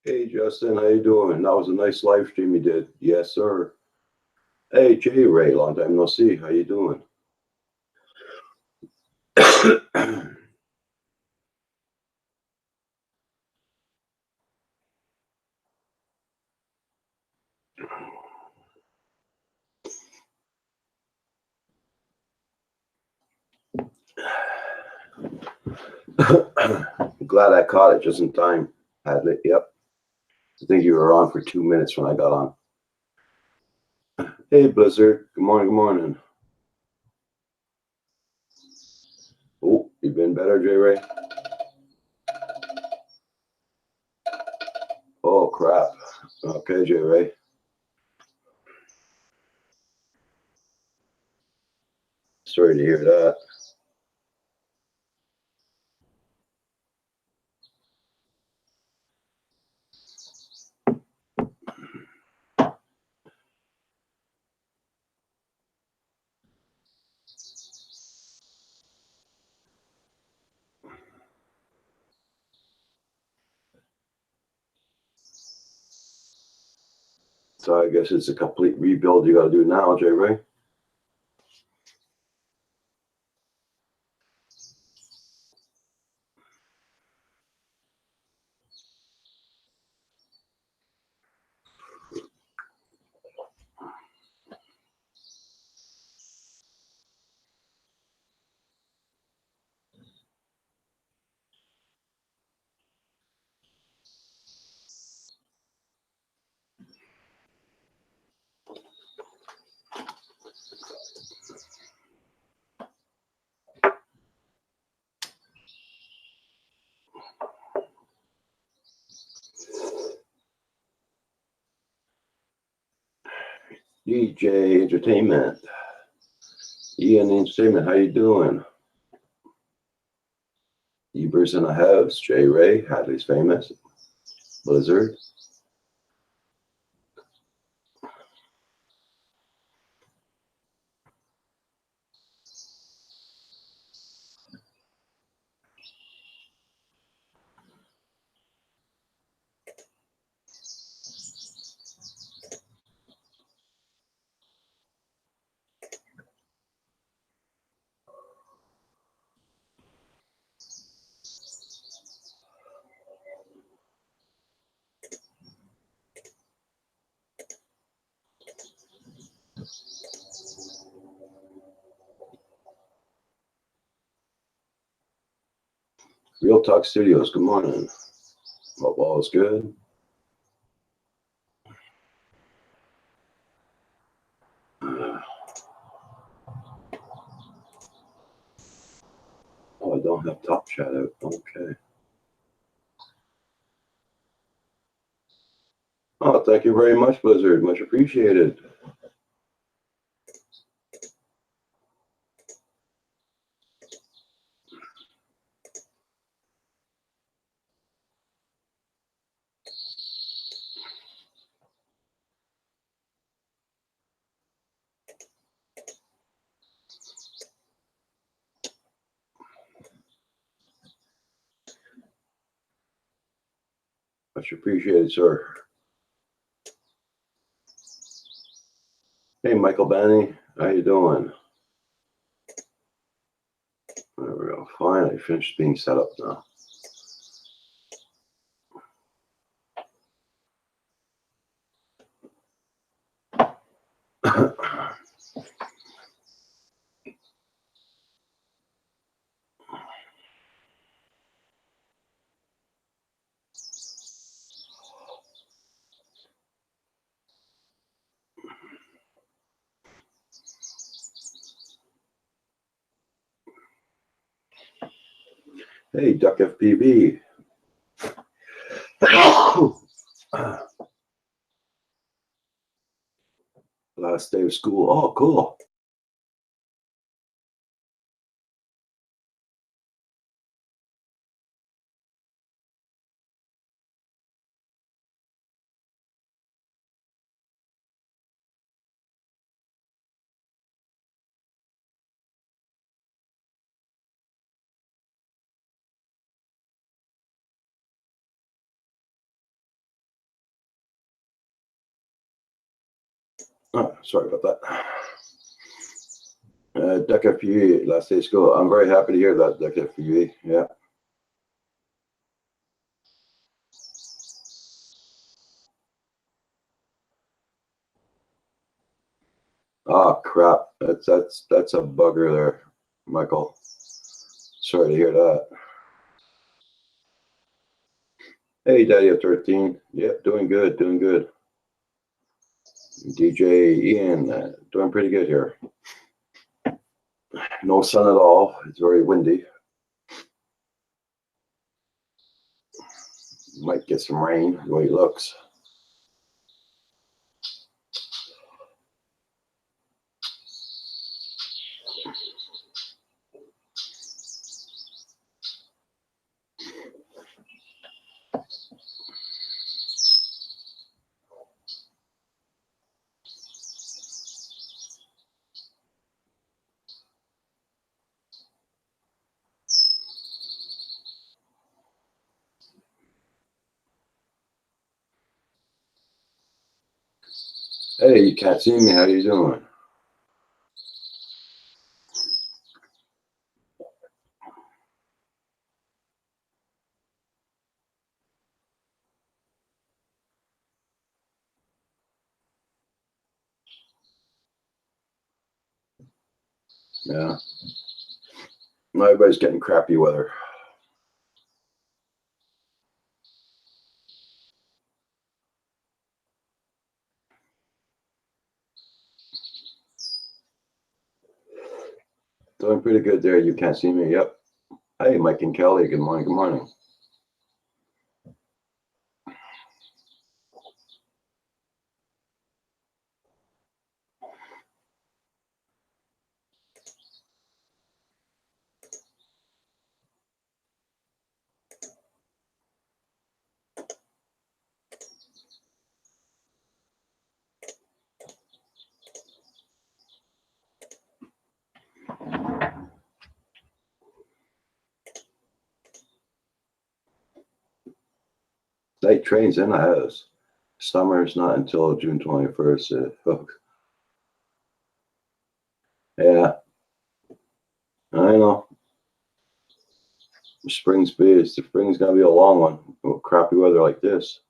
Hey Justin, how you doing? That was a nice live stream you did. Yes, sir. Hey Jay Ray, long time no see. How you doing? Glad I caught it just in time. Hadley, yep. I think you were on for 2 minutes when I got on. Hey Blizzard, good morning, good morning. Oh, you been better, Jay Ray? Oh crap. Okay, Jay Ray. Sorry to hear that. So I guess it's a complete rebuild you got to do now, Jay Ray. DJ Entertainment. Ian Entertainment, how you doing? Eber's in the house. Jay Ray, Hadley's famous. Blizzard. Real Talk Studios, good morning. Hope all is good. Oh, I don't have Top Chat out. Okay. Oh, thank you very much, Blizzard. Much appreciated. Much appreciated, sir. Hey, Michael Benny, how you doing? There we go. Finally finished being set up now. Hey, Duck FPV. Last day of school. Oh, cool. Oh, sorry about that. Duck FPV, last day of school. I'm very happy to hear that, Duck FPV. Yeah. Oh crap. That's a bugger there, Michael. Sorry to hear that. Hey, Daddy of 13. Yep, doing good, doing good. DJ Ian, doing pretty good here. No sun at all. It's very windy. Might get some rain, the way it looks. Hey, you can't see me. How you doing? Yeah. Everybody's getting crappy weather. Doing pretty good there. You can't see me. Yep. Hey, Mike and Kelly. Good morning. Good morning. Night trains in the house. Summer's not until June 21st, folks. Yeah, I know. Spring's gonna be a long one with crappy weather like this.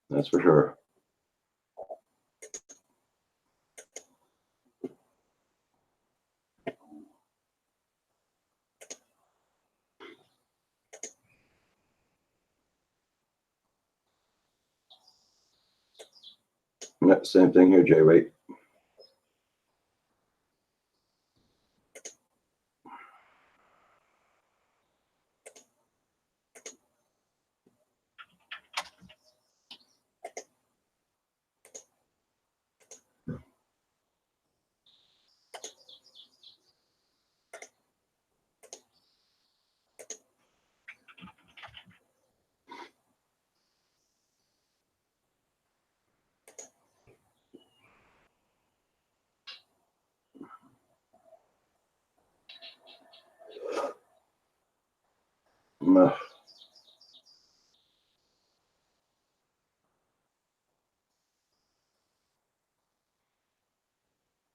That's for sure. Yeah, same thing here, Jay. Wait.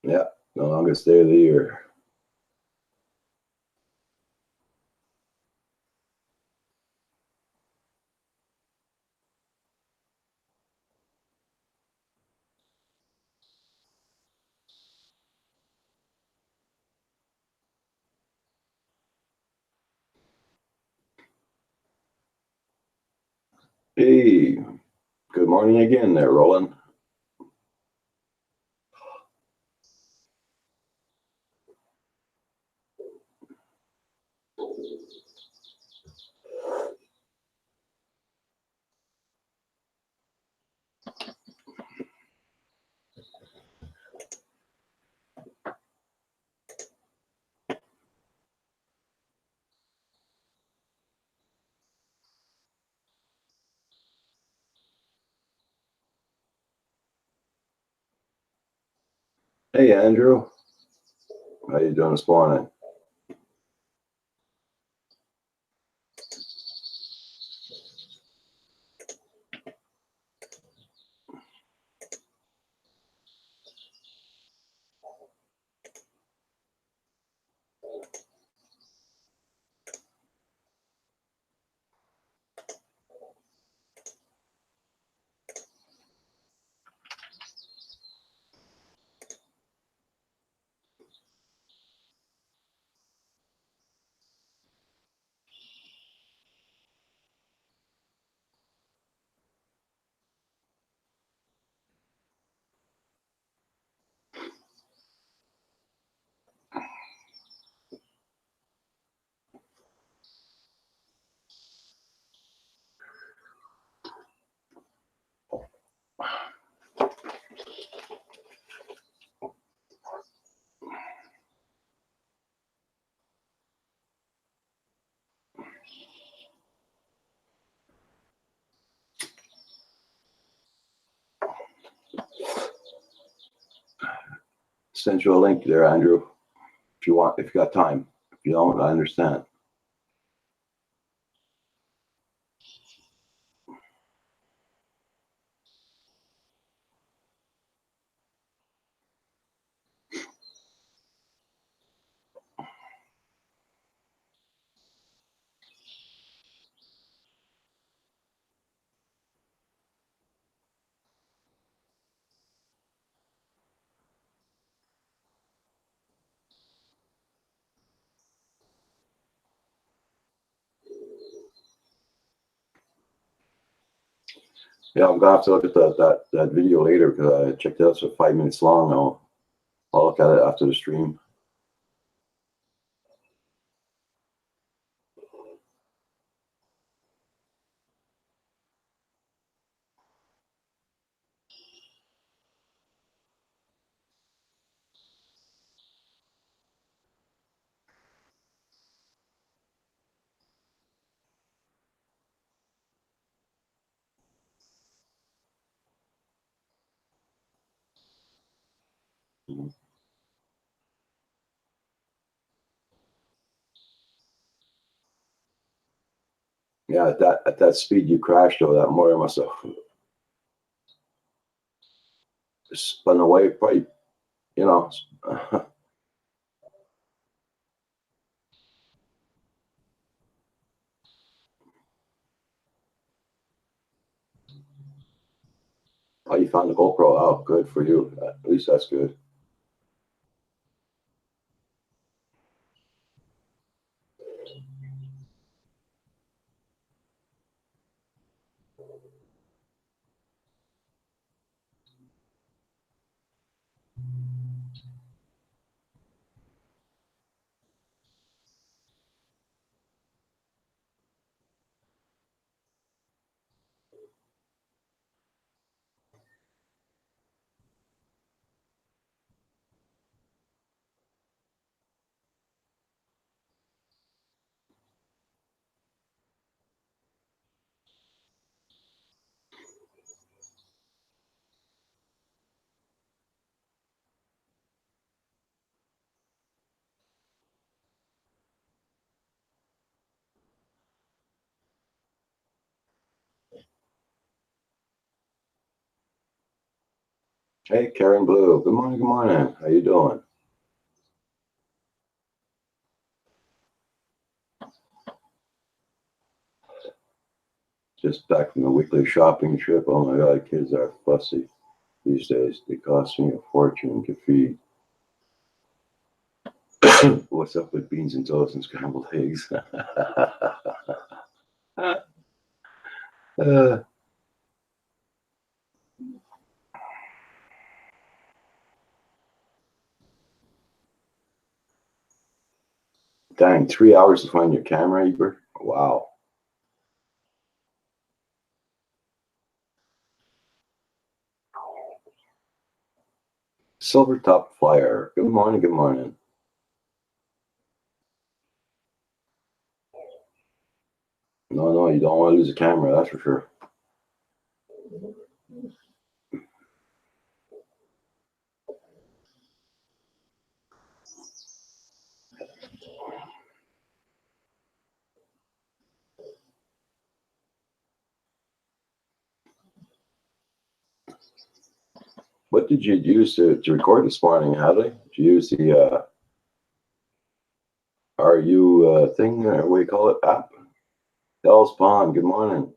Yeah, the longest day of the year. Hey, good morning again there, Roland. Hey, Andrew. How you doing this morning? sent you a link there, Andrew. If you want, if you got time. If you don't, I understand. Yeah, I'm gonna have to look at that video later because I checked it out. So 5 minutes long. I'll look at it after the stream. Yeah, at that speed you crashed, though, that motor must have spun away, probably, you know. Oh, you found the GoPro. Oh, good for you. At least that's good. Hey, Karen Blue. Good morning. Good morning. How you doing? Just back from the weekly shopping trip. Oh my God, kids are fussy these days. They cost me a fortune to feed. What's up with beans and toast and scrambled eggs? uh, Dang, 3 hours to find your camera, Ebert? Wow. Silver Top Flyer. Good morning. Good morning. No, you don't want to lose a camera, that's for sure. What did you use to record this morning, Hadley? Did you use the RU thing, or what do you call it, app? Hell's Pond, good morning.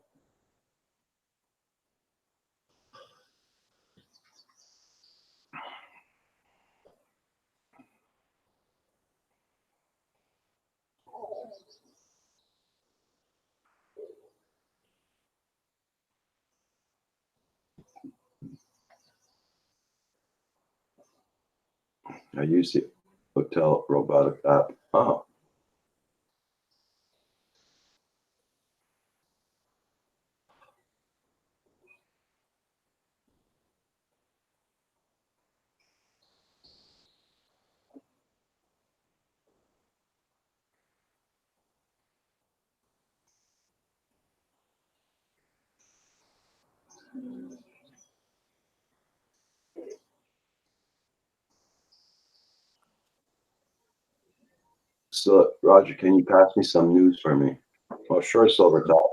I use the hotel robotic app. Oh, So, Roger, can you pass me some news for me? Oh, sure, Silver Top.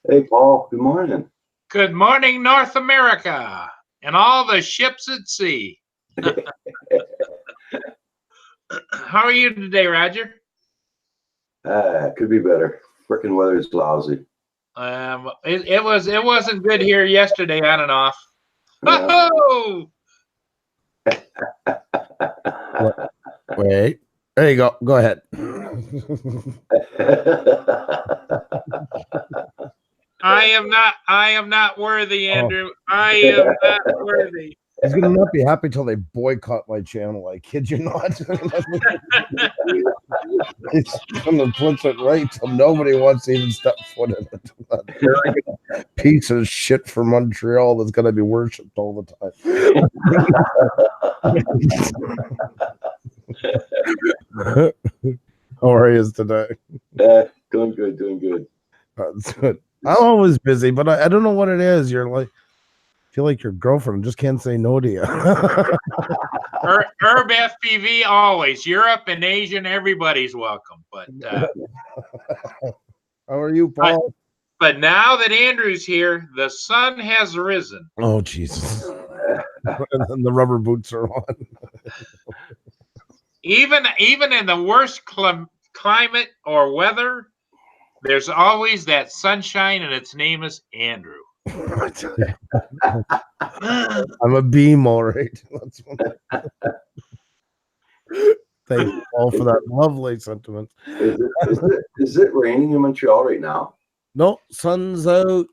Hey, Paul. Good morning. Good morning, North America, and all the ships at sea. How are you today, Roger? Could be better. Frickin' weather's lousy. It wasn't good here yesterday, on and off. Yeah. Oh, Wait. There you go. Go ahead. I am not worthy, Andrew. I am not worthy. He's gonna not be happy till they boycott my channel. I kid you not. He's gonna push it right till nobody wants to even step foot in it. That arrogant piece of shit from Montreal that's gonna be worshipped all the time. How are you today? Doing good, doing good. That's good. I'm always busy, but I don't know what it is. You're like, feel like your girlfriend just can't say no to you. Herb FPV always. Europe and Asian, everybody's welcome. But how are you, Paul? But now that Andrew's here, the sun has risen. Oh Jesus! And the rubber boots are on. Even in the worst climate or weather, there's always that sunshine, and its name is Andrew. I'm a beam, all right. Thank you all for that lovely sentiment. Is it raining in Montreal right now? No, sun's out,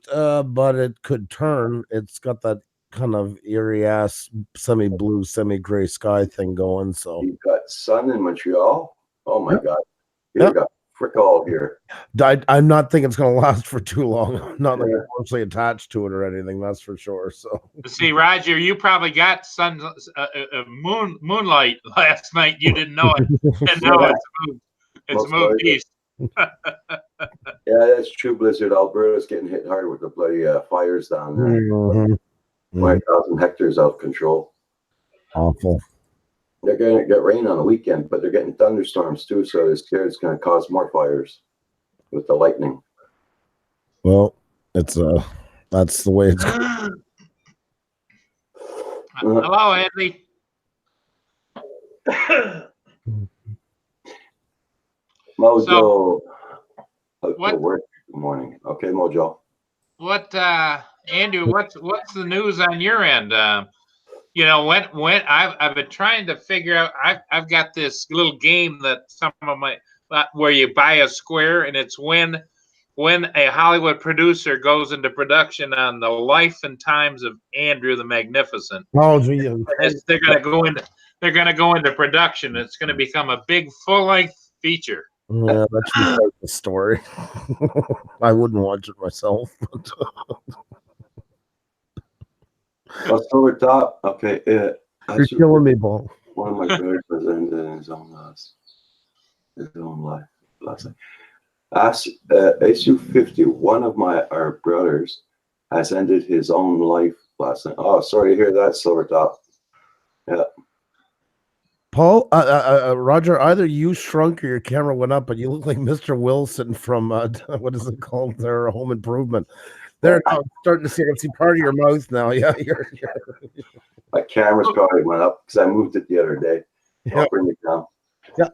but it could turn. It's got that kind of eerie ass semi-blue, semi-gray sky thing going. So you've got sun in Montreal. Oh my God, you Yep. got frick all here. I'm not thinking it's going to last for too long. I'm not like closely attached to it or anything. That's for sure. So see, Roger, you probably got moonlight last night. You didn't know it, and now it's moved. It's moved east. Yeah, that's true. Blizzard. Alberta's getting hit hard with the bloody fires down there. 20,000 hectares out of control. Awful. They're going to get rain on the weekend, but they're getting thunderstorms too, so they're scared it's going to cause more fires with the lightning. Well, it's that's the way it's Hello, Andy. Mojo. What? Work. Good morning. Okay, Mojo. What, Andrew? What's the news on your end? You know, when I've been trying to figure out. I've got this little game that some of my where you buy a square, and it's when a Hollywood producer goes into production on the life and times of Andrew the Magnificent. Oh, geez. They're gonna go into production. It's gonna become a big full-length feature. Yeah, that should be the story. I wouldn't watch it myself. But Silver Top. Okay, you're killing me, Paul. One of my brothers was in his own life last night. ASU-50. One of our brothers has ended his own life last night. Oh, sorry to hear that, Silver Top. Yeah. Paul, Roger, either you shrunk or your camera went up, but you look like Mr. Wilson from what is it called? Their Home Improvement. There, I'm starting to see. I can see part of your mouth now. Yeah, my camera's probably went up because I moved it the other day. I'll bring it down. Yeah,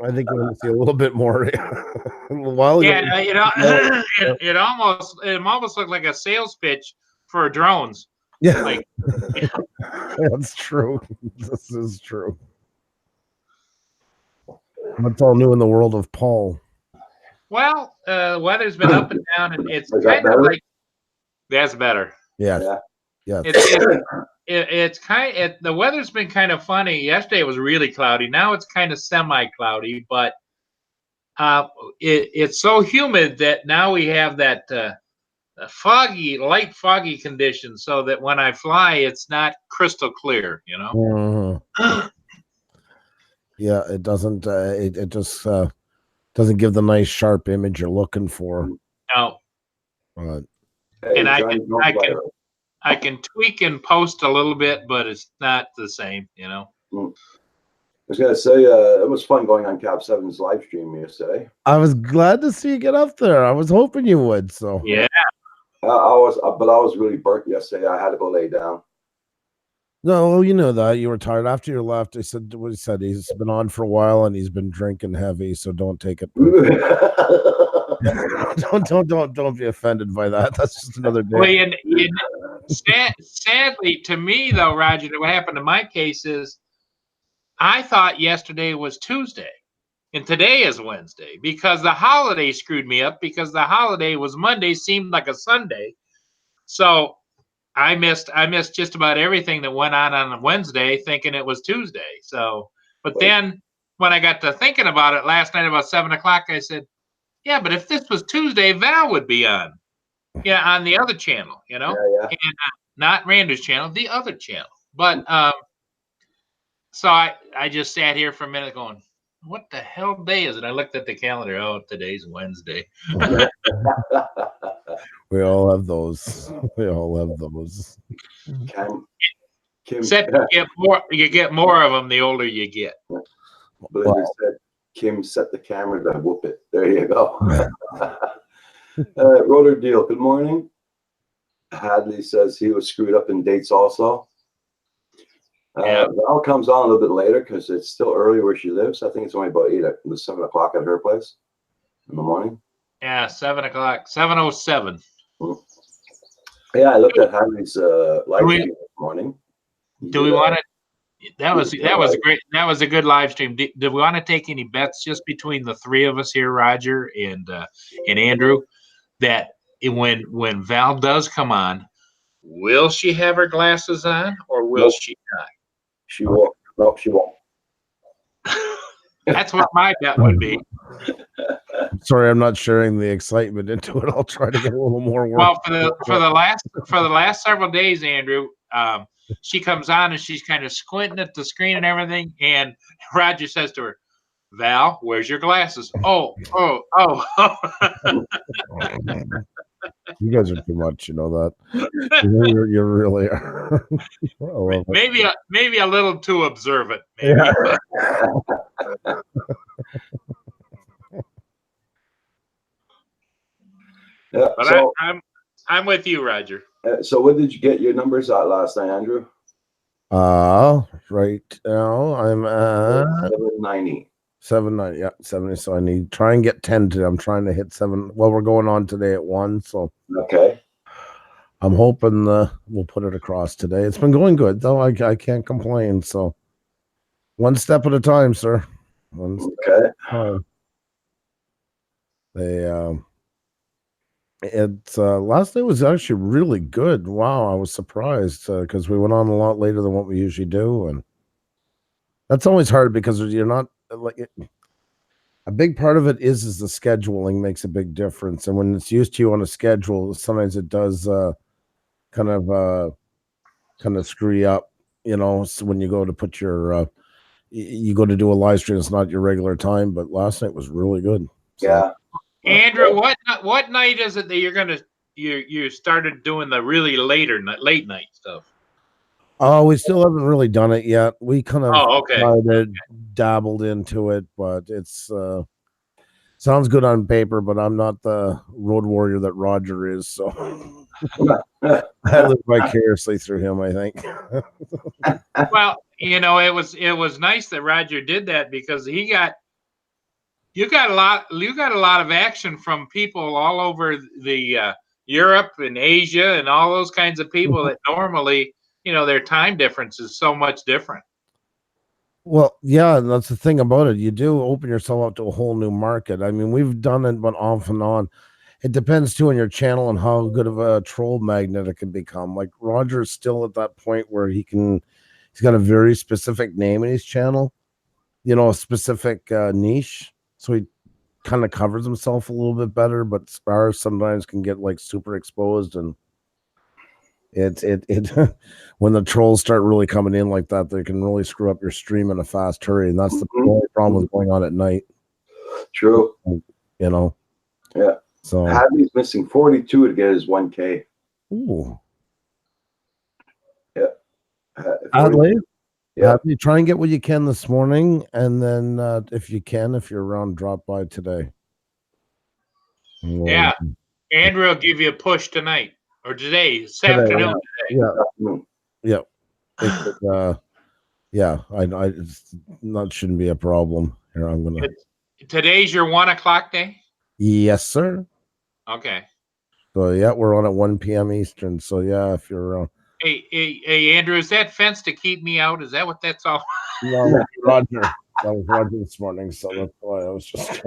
I think we're going to see a little bit more. A while ago. Yeah, you know, it almost looked like a sales pitch for drones. Yeah, like, that's true. This is true. What's all new in the world of Paul? Well, the weather's been up and down, and it's kind of like that's better. Yeah. It's the weather's been kind of funny. Yesterday it was really cloudy. Now it's kind of semi-cloudy, but it's so humid that now we have that light foggy condition, so that when I fly, it's not crystal clear. You know. Yeah, it doesn't. It just doesn't give the nice sharp image you're looking for. No. Hey, and I can tweak and post a little bit, but it's not the same, you know. was gonna say it was fun going on Cap 7's live stream yesterday. I was glad to see you get up there. I was hoping you would. So Yeah. I was really burnt yesterday. I had to go lay down. No, you know that you were tired after you left. I said what he said. He's been on for a while and he's been drinking heavy, so don't take it. don't be offended by that. That's just another day. Well, sadly to me though, Roger, what happened in my case is I thought yesterday was Tuesday and today is Wednesday because the holiday screwed me up because the holiday was Monday, seemed like a Sunday. So I missed just about everything that went on Wednesday thinking it was Tuesday. So, but then when I got to thinking about it last night about 7 o'clock, I said, yeah, but if this was Tuesday, Val would be on. Yeah, on the other channel, you know, and not Randy's channel, the other channel. But so I just sat here for a minute going, what the hell day is it? I looked at the calendar. Oh, today's Wednesday. We all have those. We all have those. Kim said you get more of them the older you get. Blizzard said, Kim set the camera to whoop it. There you go. Roller Deal, good morning. Hadley says he was screwed up in dates also. Val comes on a little bit later because it's still early where she lives. I think it's only about 7 o'clock at her place in the morning. Yeah, 7 o'clock, 7:07. Yeah, I looked at Hadley's live stream this morning. Do we want to? That was great. That was a good live stream. Do we want to take any bets just between the three of us here, Roger and Andrew, that when Val does come on, will she have her glasses on or will she not? She won't. No, she won't. That's what my bet would be. Sorry, I'm not sharing the excitement into it. I'll try to get a little more work. Well, for the last several days, Andrew, she comes on and she's kind of squinting at the screen and everything, and Roger says to her, "Val, where's your glasses?" Oh. You guys are too much, you know that. You really are. maybe a little too observant. Maybe. Yeah. Yeah, but so, I'm with you, Roger. So what did you get your numbers at last night, Andrew? Right now I'm at 790. 790, yeah, 70. So I need try and get 10 today. I'm trying to hit 7. Well, we're going on today at 1. So okay. I'm hoping we'll put it across today. It's been going good though. I can't complain. So one step at a time, sir. One step at a time. Last night was actually really good. Wow, I was surprised because we went on a lot later than what we usually do, and that's always hard because you're not like a big part of it is the scheduling makes a big difference, and when it's used to you on a schedule, sometimes it does kind of screw you up. You know, so when you go to put your you go to do a live stream, it's not your regular time. But last night was really good. So. Yeah. Andrew, what night is it that you started doing the really late night stuff? Oh, we still haven't really done it yet. We kind of dabbled into it, but it's sounds good on paper, but I'm not the road warrior that Roger is, so I live vicariously through him, I think. Well, you know, it was nice that Roger did that because you got a lot of action from people all over the Europe and Asia and all those kinds of people that normally, you know, their time difference is so much different. Well, yeah, that's the thing about it. You do open yourself up to a whole new market. I mean, we've done it, but off and on. It depends too on your channel and how good of a troll magnet it can become. Like Roger's still at that point where he's got a very specific name in his channel, you know, a specific niche. So he kind of covers himself a little bit better, but stars sometimes can get like super exposed, and it when the trolls start really coming in like that, they can really screw up your stream in a fast hurry, and that's the only problem with going on at night. True. You know. Yeah. So Hadley's missing 42 to get his 1K. Ooh. Yeah. Hadley? Yeah. You try and get what you can this morning, and then if you're around, drop by today. Yeah. Andrew will give you a push tonight or today, this Today, afternoon. Yeah. Yeah. That shouldn't be a problem. Here, I'm gonna. Today's your 1 o'clock day? Yes, sir. Okay. So yeah, we're on at 1 p.m. Eastern. So yeah, if you're around. Hey, Andrew, is that fence to keep me out? Is that what that's all? No, Roger. That was Roger this morning, so that's why I was just.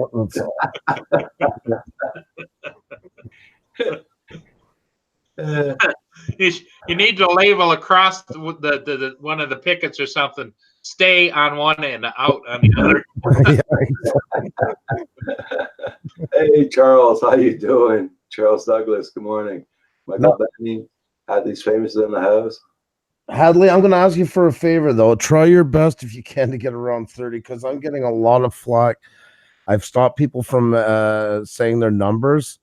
You need to label across the one of the pickets or something. Stay on one end, out on the other. Hey, Charles, how you doing? Charles Douglas, good morning. Michael Benny, Hadley's Famous in the house. Hadley, I'm going to ask you for a favor, though. Try your best if you can to get around 30, because I'm getting a lot of flack. I've stopped people from saying their numbers.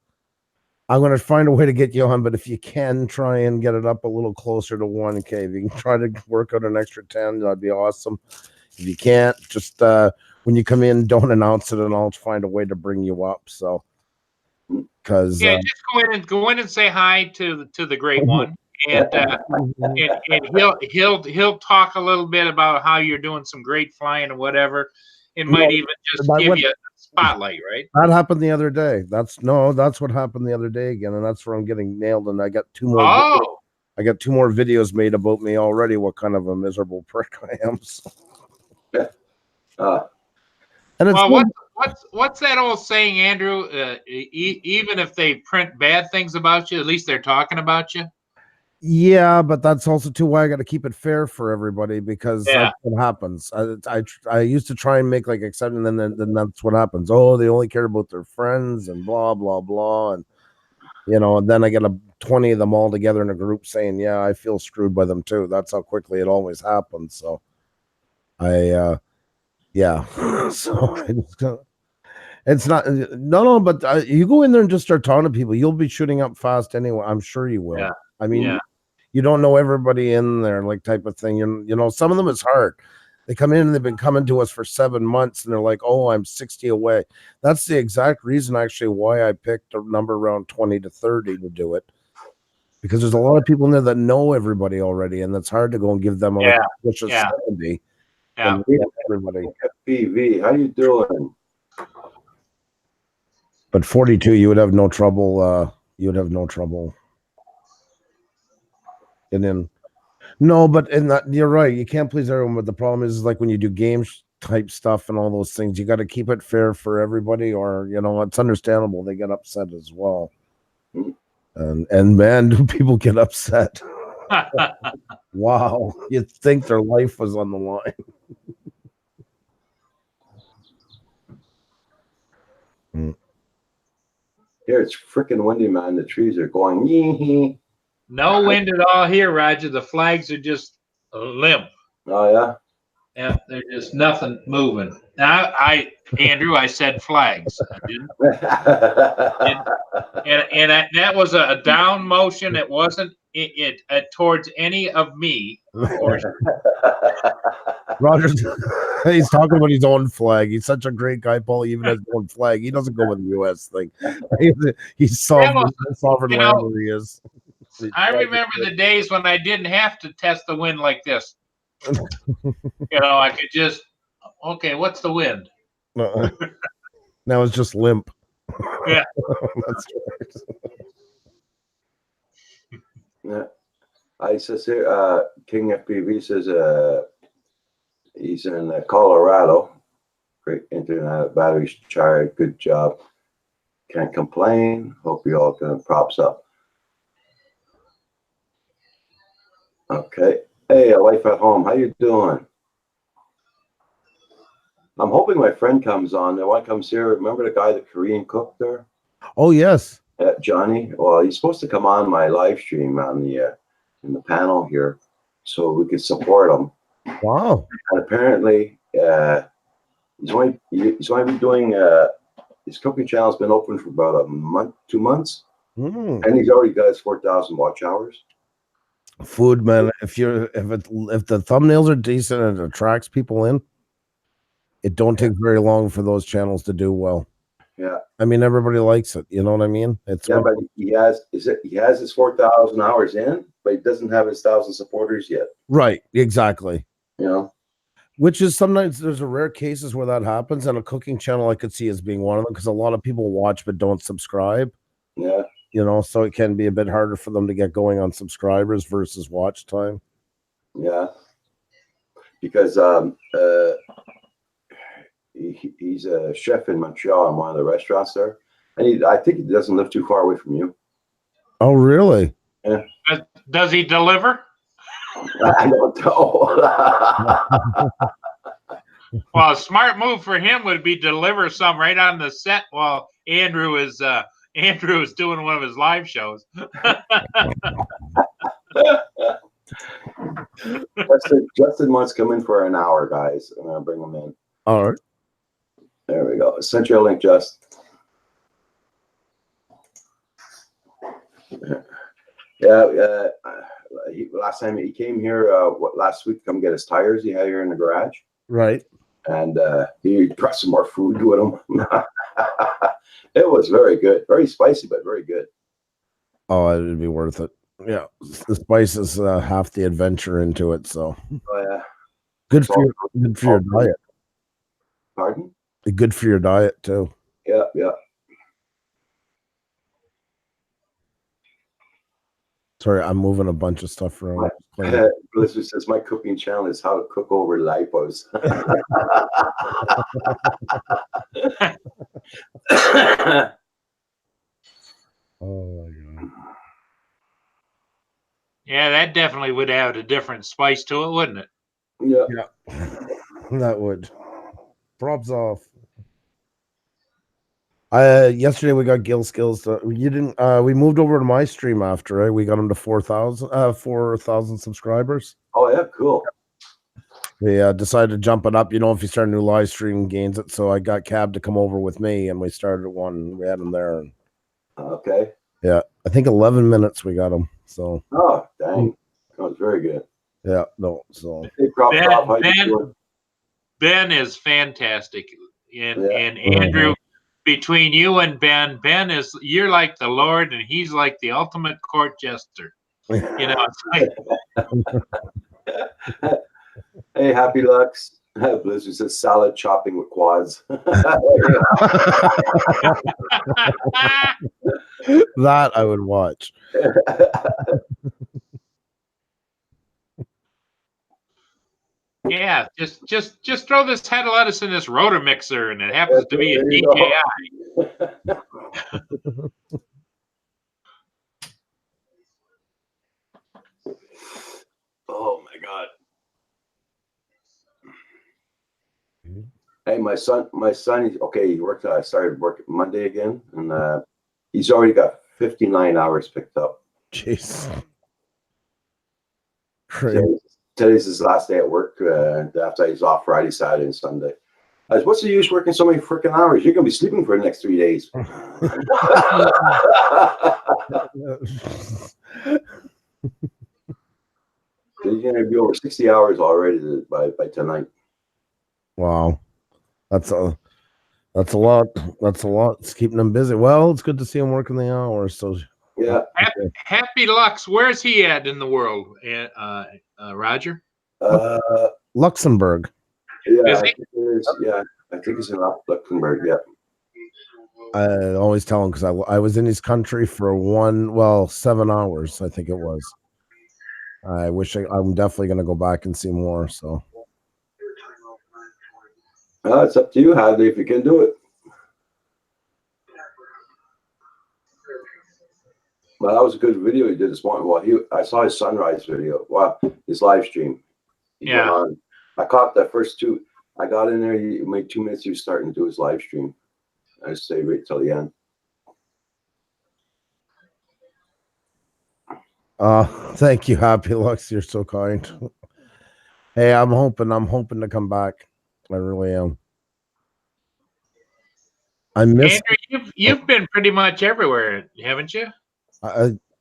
I'm going to find a way to get you on, but if you can, try and get it up a little closer to 1K. If you can try to work out an extra 10, that'd be awesome. If you can't, just when you come in, don't announce it, and I'll find a way to bring you up. So, because just go in and say hi to the great one, and he'll talk a little bit about how you're doing some great flying and whatever. It might even just give you a spotlight, right? That happened the other day. That's what happened the other day again, and that's where I'm getting nailed. And I got 2 more. I got 2 more videos made about me already. What kind of a miserable prick I am. So. And it's what's that old saying, Andrew? Even if they print bad things about you, at least they're talking about you. Yeah, but that's also too why I got to keep it fair for everybody, because that's what happens. I used to try and make like exception, and then that's what happens. Oh, they only care about their friends and blah blah blah, and and then I get 20 of them all together in a group saying, "Yeah, I feel screwed by them too." That's how quickly it always happens. So, so it's not no, but you go in there and just start talking to people. You'll be shooting up fast anyway. I'm sure you will. Yeah. I mean, you don't know everybody in there, like type of thing. Some of them is hard. They come in and they've been coming to us for 7 months, and they're like, "Oh, I'm 60 away." That's the exact reason, actually, why I picked a number around 20 to 30 to do it, because there's a lot of people in there that know everybody already, and that's hard to go and give them a push of 70. Yeah, everybody. FPV, how you doing? But 42, you would have no trouble. And then, no, but in that, you're right. You can't please everyone. But the problem is like when you do games type stuff and all those things, you got to keep it fair for everybody, or it's understandable. They get upset as well. And man, do people get upset? Wow, you'd think their life was on the line. Here, it's freaking windy, man. The trees are going yee. No wind at all here, Roger. The flags are just limp. Oh yeah. Yeah, there's just nothing moving. Now, Andrew, I said flags. I didn't. and that was a down motion. It wasn't it towards any of me. Roger's he's talking about his own flag. He's such a great guy, Paul. He even has his own flag. He doesn't go with the U.S. thing. He's sovereign wherever he is. I remember the days when I didn't have to test the wind like this. I could just, okay, what's the wind? Now it's just limp. Yeah. That's right. I says here, King FPV says he's in Colorado. Great internet, batteries charged. Good job. Can't complain. Hope you all can props up. Okay. Hey, a life at home. How you doing? I'm hoping my friend comes on. The one comes here. Remember the guy, the Korean cook there? Oh yes. Johnny. Well, he's supposed to come on my live stream on the in the panel here, so we could support him. Wow. And apparently, he's only been doing his cooking channel's been open for about a month, 2 months, and he's already got his 4,000 watch hours. Food, man. If the thumbnails are decent and it attracts people in, it don't take very long for those channels to do well. Yeah. I mean, everybody likes it. You know what I mean? It's Yeah, but he has his 4,000 hours in, but he doesn't have his 1,000 supporters yet. right. Exactly. You know. Which is sometimes there's a rare cases where that happens, and a cooking channel I could see as being one of them because a lot of people watch but don't subscribe. Yeah. You know, so it can be a bit harder for them to get going on subscribers versus watch time. Yeah. Because he's a chef in Montreal in one of the restaurants there, and I think he doesn't live too far away from you. Oh, really? Yeah. Does he deliver? I don't know. Well, a smart move for him would be deliver some right on the set while Andrew is doing one of his live shows. Justin wants to come in for an hour, guys. I'm gonna bring him in. All right. There we go. Sent you a link, Just. Yeah. Last time he came here, last week, come get his tires. He had here in the garage. Right. And he brought some more food with him. It was very good, very spicy, but very good. Oh, it'd be worth it. Yeah, the spice is half the adventure into it. So, Oh yeah, good for your diet. Pardon? Good for your diet too. Yeah. Sorry, I'm moving a bunch of stuff around. Blizzard says my cooking channel is how to cook over lipos. Oh my god. Yeah, that definitely would add a different spice to it, wouldn't it? Yeah. That would. Props off. Yesterday we got Gil Skills. You didn't. We moved over to my stream after, right? We got him to 4,000 subscribers. Oh yeah, cool. We decided to jump it up. You know, if you start a new live stream, gains it. So I got Cab to come over with me, and we started one. We had him there. Okay. Yeah, I think 11 minutes we got him. So. Oh dang, that was very good. Yeah. No. So. Ben is fantastic, and Andrew. Between you and Ben you're like the Lord, and he's like the ultimate court jester. You know, it's like, hey, Happy Lux. Blizzard says salad chopping with quads. That I would watch. yeah, just throw this head of lettuce in this rotor mixer, and it happens to be a DJI. Oh my god. Hey, my son, he worked. I started work Monday again, and he's already got 59 hours picked up. Jeez. Today's his last day at work. After he's off Friday, Saturday, and Sunday. I said, what's the use working so many freaking hours? You're gonna be sleeping for the next 3 days. You're gonna be over 60 hours already by tonight. Wow, that's a lot. That's a lot. It's keeping them busy. Well, it's good to see him working the hours. So yeah. Happy Lux, where's he at in the world, Roger? Luxembourg. Yeah, I think he's in Luxembourg. Yeah. I always tell him because I was in his country for 7 hours. I think it was. I'm definitely going to go back and see more. So. It's up to you, Hadley, if you can do it. Well, that was a good video he did this morning. Well, I saw his sunrise video. Wow, his live stream. Yeah. I caught the first two. I got in there. He made 2 minutes. He was starting to do his live stream. I stayed right till the end. Thank you, Happy Lux. You're so kind. Hey, I'm hoping to come back. I really am. I miss Andrew, you've been pretty much everywhere, haven't you?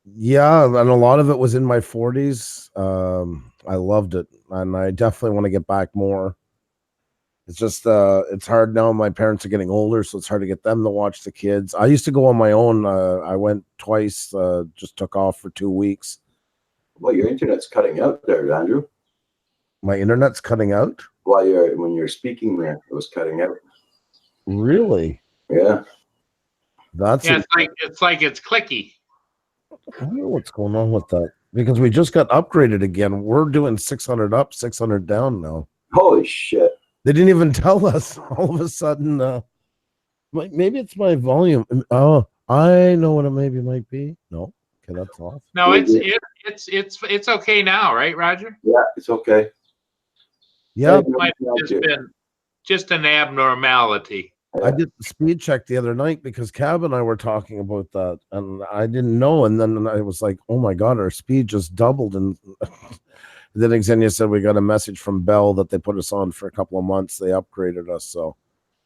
Yeah, and a lot of it was in my 40s. I loved it, and I definitely want to get back more. It's just it's hard now. My parents are getting older, so it's hard to get them to watch the kids. I used to go on my own. I went twice, just took off for 2 weeks. Well, your internet's cutting out there, Andrew. My internet's cutting out. While when you're speaking there, it was cutting out. Really? Yeah. That's Yeah, it's like it's clicky. I don't know what's going on with that because we just got upgraded again. We're doing 600 up, 600 down now. Holy shit. They didn't even tell us. All of a sudden, maybe it's my volume. Oh, I know what it maybe might be. No, okay, that's off. No, it's okay now, right, Roger? Yeah, it's okay. Yeah, It might have just been just an abnormality. I did the speed check the other night because Cab and I were talking about that, and I didn't know. And then I was like, "Oh my god, our speed just doubled!" And then Xenia said we got a message from Bell that they put us on for a couple of months. They upgraded us, so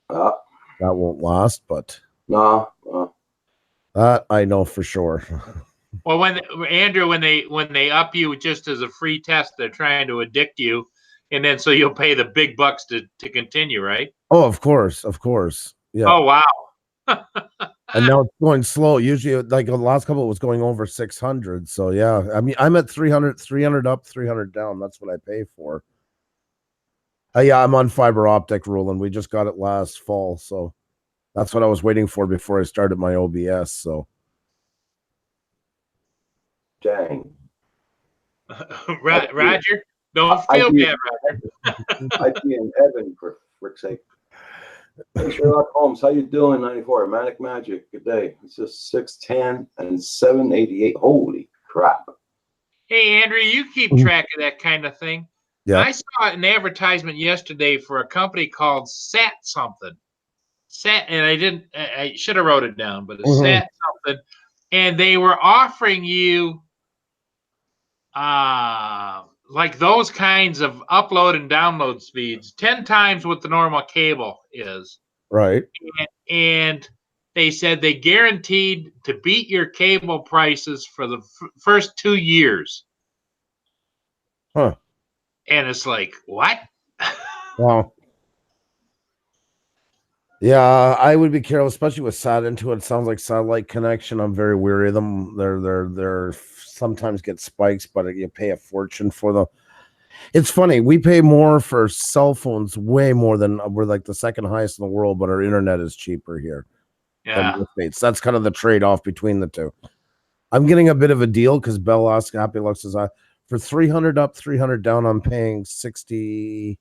that won't last. But no, that I know for sure. Well, when they up you just as a free test, they're trying to addict you, and then so you'll pay the big bucks to continue, right? Oh, of course. Yeah. Oh wow. And now it's going slow. Usually, like the last couple, it was going over 600. So yeah, I mean, I'm at 300 up, 300 down. That's what I pay for. Yeah, I'm on fiber optic rule, and we just got it last fall. So that's what I was waiting for before I started my OBS. So dang. Roger, don't feel bad, Roger. I'd be in heaven for frick's sake. Hey, Sherlock Holmes, how you doing? 94 Manic Magic. Good day. It's just 610 and 788. Holy crap! Hey, Andrew, you keep track of that kind of thing. yeah, I saw an advertisement yesterday for a company called Sat something. Sat, and I should have wrote it down, but it's Sat something, and they were offering you like those kinds of upload and download speeds 10 times what the normal cable is. right. And they said they guaranteed to beat your cable prices for the first 2 years. Huh. And it's like, what? Wow. Yeah, I would be careful, especially with SAT into it. It sounds like satellite connection. I'm very weary of them. They're sometimes get spikes, but you pay a fortune for them. It's funny. We pay more for cell phones, way more than we're like the second highest in the world, but our internet is cheaper here. Yeah. That's kind of the trade-off between the two. I'm getting a bit of a deal because Bell asked Happy Lux says for 300 up, 300 down, I'm paying $64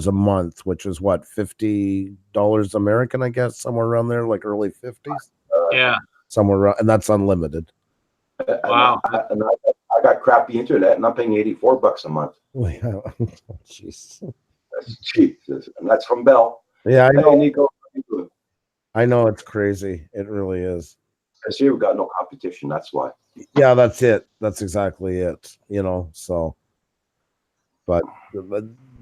a month, which is what, $50 American, I guess, somewhere around there, like early 50s. Yeah. Somewhere around, and that's unlimited. Wow. And I got crappy internet, and I'm paying $84 a month. Jeez. That's cheap, and that's from Bell. Yeah, I know. Hey, Nico, I know, it's crazy. It really is. Because here we've got no competition. That's why. Yeah, that's it. That's exactly it. So, but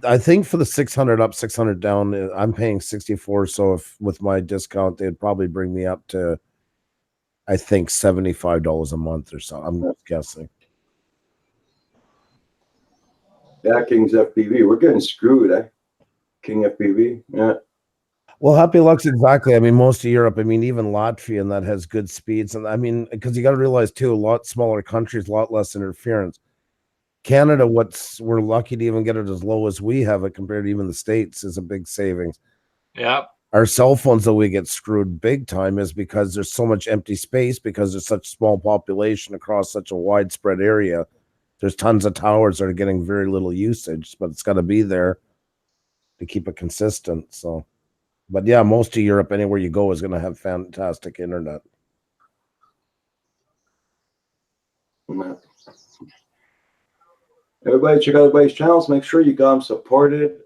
I think for the 600 up, 600 down, I'm paying 64. So if with my discount, they'd probably bring me up to, I think, $75 a month or so. I'm just guessing. Yeah, King's FPV. We're getting screwed, eh? King FPV. Yeah. Well, Happy Lux, exactly. I mean, most of Europe, I mean, even Latvia, and that has good speeds. And I mean, because you got to realize too, a lot smaller countries, a lot less interference. Canada, we're lucky to even get it as low as we have it compared to even the States, is a big savings. Yeah. Our cell phones that we get screwed big time is because there's so much empty space because there's such small population across such a widespread area. There's tons of towers that are getting very little usage, but it's got to be there to keep it consistent. So, but yeah, most of Europe, anywhere you go, is going to have fantastic internet. Everybody, check out everybody's channels. Make sure you got them supported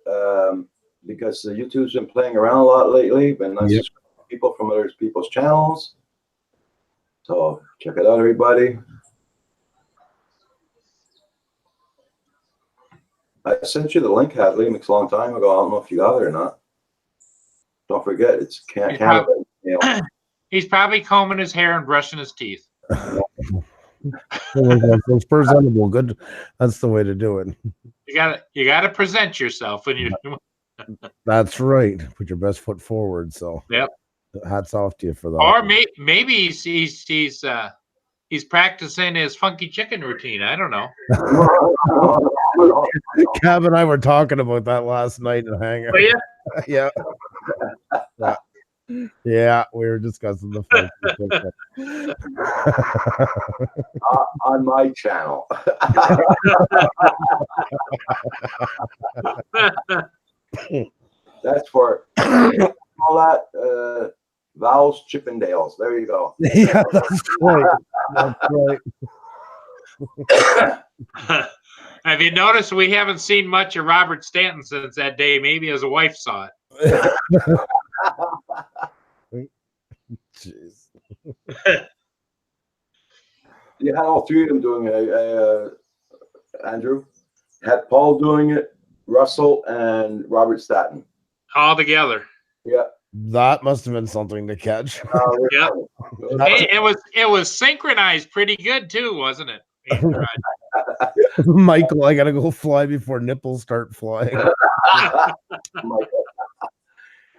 because YouTube's been playing around a lot lately. Been nice to people from other people's channels. So check it out, everybody. I sent you the link, Hadley, a long time ago. I don't know if you got it or not. Don't forget, it's Canada. He's probably combing his hair and brushing his teeth. It's presentable. Good. That's the way to do it. You gotta present yourself when you. That's right. Put your best foot forward. So, Yep. hats off to you for that. Or maybe he's practicing his funky chicken routine. I don't know. Cav and I were talking about that last night in Hangar. Oh, yeah? Yeah, we were discussing the On my channel. That's for all that Val's Chippendales. There you go. Yeah, that's right. That's right. Have you noticed we haven't seen much of Robert Stanton since that day? Maybe his wife saw it. Jeez. You had all three of them doing Andrew. Had Paul doing it, Russell, and Robert Stanton. All together. Yeah. That must have been something to catch. Yeah. It was synchronized pretty good too, wasn't it? Michael, I gotta go fly before nipples start flying.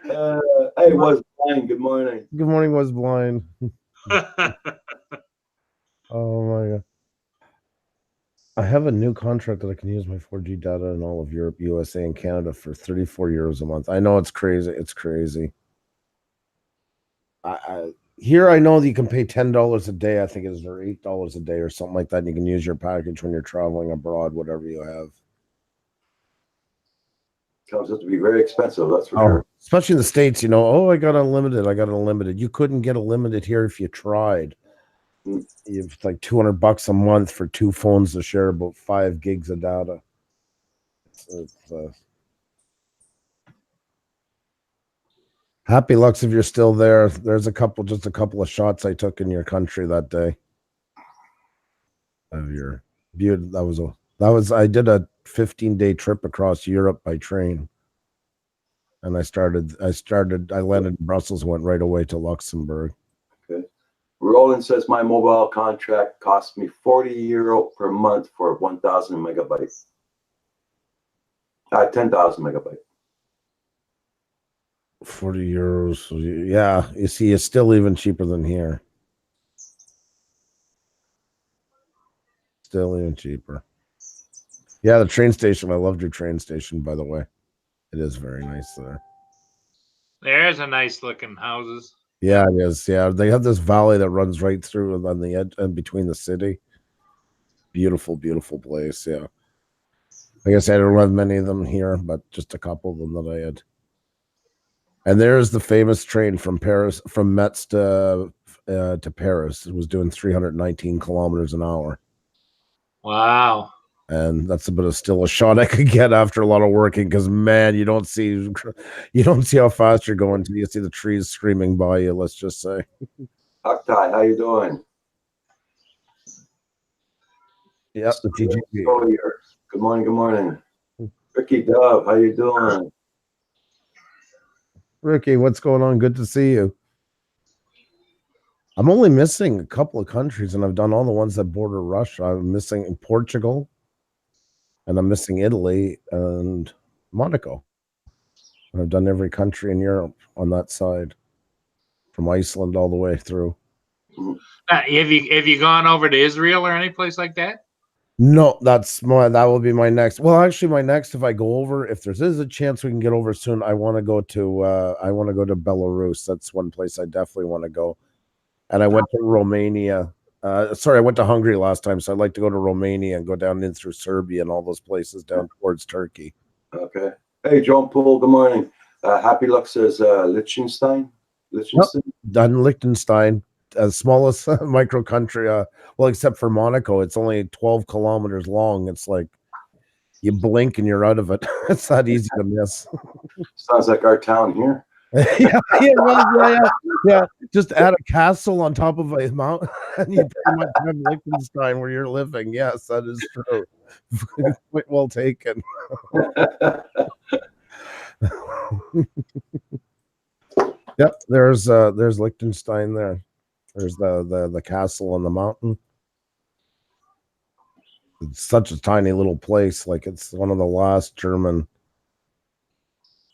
Hey, was blind. Good morning. Good morning, was blind. Oh my god. I have a new contract that I can use my 4G data in all of Europe, USA, and Canada for 34 euros a month. I know it's crazy. It's crazy. Here I know that you can pay $10 a day, I think it is, or $8 a day or something like that. And you can use your package when you're traveling abroad, whatever you have. Comes up to be very expensive, that's for sure. Especially in the States, you know, oh, I got unlimited. You couldn't get a limited here if you tried. It's like $200 a month for 2 phones to share about 5 gigs of data. Happy Lux if you're still there. There's just a couple of shots I took in your country that day. Of your beauty. I did a 15-day trip across Europe by train. And I landed in Brussels, went right away to Luxembourg. Okay. Roland says my mobile contract cost me €40 per month for 1,000 megabytes. 10,000 megabytes. 40 euros. Yeah, you see, it's still even cheaper than here. Still even cheaper. Yeah, the train station. I loved your train station, by the way. It is very nice there. There's a nice looking houses. Yeah, it is. Yeah, they have this valley that runs right through on the edge and between the city. Beautiful, beautiful place. Yeah. I guess I don't have many of them here, but just a couple of them that I had. And there's the famous train from Paris, from Metz to Paris. It was doing 319 kilometers an hour. Wow. And that's still a shot I could get after a lot of working, because man, you don't see how fast you're going till you see the trees screaming by you. Let's just say. Octai, how you doing? Yep, the TGP. Good morning. Good morning. Ricky Dove, how you doing? Ricky, what's going on? Good to see you. I'm only missing a couple of countries, and I've done all the ones that border Russia. I'm missing Portugal, and I'm missing Italy and Monaco. And I've done every country in Europe on that side, from Iceland all the way through. Have you gone over to Israel or any place like that? No, that will be my next. Well, actually, my next, if I go over, if there is a chance we can get over soon, I want to go to Belarus. That's one place I definitely want to go. And I went to Romania. I went to Hungary last time, so I'd like to go to Romania and go down in through Serbia and all those places down towards Turkey. Okay. Hey, John Poole, good morning. Happy Luck says Liechtenstein. Done Liechtenstein, as smallest micro country. Well, except for Monaco, it's only 12 kilometers long. It's like you blink and you're out of it. It's that easy to miss. Sounds like our town here. Yeah. Just add a castle on top of a mountain, and you pretty much have Liechtenstein where you're living. Yes, that is true. Quite well taken. Yep, there's Liechtenstein there. There's the castle on the mountain. It's such a tiny little place. Like it's one of the last German.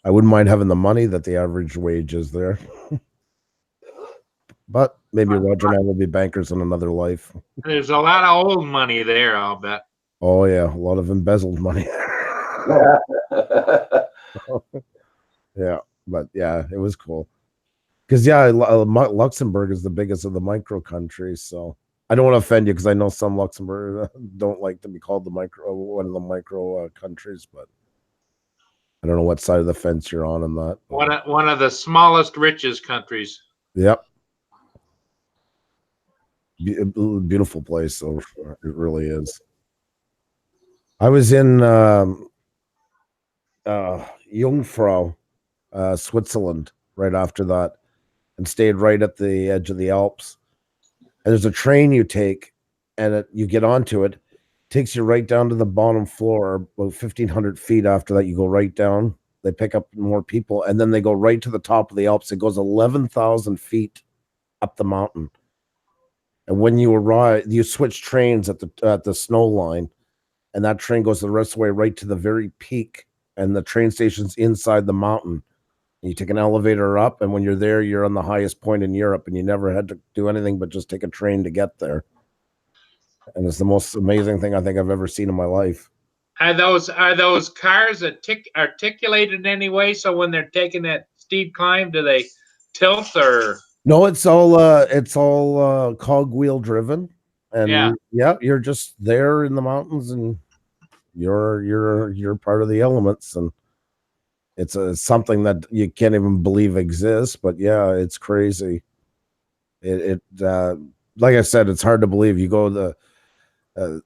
I wouldn't mind having the money that the average wage is there. But maybe Roger and I will be bankers in another life. There's a lot of old money there, I'll bet. Oh yeah, a lot of embezzled money. Yeah, but yeah, it was cool. Because yeah, Luxembourg is the biggest of the micro countries. So I don't want to offend you because I know some Luxembourg don't like to be called one of the micro countries, but I don't know what side of the fence you're on that. One of the smallest, richest countries. Yep. Beautiful place, so it really is. I was in Jungfrau, Switzerland, right after that, and stayed right at the edge of the Alps. And there's a train you take, and you get onto it. Takes you right down to the bottom floor, about 1,500 feet. After that, you go right down. They pick up more people, and then they go right to the top of the Alps. It goes 11,000 feet up the mountain. And when you arrive, you switch trains at the snow line, and that train goes the rest of the way right to the very peak, and the train station's inside the mountain. And you take an elevator up, and when you're there, you're on the highest point in Europe, and you never had to do anything but just take a train to get there. And it's the most amazing thing I think I've ever seen in my life. Are those cars articulated in any way? So when they're taking that steep climb, do they tilt or? No, it's all cogwheel driven, and yeah, you're just there in the mountains, and you're part of the elements, and it's something that you can't even believe exists. But yeah, it's crazy. It like I said, it's hard to believe. You go to the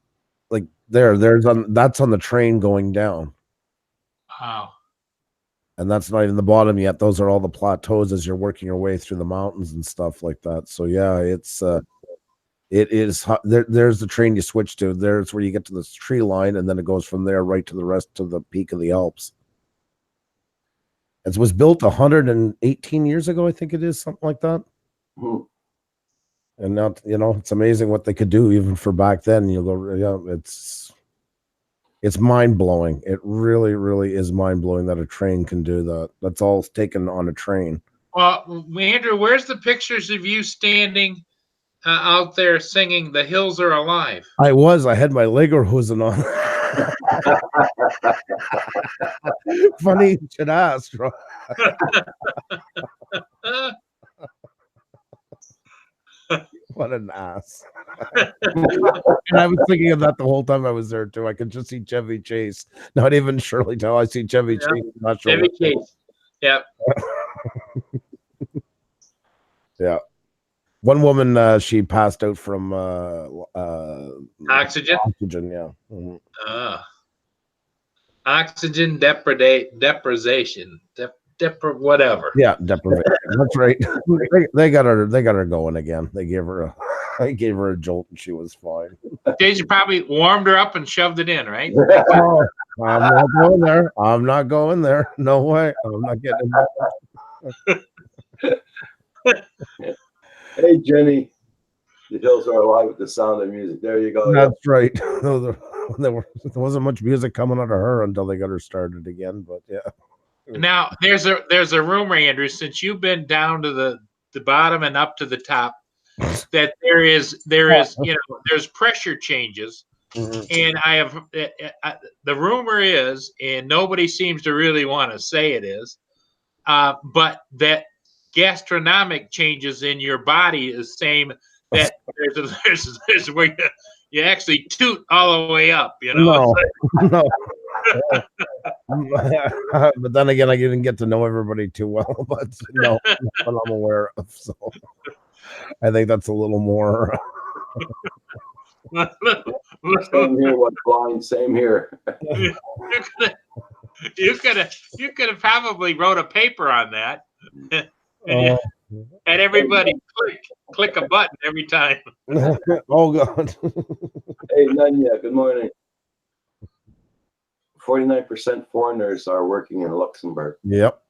like that's on the train going down. Wow. And that's not even the bottom yet. Those are all the plateaus as you're working your way through the mountains and stuff like that. So yeah, it is there's the train you switch to. There's where you get to this tree line, and then it goes from there right to the rest to the peak of the Alps. It was built 118 years ago, I think it is, something like that. Mm-hmm. And now, it's amazing what they could do even for back then. You'll go, yeah, it's mind-blowing. It really, really is mind-blowing that a train can do that. That's all taken on a train. Well, Andrew, where's the pictures of you standing out there singing "The Hills Are Alive"? I had my Lederhosen on. Funny you should ask. What an ass. And I was thinking of that the whole time I was there too. I could just see Chevy Chase. Not even Shirley Tell. I see Chevy Chase. Not sure. Chevy Chase. Yep. Yeah. One woman, she passed out from oxygen. Oxygen, yeah. Mm-hmm. Oxygen deprivation. Whatever. Yeah, deprivation. That's right. They got her going again. They gave her a jolt and she was fine. They probably warmed her up and shoved it in, right? Oh, I'm not going there. I'm not going there. No way. I'm not getting it. Hey, Jenny. The hills are alive with the sound of music. There you go. That's right. There wasn't much music coming out of her until they got her started again. But yeah. Now there's a rumor, Andrew, since you've been down to the bottom and up to the top, that there is there's pressure changes, and I have the rumor is, and nobody seems to really want to say it is, but that gastronomic changes in your body is the same. That there's where you actually toot all the way up, No. But then again, I didn't get to know everybody too well. But no, what I'm aware of. So I think that's a little more. Same here. What's blind? Same here. You could have probably wrote a paper on that. And everybody click a button every time. Oh God. Hey Nanya, good morning. 49% foreigners are working in Luxembourg. Yep.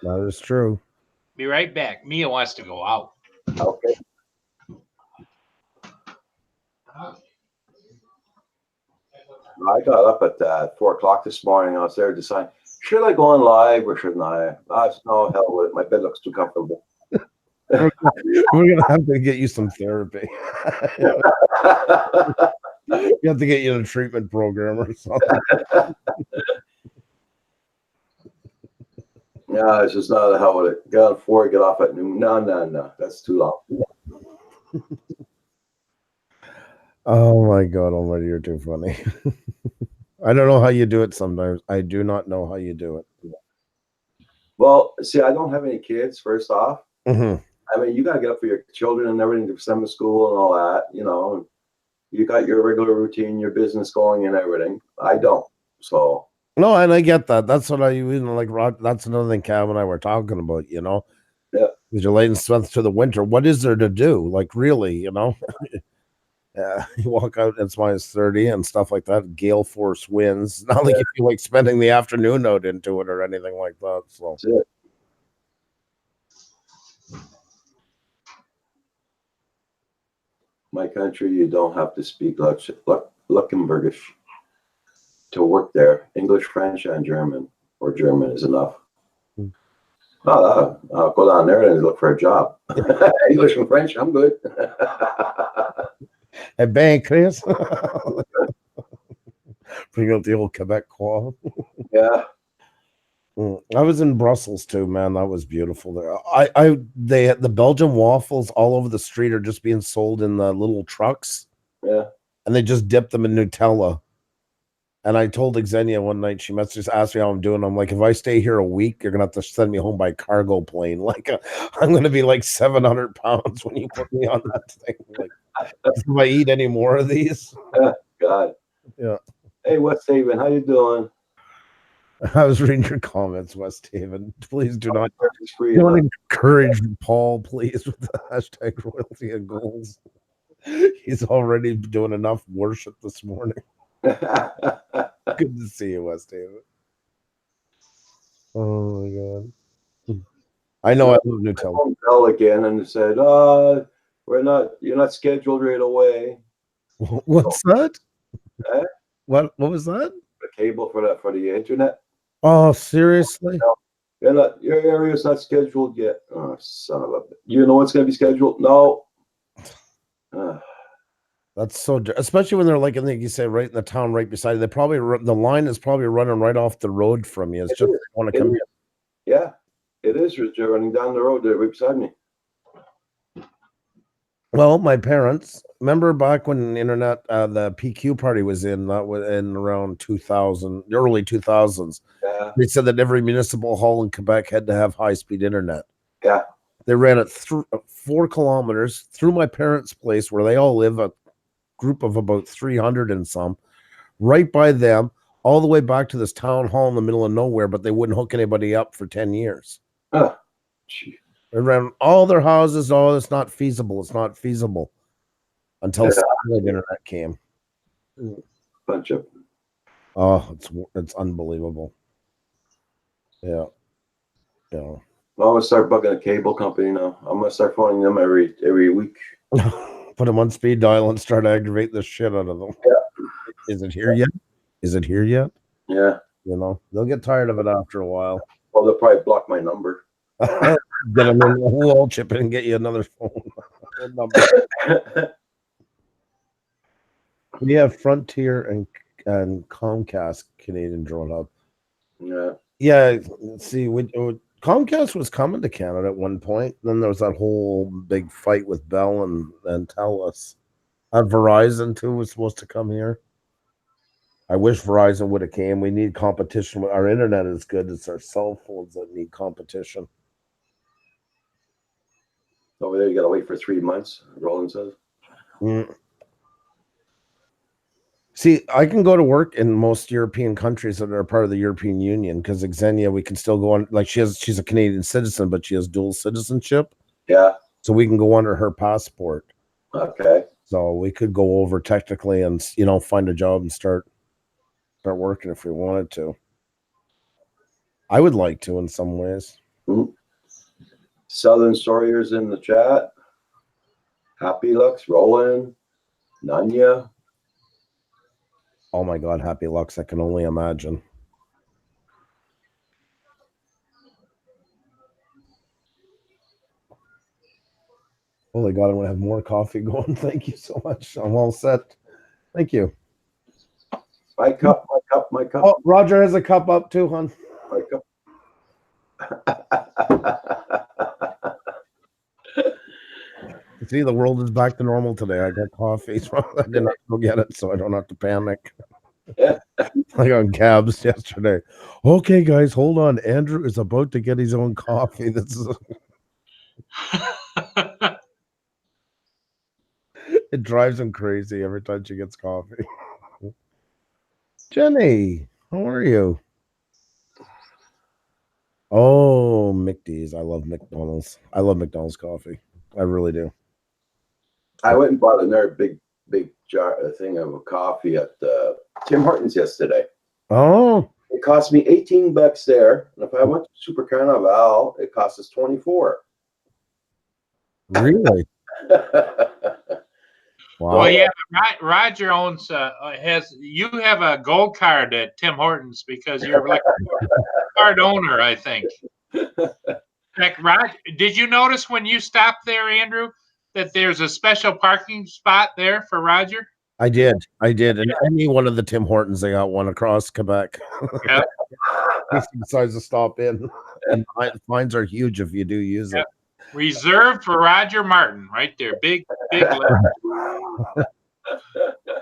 That is true. Be right back. Mia wants to go out. Okay. I got up at 4 o'clock this morning. I was there deciding, should I go on live or shouldn't I? I said, no, hell with it. My bed looks too comfortable. We're gonna have to get you some therapy. You have to get you in a treatment program or something. Yeah, it's just not the hell with it. Get on 4, get off at noon. No. That's too long. Oh my God, Almighty, you're too funny. I don't know how you do it sometimes. I do not know how you do it. Well, see, I don't have any kids, first off. Mhm. I mean, you got to get up for your children and everything to send them to school and all that, you know. And you got your regular routine, your business going and everything. I don't. So. No, and I get that. That's what that's another thing Cav and I were talking about, you know. Yeah. Because you're laying strength to the winter. What is there to do? Like, really, you know? Yeah, you walk out, it's -30 and stuff like that. Gale force winds. Not like you feel like spending the afternoon out into it or anything like that. So That's it. My country, you don't have to speak Luxembourgish to work there. English, French, and German, or German is enough. I'll go down there and look for a job. English and French, I'm good. a bank, Chris. Bring out the old Quebecois. Yeah. I was in Brussels too, man. That was beautiful there. They had the Belgian waffles all over the street are just being sold in the little trucks. Yeah. And they just dip them in Nutella. And I told Xenia one night, she must just ask me how I'm doing. I'm like, if I stay here a week, you're gonna have to send me home by cargo plane. Like I'm gonna be like 700 pounds when you put me on that thing. Like, if I eat any more of these. God. Yeah. Hey, West Haven, how you doing? I was reading your comments, West Haven. Please do not Free, don't encourage Paul, please, with the hashtag royalty and goals. He's already doing enough worship this morning. Good to see you, West Haven. Oh my God. I know I love Nutella. I Bell again and said, you're not scheduled right away. What's that? Eh? What was that? The cable for the internet. Oh, seriously? No, your area's not scheduled yet. Oh, son of a! You know what's going to be scheduled? No. That's so, especially when they're like, I think you say right in the town, right beside you. They probably the line is probably running right off the road from you. It's just want to come in. Yeah, it is. They're running down the road. They're right beside me. Well, my parents remember back when the internet, the PQ party was in around 2000, early 2000s. Yeah. They said that every municipal hall in Quebec had to have high-speed internet. Yeah. They ran it through 4 kilometers through my parents' place where they all live, a group of about 300 and some, right by them, all the way back to this town hall in the middle of nowhere, but they wouldn't hook anybody up for 10 years. They ran all their houses. Oh, it's not feasible. It's not feasible until satellite internet came. Bunch of. Oh, it's unbelievable. Yeah. Yeah. Well, I'm gonna start bugging a cable company now. I'm gonna start phoning them every week. Put them on speed dial and start aggravating the shit out of them. Yeah. Is it here yet? Is it here yet? Yeah. You know, they'll get tired of it after a while. Well, they'll probably block my number. Get them in the wall chip and get you another phone number. We have Frontier and Comcast Canadian Drone Hub. Yeah. Yeah. See, Comcast was coming to Canada at one point. Then there was that whole big fight with Bell and TELUS. Verizon too was supposed to come here. I wish Verizon would have came. We need competition. Our internet is good. It's our cell phones that need competition. Over there, you gotta wait for 3 months. Roland says. See, I can go to work in most European countries that are part of the European Union because Xenia, we can still go on. Like she's a Canadian citizen, but she has dual citizenship. Yeah. So we can go under her passport. Okay. So we could go over technically and find a job and start working if we wanted to. I would like to in some ways. Mm-hmm. Southern Sawyer's in the chat. Happy Lux, Roland. Nanya. Oh my God, Happy Lux! I can only imagine. Holy God, I'm gonna have more coffee going. Thank you so much. I'm all set. Thank you. My cup, my cup, my cup. Oh, Roger has a cup up too, hon. My cup. See, the world is back to normal today. I got coffee. So I didn't have to go get it, so I don't have to panic. Yeah. I got cabs yesterday. Okay, guys, hold on. Andrew is about to get his own coffee. This is it drives him crazy every time she gets coffee. Jenny, how are you? Oh, McD's. I love McDonald's. I love McDonald's coffee. I really do. I went and bought another big jar thing of coffee at Tim Hortons yesterday. Oh, It cost me $18 there, and if I went to Super Carnival, it cost us 24. really? Wow. Well, yeah, Roger owns you have a gold card at Tim Hortons because you're like a card owner, I think. Like, Roger, did you notice when you stopped there, Andrew, that there's a special parking spot there for Roger? I did. And any one of the Tim Hortons, they got one across Quebec. Yeah. He decides to stop in. And fines are huge if you do use it. Reserved for Roger Martin, right there. Big letter.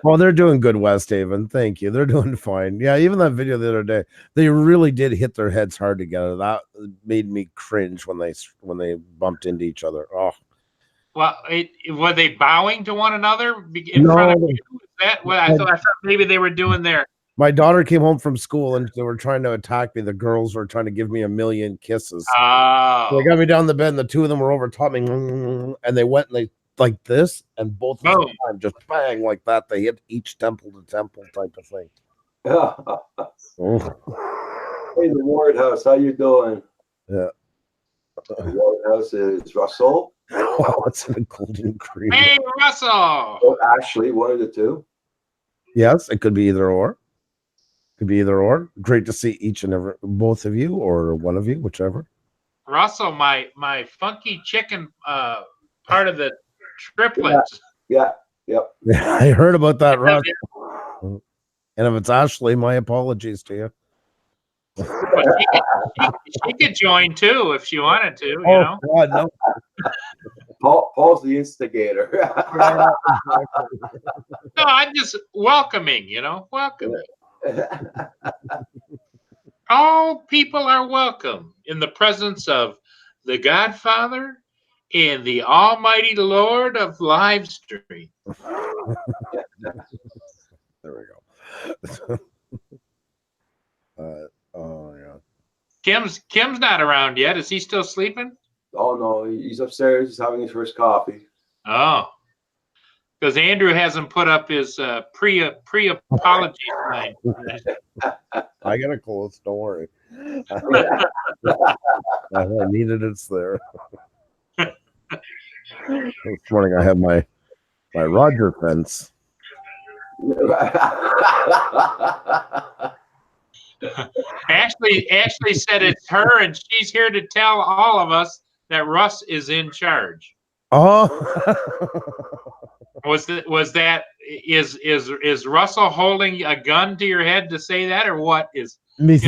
Well, they're doing good, West Haven. Thank you. They're doing fine. Yeah, even that video the other day, they really did hit their heads hard together. That made me cringe when they bumped into each other. Oh, Well, were they bowing to one another in front of you? Is that what I thought maybe they were doing there? My daughter came home from school and they were trying to attack me. The girls were trying to give me a million kisses. Oh. So they got me down the bed, and the two of them were over top me, and they went and they like this, and both of the time just bang like that. They hit each temple to temple type of thing. Oh. Hey, the Ward House, how you doing? Yeah. The Ward House is Russell. Wow, it's in a golden cream. Hey, Russell. Oh, Ashley, one of the two. Yes, it could be either or. Could be either or. Great to see each and every both of you or one of you, whichever. Russell, my funky chicken part of the triplets. Yeah. Yep. I heard about that, Russ. And if it's Ashley, my apologies to you. Well, she could join too if she wanted to, you know. God, no. Paul's the instigator. No, I'm just welcoming, you know, welcoming. All people are welcome in the presence of the Godfather and the Almighty Lord of live stream. There we go. Oh yeah. Kim's not around yet. Is he still sleeping? Oh no, he's upstairs. He's having his first coffee. Oh, because Andrew hasn't put up his pre-apology sign. I got it close. Don't worry. I needed it's there. This morning I had my Roger fence. Ashley said it's her, and she's here to tell all of us that Russ is in charge. Oh, is Russell holding a gun to your head to say that, or what? me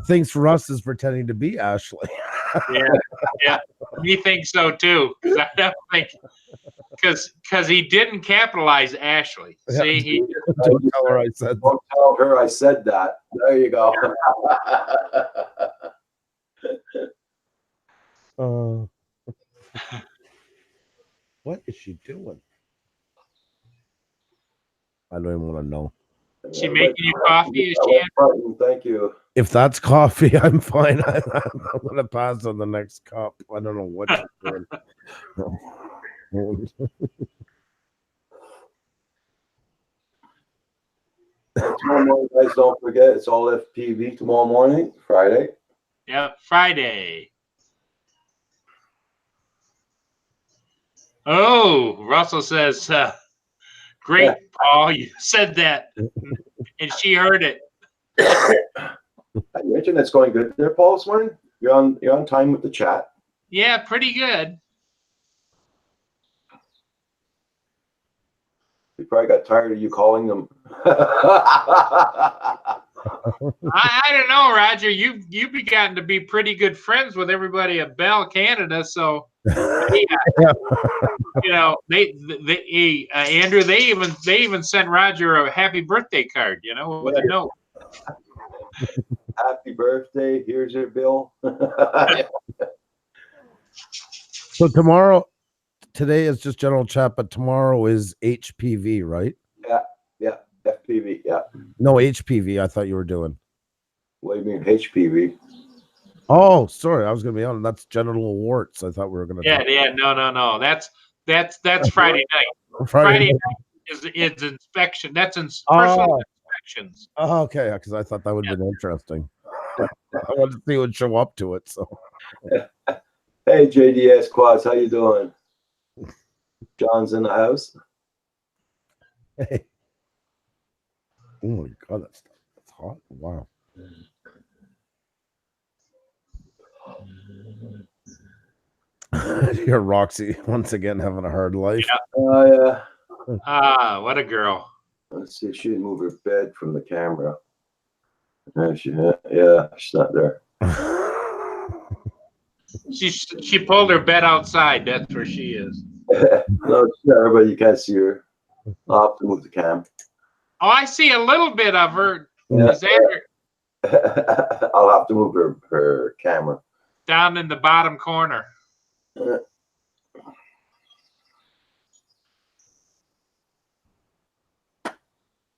thinks Russ is pretending to be Ashley. Yeah, me think so too. Because I don't think because he didn't capitalize Ashley. See, he Don't tell her I said. Don't tell her I said that. There you go. What is she doing? I don't even want to know. She making you coffee? Is she? Thank you. If that's coffee, I'm fine. I'm gonna pass on the next cup. I don't know what she's doing. Tomorrow morning, guys, don't forget it's all FPV tomorrow morning, Friday. Yep, Friday. Oh, Russell says, Great, Paul. You said that, and she heard it. I mentioned it's going good there, Paul, this morning. You're on time with the chat. Yeah, pretty good. You probably got tired of you calling them. I don't know, Roger. You've begotten to be pretty good friends with everybody at Bell Canada, so you know they Andrew, they even sent Roger a happy birthday card, you know, with a note. Happy birthday! Here's your bill. So today is just general chat, but tomorrow is HPV, right? Yeah, FPV. Yeah. No, HPV. I thought you were doing. What do you mean HPV? Oh, sorry. I was going to be on. That's genital warts. I thought we were going to. Yeah. No. That's Friday night. Friday night is inspection. That's personal inspections. Oh, okay. Because I thought that would have been interesting. I wanted to see who would show up to it. So. Hey, JDS Quads, how you doing? John's in the house. Hey. Oh my God, that's hot. Wow. You're Roxy once again having a hard life. Yeah. Ah, what a girl. Let's see. She didn't move her bed from the camera. She's not there. She pulled her bed outside. That's where she is. No, it's there, but you can't see her. I'll have to move the cam. Oh, I see a little bit of her. Yeah. Is that her? I'll have to move her camera. Down in the bottom corner.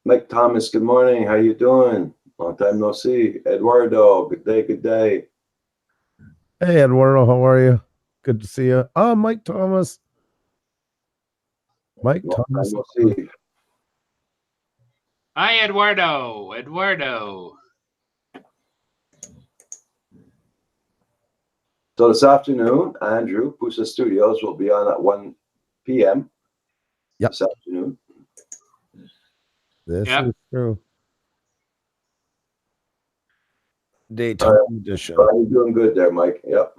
Mike Thomas, good morning. How you doing? Long time no see. Eduardo, good day. Hey, Eduardo, how are you? Good to see you. Oh, Mike Thomas. Mike Long Thomas. time no see. Hi, Eduardo. So this afternoon, Andrew, Pusa Studios will be on at 1 p.m. Yep. This afternoon. This Yep. is true. Daytime edition. You're doing good there, Mike. Yep.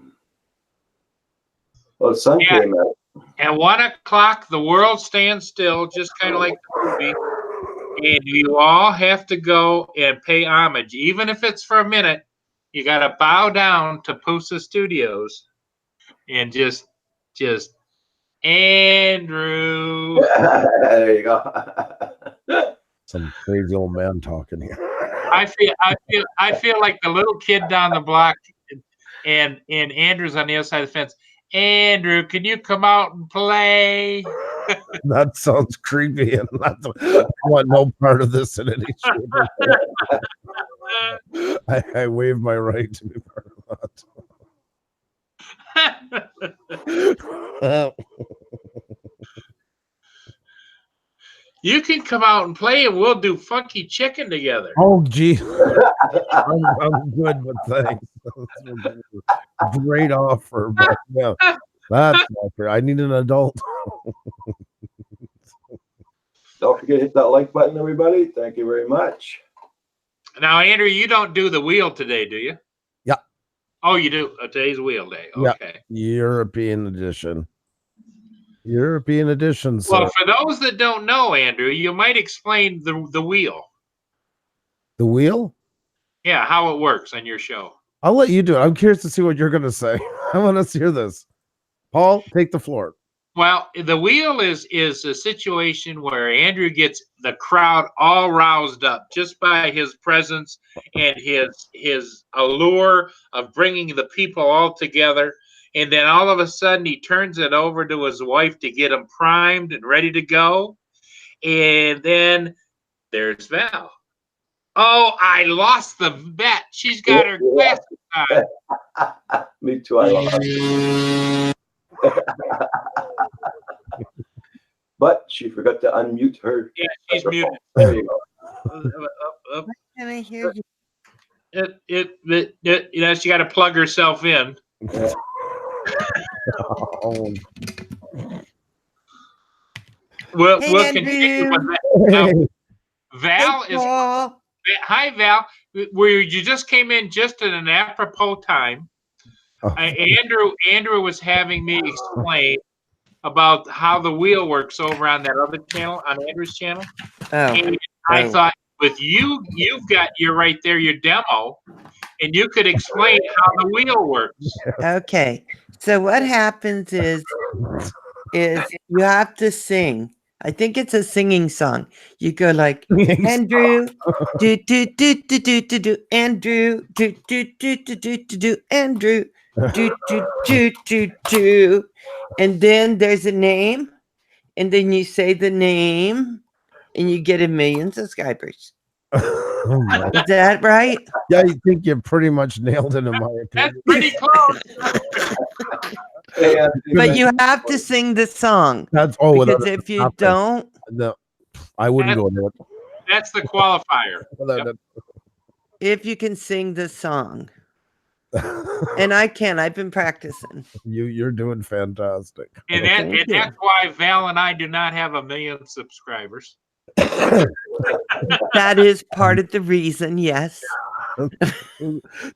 Well, the sun Yeah. came out. At 1 o'clock, the world stands still, just kind of like the movie. And you all have to go and pay homage, even if it's for a minute. You got to bow down to Pusa Studios and just Andrew. There you go. Some crazy old man talking here. I feel like the little kid down the block, and Andrew's on the other side of the fence. Andrew, can you come out and play? That sounds creepy, and I want no part of this in any shape or form. I waive my right to be part of that. You can come out and play, and we'll do funky chicken together. Oh, gee. I'm good, but thanks. Great offer, but yeah, that's not fair. I need an adult. Don't forget to hit that like button, everybody. Thank you very much. Now, Andrew, you don't do the wheel today, do you? Yeah. Oh, you do. Today's wheel day. Yeah. Okay. European edition. So. Well, for those that don't know, Andrew, you might explain the wheel. The wheel? Yeah, how it works on your show. I'll let you do it. I'm curious to see what you're going to say. I want to hear this. Paul, take the floor. Well, the wheel is a situation where Andrew gets the crowd all roused up just by his presence and his allure of bringing the people all together. And then all of a sudden he turns it over to his wife to get him primed and ready to go. And then there's Val. Oh, I lost the bet. She's got her glasses on. Me too. I lost. But she forgot to unmute her. Yeah, she's muted. There you go. Can I hear you? You know, she got to plug herself in. Oh. we'll Hey, we'll continue Andrew. with that. Hey, Val Hey, is Paul. hi Val. Where you just came in just at an apropos time. oh, Andrew was having me explain about how the wheel works over on that other channel, on Andrew's channel. Oh, And I oh. thought with you've got your right there, your demo, and you could explain how the wheel works. Okay. So what happens is you have to sing. I think it's a singing song. You go like Andrew, do do do do do do do Andrew, do do do do do do do Andrew, do do do do do, and then there's a name, and then you say the name, and you get 1 million subscribers. oh my. Is that right? Yeah, I think you pretty much nailed it in my That's opinion. pretty close. But you have to sing the song That's without because if you nothing. don't, No, I wouldn't go to That's the qualifier. it. Without if you can sing the song, it. and I can, I've been practicing. You're doing fantastic. And Thank you. that's why Val and I do not have 1 million subscribers. That is part of the reason. Yes.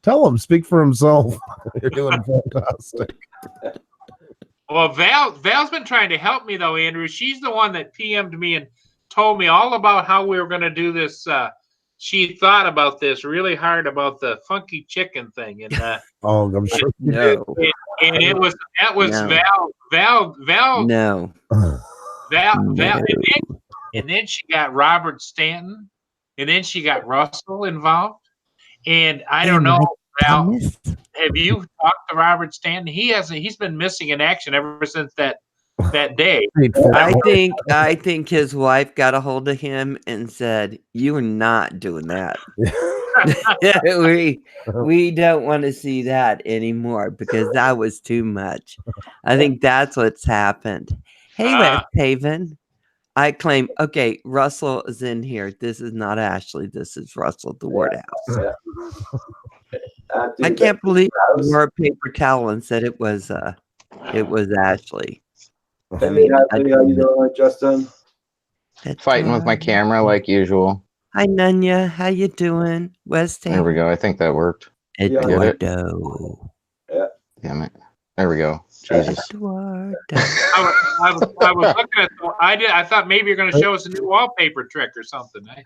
Tell him, speak for himself. You're doing fantastic. Well, Val's been trying to help me though, Andrew. She's the one that PM'd me and told me all about how we were going to do this. She thought about this really hard about the funky chicken thing, and Oh, I'm sure. No. and that was No. Val, No. and then she got Robert Stanton, and then she got Russell involved, and I don't know, Val. Have you talked to Robert Stanton? He's been missing in action ever since that day. I think his wife got a hold of him and said, "You are not doing that. we don't want to see that anymore because that was too much." I think that's what's happened. Hey, West Haven. I claim, okay, Russell is in here. This is not Ashley. This is Russell at the Ward House. I can't believe you wore a paper towel and said it was Ashley. I mean, how you doing, Justin? Fighting with my camera like usual. Hi, Nunya. How you doing? West Haven. There we go. I think that worked. Eduardo. Damn it. There we go. Jesus. Eduardo. I was looking at. I thought maybe you're going to show us a new wallpaper trick or something. Eh?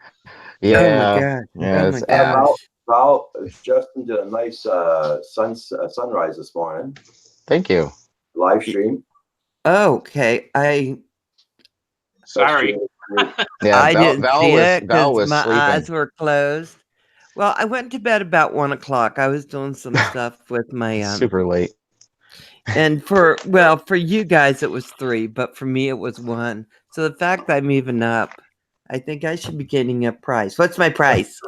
Yeah. Oh my God. Yeah, Oh it's my gosh. Val, Justin did a nice sunrise this morning. Thank you. Live stream. Okay. Sorry. Yeah, I didn't see it Val because was my sleeping. eyes were closed. Well, I went to bed about 1 o'clock. I was doing some stuff with my Super late. and for you guys it was 3, but for me it was 1. So the fact that I'm even up, I think I should be getting a price. What's my price?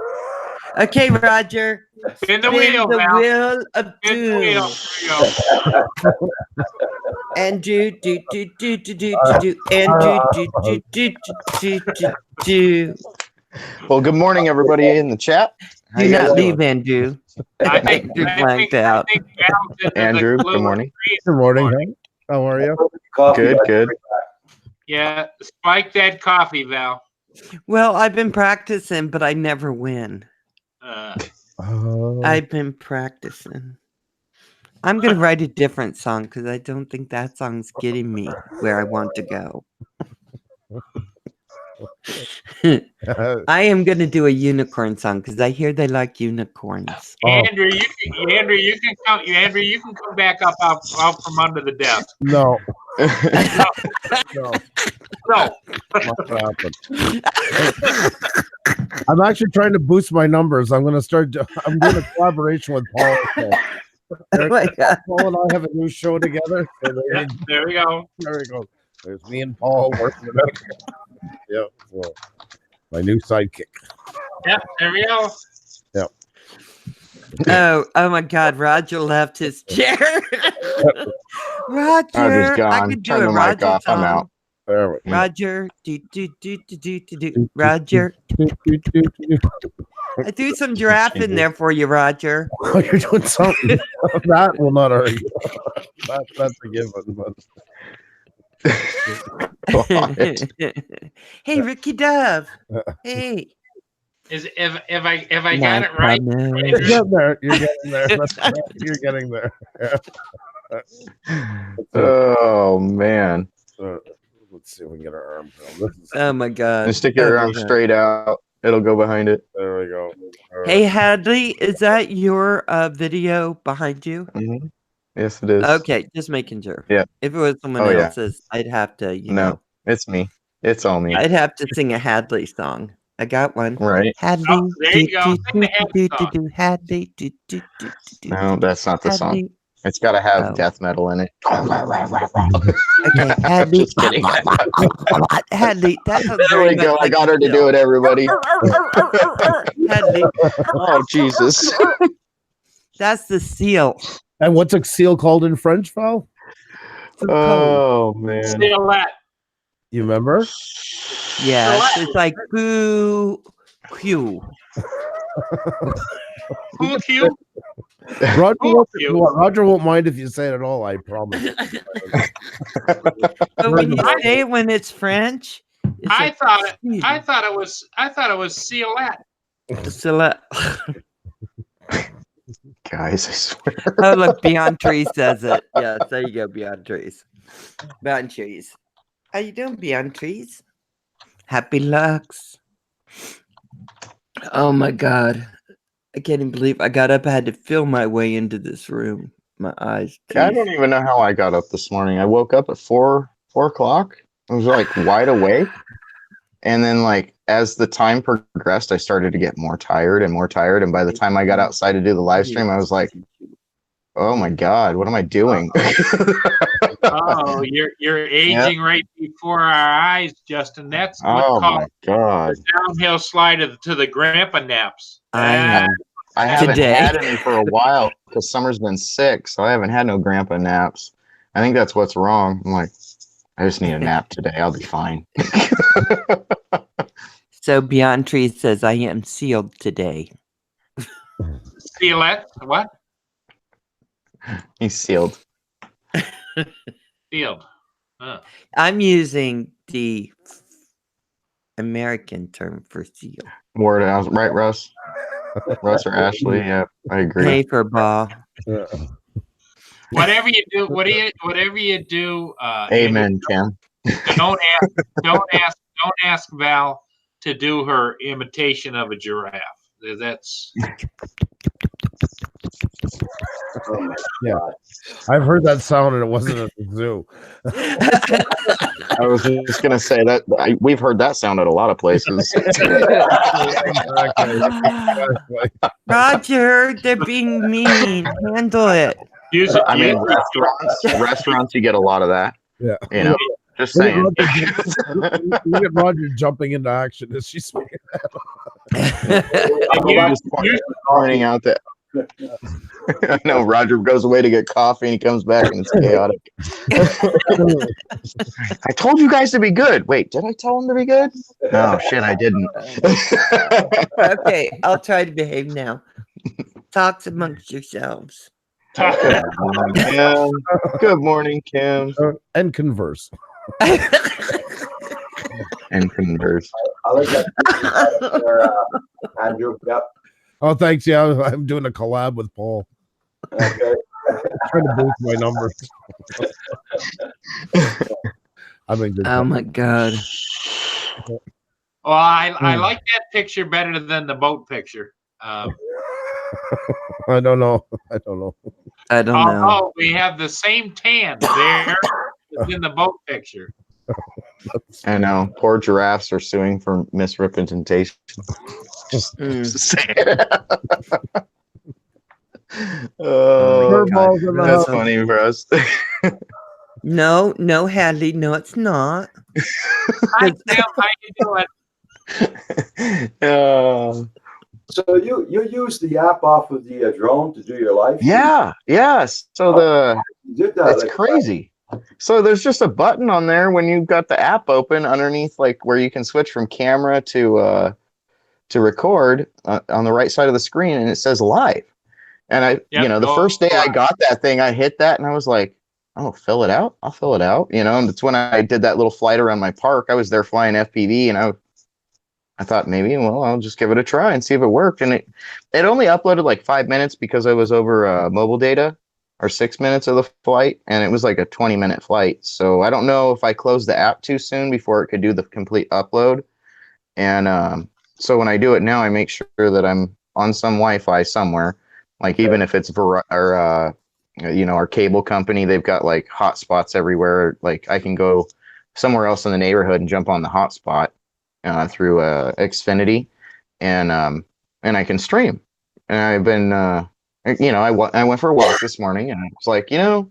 Okay, Roger. Spin the Spin wheel, the Val. wheel of Spin the doom. wheel. There you go. Andrew, do. Andrew, do. Well, good morning, everybody in the chat. How Do you guys not doing? leave, Andrew. I think blanked out. Val's in the Andrew, clue. good morning. Good morning. Hank. How are you? Coffee, Good, guys. good. Yeah, spike that coffee, Val. Well, I've been practicing, but I never win. Oh, I've been practicing. I'm going to write a different song because I don't think that song's getting me where I want to go. I am going to do a unicorn song because I hear they like unicorns. Andrew, you can come back up out from under the desk. no. No, Not gonna happen. I'm actually trying to boost my numbers. I'm doing a collaboration with Paul. So. Oh my God. Paul and I have a new show together. So yeah, there we go. there we go. There's me and Paul working it out. Yeah. So my new sidekick. Yeah, there we go. Oh my God. Roger left his chair. Roger. Roger's I gone. could do Turn a the mic Roger off. I'm song. out. There we go. Roger. Roger. I threw some giraffe in there for you, Roger. Oh, you're doing something. That will not hurt you. That's a given. But Hey, Ricky Dove. Hey. Is if I My got it right? partner. You're getting there. You're getting there. That's right. You're getting there. Oh man. Let's see if we can get our arms around this. Oh my God. And stick your arm straight out. It'll go behind it. There we go. All Hey, right. Hadley, is that your video behind you? Mm-hmm. Yes, it is. Okay, just making sure. Yeah. If it was someone Oh, yeah. else's, I'd have to, you No, know, it's me. It's all me. I'd have to sing a Hadley song. I got one. Right? Hadley. Oh, there you go. Sing the Hadley song. Hadley. No, that's not the song. Hadley. It's got to have Oh. death metal in it. Okay, Hadley. Just kidding. Hadley. That sounds There very we go. much I like got her to Phil. do it, everybody. Hadley. Oh, Jesus. That's the seal. And what's a seal called in French, Val? It's a code. Oh, man. Still that. You remember? Yes, it's like boo, Q. Cool cue. Roger, Oh, you. Roger won't mind if you say it at all. I promise. But when you say it when it's French, it's I like, thought it was Sealette. Select. Guys, I swear. Oh, look, Beyond Trees says it. Yes, there you go, Beyond Trees. Beyond Trees. How you doing, Beyond Trees? Happy Lux. Oh my God. I can't even believe I got up. I had to feel my way into this room. My eyes. I teeth. don't even know how I got up this morning. I woke up at 4 o'clock. I was like wide awake. And then like as the time progressed, I started to get more tired and more tired. And by the time I got outside to do the live stream, I was like, oh my God, what am I doing? Oh, you're aging right before our eyes, Justin. That's what's Oh called my God. the downhill slide to the grandpa naps. I am. I haven't Today. had any for a while because Summer's been sick, so I haven't had no grandpa naps. I think that's what's wrong. I'm like, I just need a nap today. I'll be fine. So Beyond Trees says, I am sealed today. Sealette? What? He's sealed. Sealed. Huh. I'm using the American term for seal. Word out, right, Russ? Russ or Ashley? Yeah, I agree. Paper ball. Whatever you do, whatever you do. Amen, Cam. Don't ask Val to do her imitation of a giraffe. That's Oh my Yeah. God. I've heard that sound and it wasn't at the zoo. I was just gonna say that we've heard that sound at a lot of places. Roger, they're being mean. Handle it. use it. I mean, use it. restaurants, you get a lot of that. Yeah. You know, just Look saying. Look at Roger jumping into action as she's speaking. And Just pointing out that I know Roger goes away to get coffee and he comes back and it's chaotic. I told you guys to be good. Wait, did I tell him to be good? No, shit, I didn't. Okay, I'll try to behave now. Talk amongst yourselves. Good morning, Kim. Good morning, Kim. And converse. And converse. I like that. Andrew. Yep. Oh, thanks. Yeah, I'm doing a collab with Paul. Okay. Trying to boost my numbers. I'm in good Oh my God. Well, I like that picture better than the boat picture. I don't know. I don't know. I don't know. Although we have the same tan there as in the boat picture. I know. Poor giraffes are suing for misrepresentation. Just saying. Oh my God. Curveballs in the That's house. funny for us. No, Hadley. No, it's not. Hi, Sam. How you doing? So you use the app off of the drone to do your live? Yeah. So You did that. it's crazy. So there's just a button on there when you've got the app open underneath, like where you can switch from camera to record on the right side of the screen, and it says live. And the first day I got that thing, I hit that and I was like, oh, fill it out. I'll fill it out. You know, and it's when I did that little flight around my park. I was there flying FPV, and I thought maybe, well, I'll just give it a try and see if it worked. And it only uploaded like 5 minutes because I was over mobile data, or 6 minutes of the flight, and it was like a 20-minute flight. So I don't know if I closed the app too soon before it could do the complete upload. And so when I do it now, I make sure that I'm on some Wi-Fi somewhere, like even if it's our cable company, they've got like hotspots everywhere. Like I can go somewhere else in the neighborhood and jump on the hotspot through Xfinity, and I can stream. And I've been, I went for a walk this morning, and I was like, I'm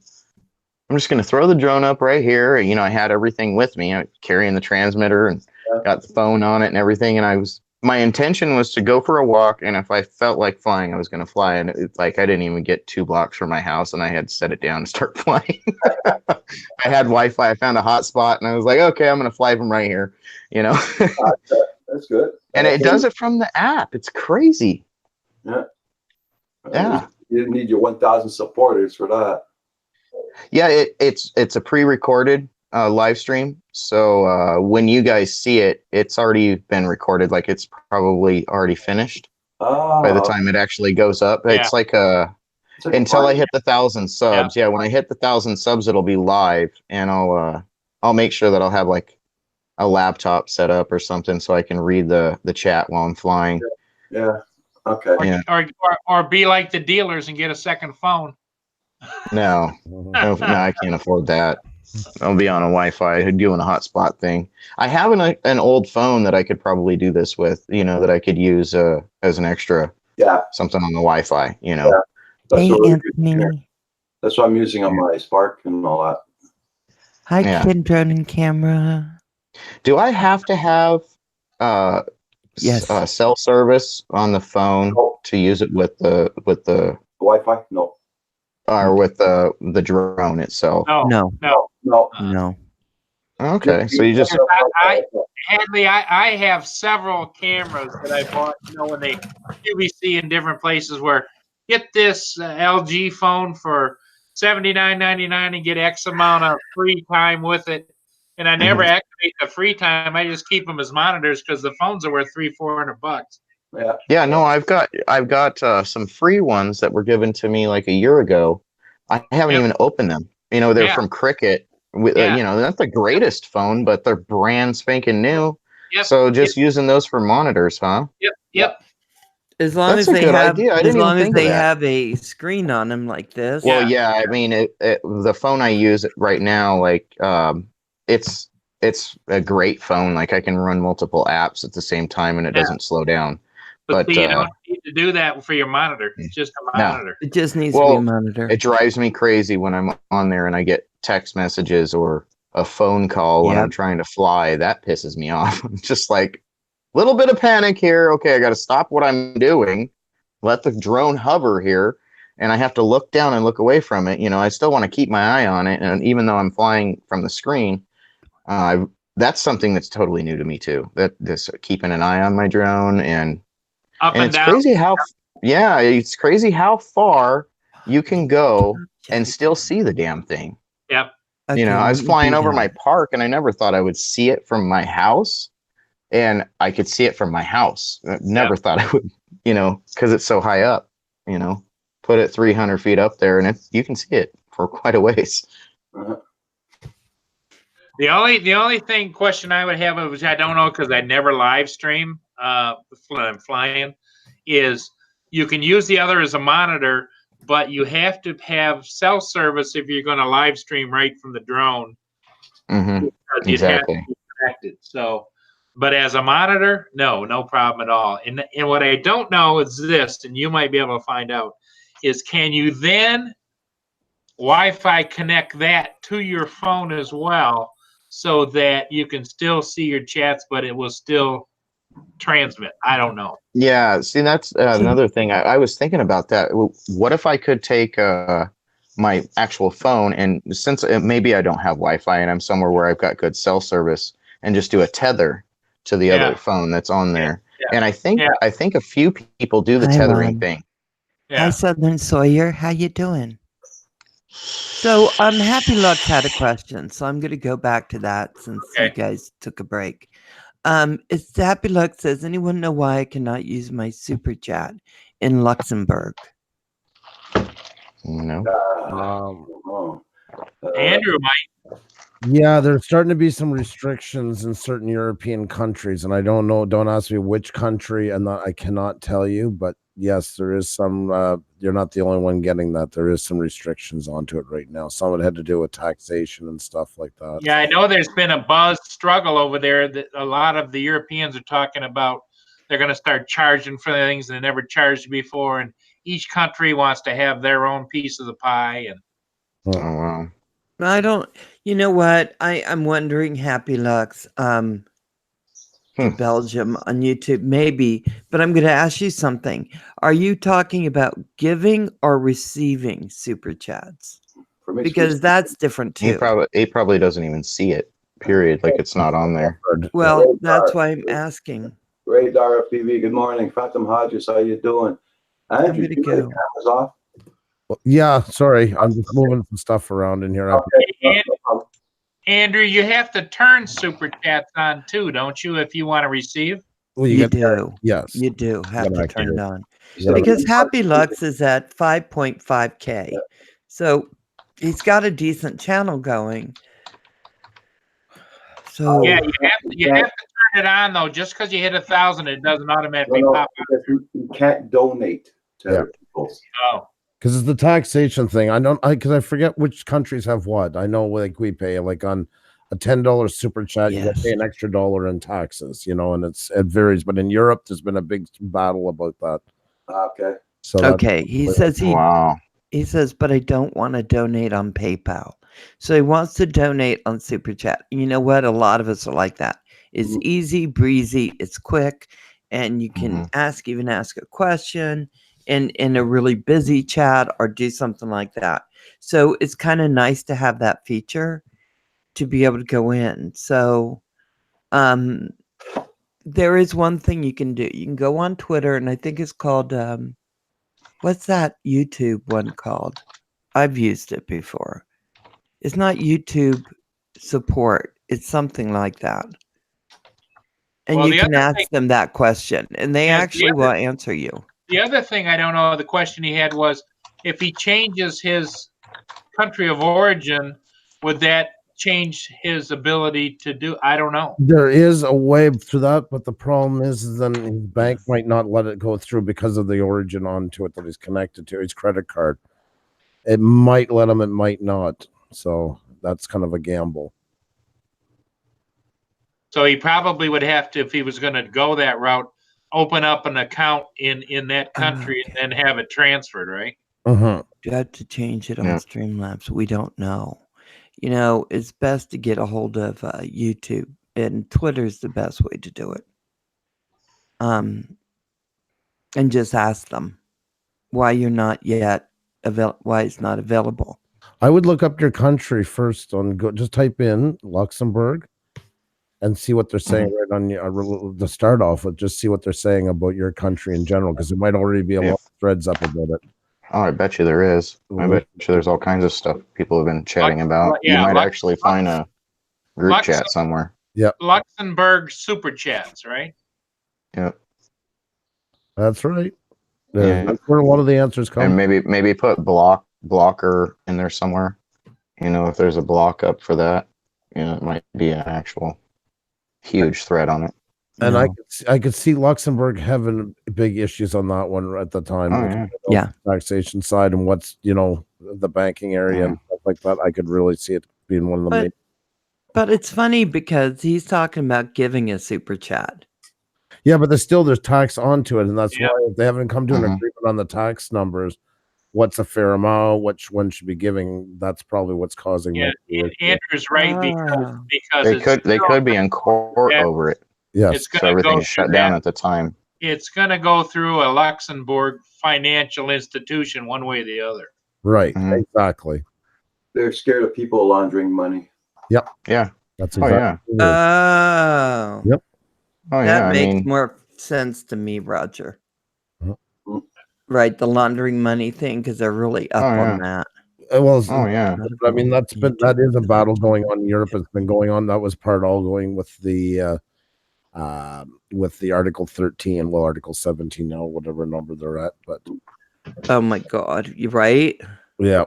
just going to throw the drone up right here. I had everything with me, carrying the transmitter and got the phone on it and everything. And my intention was to go for a walk, and if I felt like flying, I was going to fly. And it's like I didn't even get 2 blocks from my house, and I had to set it down and start flying. I had Wi-Fi. I found a hotspot, and I was like, okay, I'm going to fly from right here. That's good. And it does it from the app. It's crazy. Yeah. Yeah. You didn't need your 1,000 supporters for that. Yeah, it's a pre-recorded live stream. So when you guys see it, it's already been recorded. Like it's probably already finished by the time it actually goes up. Yeah. It's like until I hit the 1,000 subs. Yeah, when I hit the 1,000 subs, it'll be live, and I'll make sure that I'll have like a laptop set up or something so I can read the chat while I'm flying. Yeah. Okay. Or be like the dealers and get a second phone. No, I can't afford that. I'll be on a Wi-Fi doing a hotspot thing. I have an old phone that I could probably do this with, that I could use as an extra. Yeah. Something on the Wi-Fi, Yeah. Hey, Anthony. That's what I'm using on my Spark and all that. Hi, Kid Drone and Camera. Do I have to have Yes. cell service on the phone to use it with the Wi-Fi? No. Or with the drone itself? No. Okay, so you just Hadley, I have several cameras that I bought, when they QVC in different places where get this LG phone for $79.99 and get X amount of free time with it. And I never activate the free time. I just keep them as monitors because the phones are worth $300-400. Yeah. Yeah, no, I've got some free ones that were given to me like a year ago. I haven't even opened them. They're from Cricket. Not the greatest phone, but they're brand spanking new. Yep. So just using those for monitors, huh? Yep. As long That's as a they good have, idea. I as didn't even long as think of they that. have a screen on them like this. Well, yeah, I mean, the phone I use right now, like, it's a great phone. Like, I can run multiple apps at the same time, and it doesn't slow down. But see, you don't need to do that for your monitor. It's just a monitor. It just needs to be a monitor. It drives me crazy when I'm on there and I get text messages or a phone call when I'm trying to fly. That pisses me off. I'm just like, little bit of panic here. Okay, I got to stop what I'm doing, let the drone hover here, and I have to look down and look away from it. I still want to keep my eye on it, and even though I'm flying from the screen, that's something that's totally new to me too. That this keeping an eye on my drone and it's down. crazy it's crazy how far you can go and still see the damn thing. Yep. Okay, I was flying over my park, and I never thought I would see it from my house, and I could see it from my house. I never thought I would, because it's so high up. Put it 300 feet up there, and you can see it for quite a ways. The only question I would have, which I don't know because I never live stream when I'm flying, is you can use the other as a monitor, but you have to have cell service if you're going to live stream right from the drone. Exactly. You'd have to be connected. So, but as a monitor, no problem at all. And what I don't know is this, and you might be able to find out, is can you then Wi-Fi connect that to your phone as well, so that you can still see your chats, but it will still transmit? I don't know. Yeah, see, that's another thing. I was thinking about that. What if I could take my actual phone, and since maybe I don't have Wi-Fi and I'm somewhere where I've got good cell service, and just do a tether to the other phone that's on there. And I think a few people do the tethering thing. Hi, Southern Sawyer. How you doing? So Happy Lux had a question, so I'm going to go back to that since you Okay. guys took a break. It's Happy Lux says, anyone know why I cannot use my super chat in Luxembourg? No. Oh. Andrew might. Yeah, there's starting to be some restrictions in certain European countries, and I don't know. Don't ask me which country, and I cannot tell you. But yes, there is some. You're not the only one getting that. There is some restrictions onto it right now. Some of it had to do with taxation and stuff like that. Yeah, I know there's been a buzz struggle over there that a lot of the Europeans are talking about. They're going to start charging for things they never charged before, and each country wants to have their own piece of the pie. And Oh wow. I don't. You know what? I'm wondering, Happy Lux, Belgium on YouTube, maybe. But I'm going to ask you something. Are you talking about giving or receiving super chats? For me, Because that's different He too. probably doesn't even see it. Period. Like it's not on there. Well, that's why I'm asking. Radar FPV, good morning. Phantom Hodges, how you doing? Andrew, gonna you got the go. cameras off? Yeah, sorry, I'm just moving some stuff around in here. Okay. Andrew, you have to turn super chats on too, don't you, if you want to receive? Well, You get do. yes. You do have to Yeah, turn it on. Yeah. Because Happy Lux is at 5.5K. So he's got a decent channel going. So Yeah, you have to turn it on though. Just because you hit 1,000, it doesn't automatically No, pop up. because you can't donate to Yeah. other people. Oh, Because it's the taxation thing. Because I forget which countries have what. I know like we pay like on a $10 super chat, you Yes. pay an extra dollar in taxes, and it varies. But in Europe, there's been a big battle about that. Okay. So that's- okay, he says Wow. he says, but I don't want to donate on PayPal. So he wants to donate on Super Chat. You know what? A lot of us are like that. It's Mhm. easy breezy, it's quick, and you can Mhm. even ask a question in a really busy chat or do something like that. So it's kind of nice to have that feature to be able to go in. So there is one thing you can do. You can go on Twitter, and I think it's called what's that YouTube one called? I've used it before. It's not YouTube support. It's something like that. And Well, you the can other ask thing- them that question, and they Yeah, the actually other- will answer you. the other thing I don't know, the question he had was, if he changes his country of origin, would that change his ability to do? I don't know. there is a way through that, but the problem is then his bank might not let it go through because of the origin onto it that he's connected to his credit card. It might let him, it might not. So that's kind of a gamble. So he probably would have to, if he was going to go that route, open up an account in that country and then have it transferred, right? Uh-huh. Do you have to change it on Yeah. Streamlabs? We don't know. It's best to get a hold of YouTube, and Twitter's the best way to do it. And just ask them why you're not yet why it's not available. I would look up your country first just type in Luxembourg and see what they're saying right on your to start off with. Just see what they're saying about your country in general, because there might already be a lot of threads up about it. Oh, I bet you there is. I bet you there's all kinds of stuff people have been chatting about. yeah, you might actually find a group chat somewhere. Luxembourg super chats, right? Yep. That's right. Yeah. That's where a lot of the answers come. And maybe put blocker in there somewhere. If there's a block up for that, it might be an actual huge thread on it. And I could see Luxembourg having big issues on that one at the time. Oh, yeah. Taxation side and what's the banking area and stuff like that. I could really see it being one of the main. But it's funny because he's talking about giving a super chat. Yeah, but there's tax onto it, and that's Yeah. why if they haven't come to an agreement on the tax numbers, what's a fair amount, which one should be giving, that's probably what's causing Yeah, that. Andrew's right because They could be in court over it. Yes. It's So going to go everything's through shut down that. at the time. It's going to go through a Luxembourg financial institution, one way or the other. Right. Mhm. Exactly. They're scared of people laundering money. Yeah. That's Oh, exactly. yeah. It is. Oh. Yep. Oh, That yeah. makes more sense to me, Roger. Mhm. Right, the laundering money thing, because they're really up Oh, on yeah. that. Well, Oh yeah. I mean, that is a battle going on in Europe. It's been going on. That was part all going with the Article 13, well, Article 17 now, whatever number they're at. But Oh my God, you're right. yeah,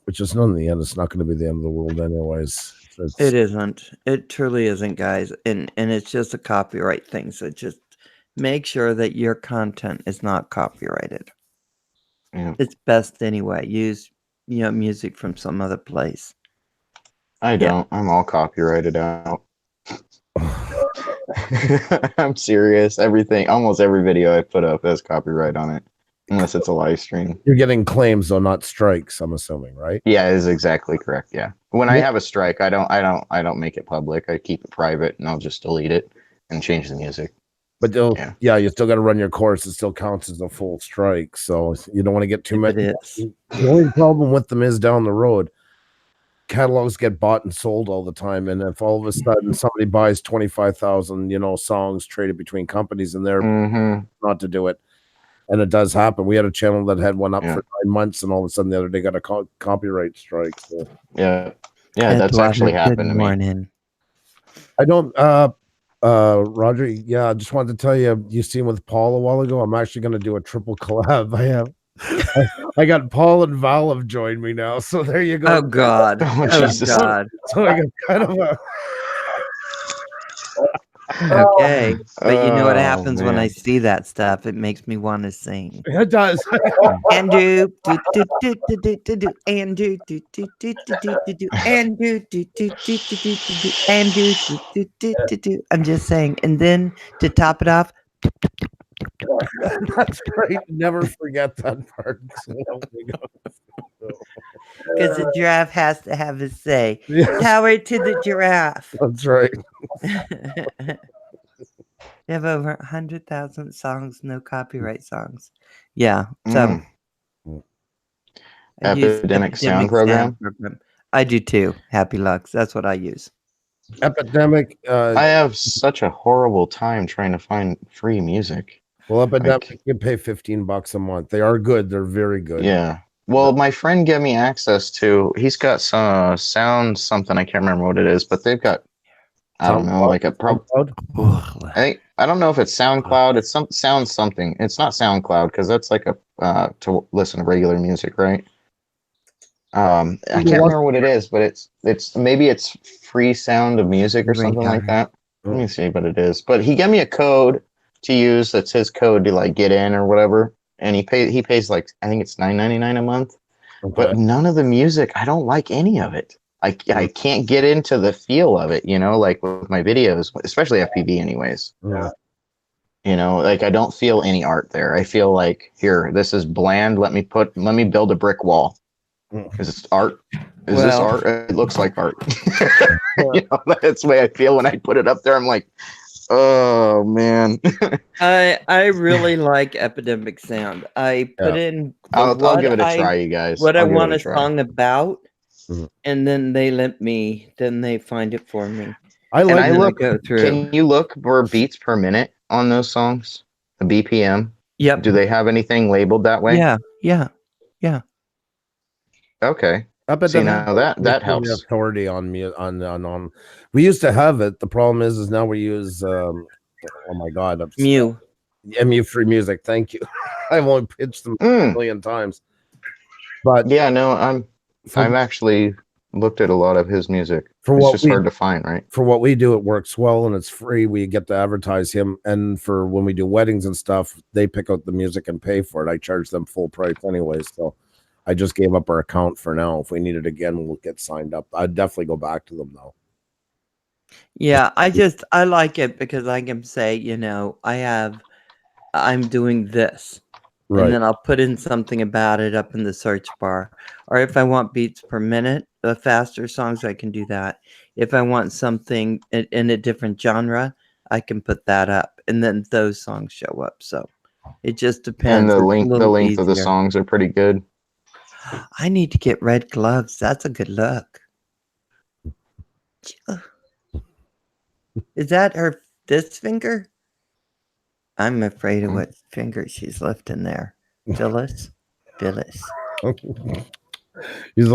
which is not in the end. It's not going to be the end of the world, anyways. It isn't. It truly isn't, guys. And it's just a copyright thing. So just make sure that your content is not copyrighted. Yeah. It's best anyway. Use music from some other place. I don't. I'm all copyrighted out. I'm serious. Everything, almost every video I put up has copyright on it, unless it's a live stream. You're getting claims, though, not strikes. I'm assuming, right? Yeah, is exactly correct. Yeah. When I have a strike, I don't make it public. I keep it private, and I'll just delete it and change the music. But you still got to run your course. It still counts as a full strike, so you don't want to get too many. It is. The only problem with them is down the road, catalogs get bought and sold all the time, and if all of a sudden somebody buys 25,000, songs traded between companies, and they're not to do it, and it does happen. We had a channel that had one up for 9 months, and all of a sudden the other day got a copyright strike. So. Yeah, that's actually happened to me. I don't. Roger, I just wanted to tell you seen with Paul a while ago. I'm actually going to do a triple collab. I got Paul and Val have joined me now, so there you go. Oh God! Oh God! So I got kind of a. Okay, but you know what happens when I see that stuff? It makes me want to sing. It does. Andrew, Andrew, Andrew, Andrew. I'm just saying, and then to top it off. That's great. Never forget that part. Because the giraffe has to have a say. Yeah. Power to the giraffe. That's right. They have over 100,000 songs, no copyright songs. Yeah. So Epidemic Sound Program. I do too. Happy Lux. That's what I use. Epidemic. I have such a horrible time trying to find free music. Well, Epidemic, you pay $15 a month. They are good. They're very good. Yeah. Well, my friend gave me access to. He's got some sound something. I can't remember what it is, but they've got. I don't know, like a I don't know if it's SoundCloud. It's sound something. It's not SoundCloud because that's like a to listen to regular music, right? I can't remember what it is, but it's maybe it's free sound of music or something like that. Let me see what it is. But he gave me a code to use. That's his code to like get in or whatever. And he pays like I think it's $9.99 a month. Okay. But none of the music, I don't like any of it. I can't get into the feel of it, like with my videos, especially FPV anyways. Yeah. Like I don't feel any art there. I feel like here, this is bland. Let me build a brick wall. Is this art? Is this art? It looks like art. That's the way I feel when I put it up there. I'm like, oh man. I really like Epidemic Sound. I put in. I'll give it a try, you guys. What I want a song about, and then they find it for me. Can you look for beats per minute on those songs? The BPM. Yep. Do they have anything labeled that way? Yeah. Okay. See, now that helps. Authority on me on. We used to have it. The problem is now we use. Oh my God. Mew Free Music. Thank you. I've only pitched them a million times. But yeah, no, I've actually looked at a lot of his music. It's just hard to find, right? For what we do, it works well and it's free. We get to advertise him, and for when we do weddings and stuff, they pick out the music and pay for it. I charge them full price anyways, so I just gave up our account for now. If we need it again, we'll get signed up. I'd definitely go back to them though. Yeah, I like it because I can say, I'm doing this. Right. And then I'll put in something about it up in the search bar. Or if I want beats per minute, the faster songs, I can do that. If I want something in a different genre, I can put that up. And then those songs show up. So it just depends. And the length of the songs are pretty good. I need to get red gloves. That's a good look. Is that this finger? I'm afraid of what finger she's lifting there. Phyllis. You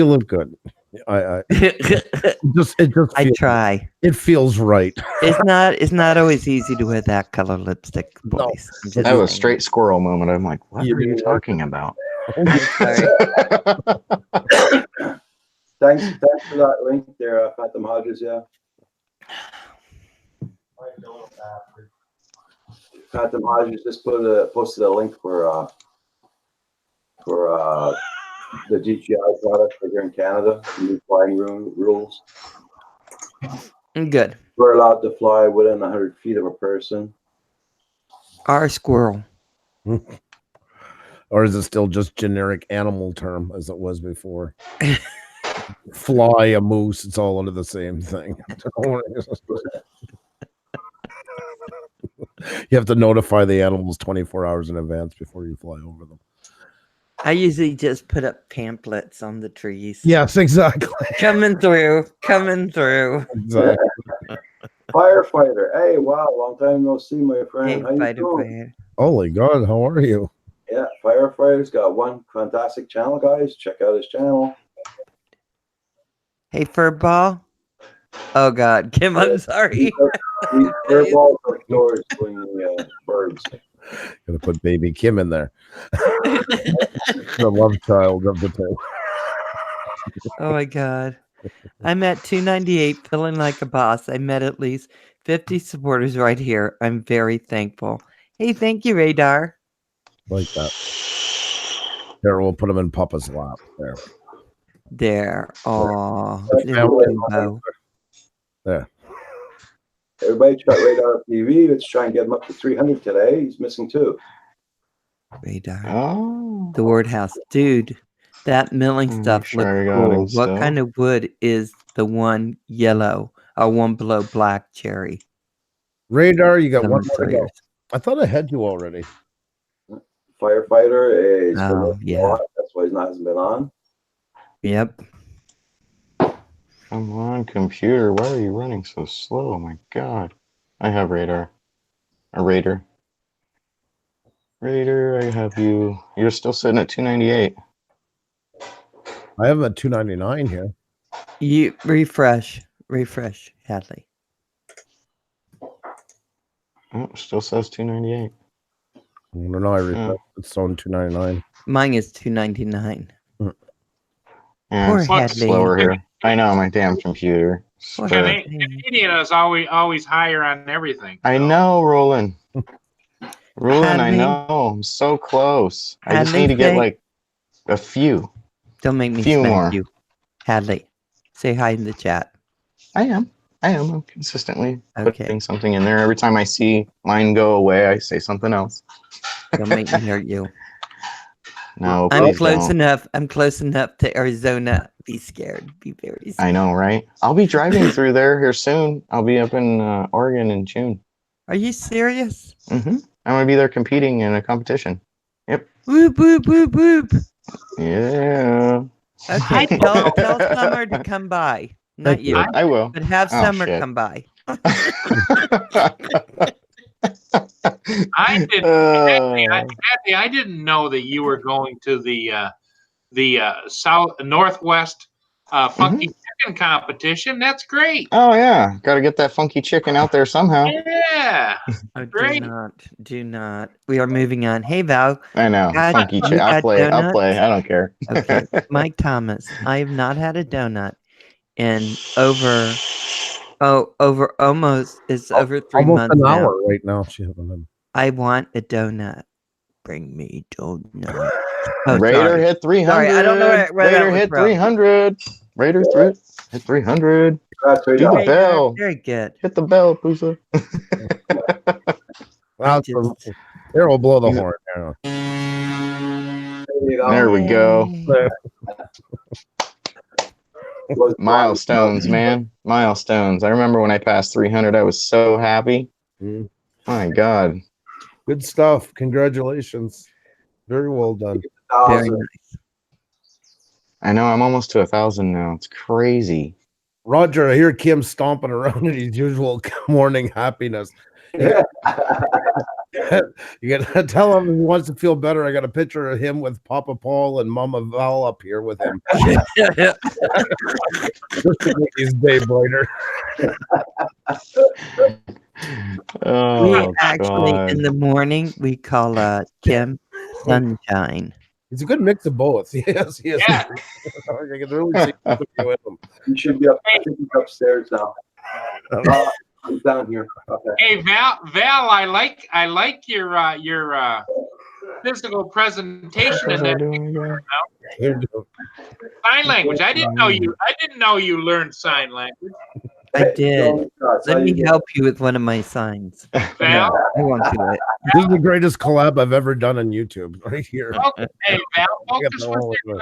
look good. It just I feels, try. it feels right. It's not always easy to wear that color lipstick, No. boys. I'm just That was saying. straight squirrel moment. I'm like, what You are you do. talking about? I'm sorry. Thanks for that link there, Phantom Hodges. Yeah. Phantom Hodges just posted a link for the GTI product for here in Canada. New flying rules. Good. We're allowed to fly within 100 feet of a person. Our squirrel. Or is it still just generic animal term as it was before? Fly, a moose, it's all under the same thing. You have to notify the animals 24 hours in advance before you fly over them. I usually just put up pamphlets on the trees. Yes, exactly. Coming through. Exactly. Firefighter. Hey, wow, long time no see, my friend. Hey, How you fighter, doing? fighter. Holy God, how are you? Yeah, Firefighter's got one fantastic channel, guys. Check out his channel. Hey, furball. Oh God, Kim, I'm sorry. He's furball outdoors doing birds. Gonna put baby Kim in there. The love child of the tape. Oh my God. I'm at 298, feeling like a boss. I met at least 50 supporters right here. I'm very thankful. Hey, thank you, Radar. Like that. There, we'll put him in Papa's lap. There. There. Oh, Yeah. There. Everybody check Radar TV. Let's try and get him up to 300 today. He's missing 2. Radar. Oh, The word house. Dude, that milling Make stuff sure I looks got cool. it What still. kind of wood is the one yellow or one below black cherry? Radar, you got one Lemon more to go. Sawyers. I thought I had you already. Firefighter is Oh, yeah. that's why hasn't been on. Yep. come on, computer. Why are you running so slow? Oh my God. I have radar. A Raider. Raider, I have you. You're still sitting at 298. I have him at 299 here. You refresh, Hadley. Oh, still says 298. I don't know. I refreshed. It's on 299. Mine is 299. Yeah, Poor it's Hadley. slower here. I know, my damn computer. Poor But- Hadley. Canadian is always higher on everything. I know, Roland. Roland, I Hadley. know. I'm so close. I just Hadley, need to get say- like a few. Don't make me Few smack more. you. Hadley, say hi in the chat. I am. I'm consistently Okay. putting something in there. Every time I see mine go away, I say something else. Don't make me hurt you. No, I'm please close don't. enough. I'm close enough to Arizona. Be scared. Be very scared. I know, right? I'll be driving through there here soon. I'll be up in Oregon in June. Are you serious? I'm gonna be there competing in a competition. Whoop whoop whoop whoop. Yeah. Okay, tell Summer to come by. Not Thank you, you. I will. but have Oh, Summer shit. come by. I didn't. Uh, Kathy, I didn't know that you were going to the northwest funky chicken competition. That's great. oh yeah, got to get that funky chicken out there somehow. Yeah. Oh, Great. do not. We are moving on. Hey, Val. I know, Got- funky you chicken. I'll got play. donuts? I don't care. Okay, Mike Thomas. I have not had a donut in over almost. It's over 3 Almost months an now. hour right now. She hasn't been. I want a donut. Bring me donut. Oh, Raider sorry. hit 300. Sorry, I don't know where that Raider was hit from. 300. Raider hit 300. That's Do the Radar. bell. Very good. Hit the bell, Pusa. Well, just- here, we'll blow the horn. There. There you go. There we go. Yay. Milestones, man. Milestones. I remember when I passed 300, I was so happy. Mm. My God. Good stuff. Congratulations. Very well done. Very 1,000. nice. I know I'm almost to 1,000 now. It's crazy. Roger, I hear Kim stomping around in his usual morning happiness. Yeah. You gotta tell him if he wants to feel better. I got a picture of him with Papa Paul and Mama Val up here with him. Just to make his day brighter. Oh, We actually, God. in the morning, we call Kim Sunshine. It's a good mix of both. Yes, yes. Yeah. I can really see you in him. You should be up. I think he's upstairs now. He's down here. Okay. Hey Val, I like your physical presentation in that sign language. I didn't know you learned sign language. I did. Let me help you with one of my signs. Val, I won't do it. This is the greatest collab I've ever done on YouTube. Right here. hey Val, focus the with whole your thing.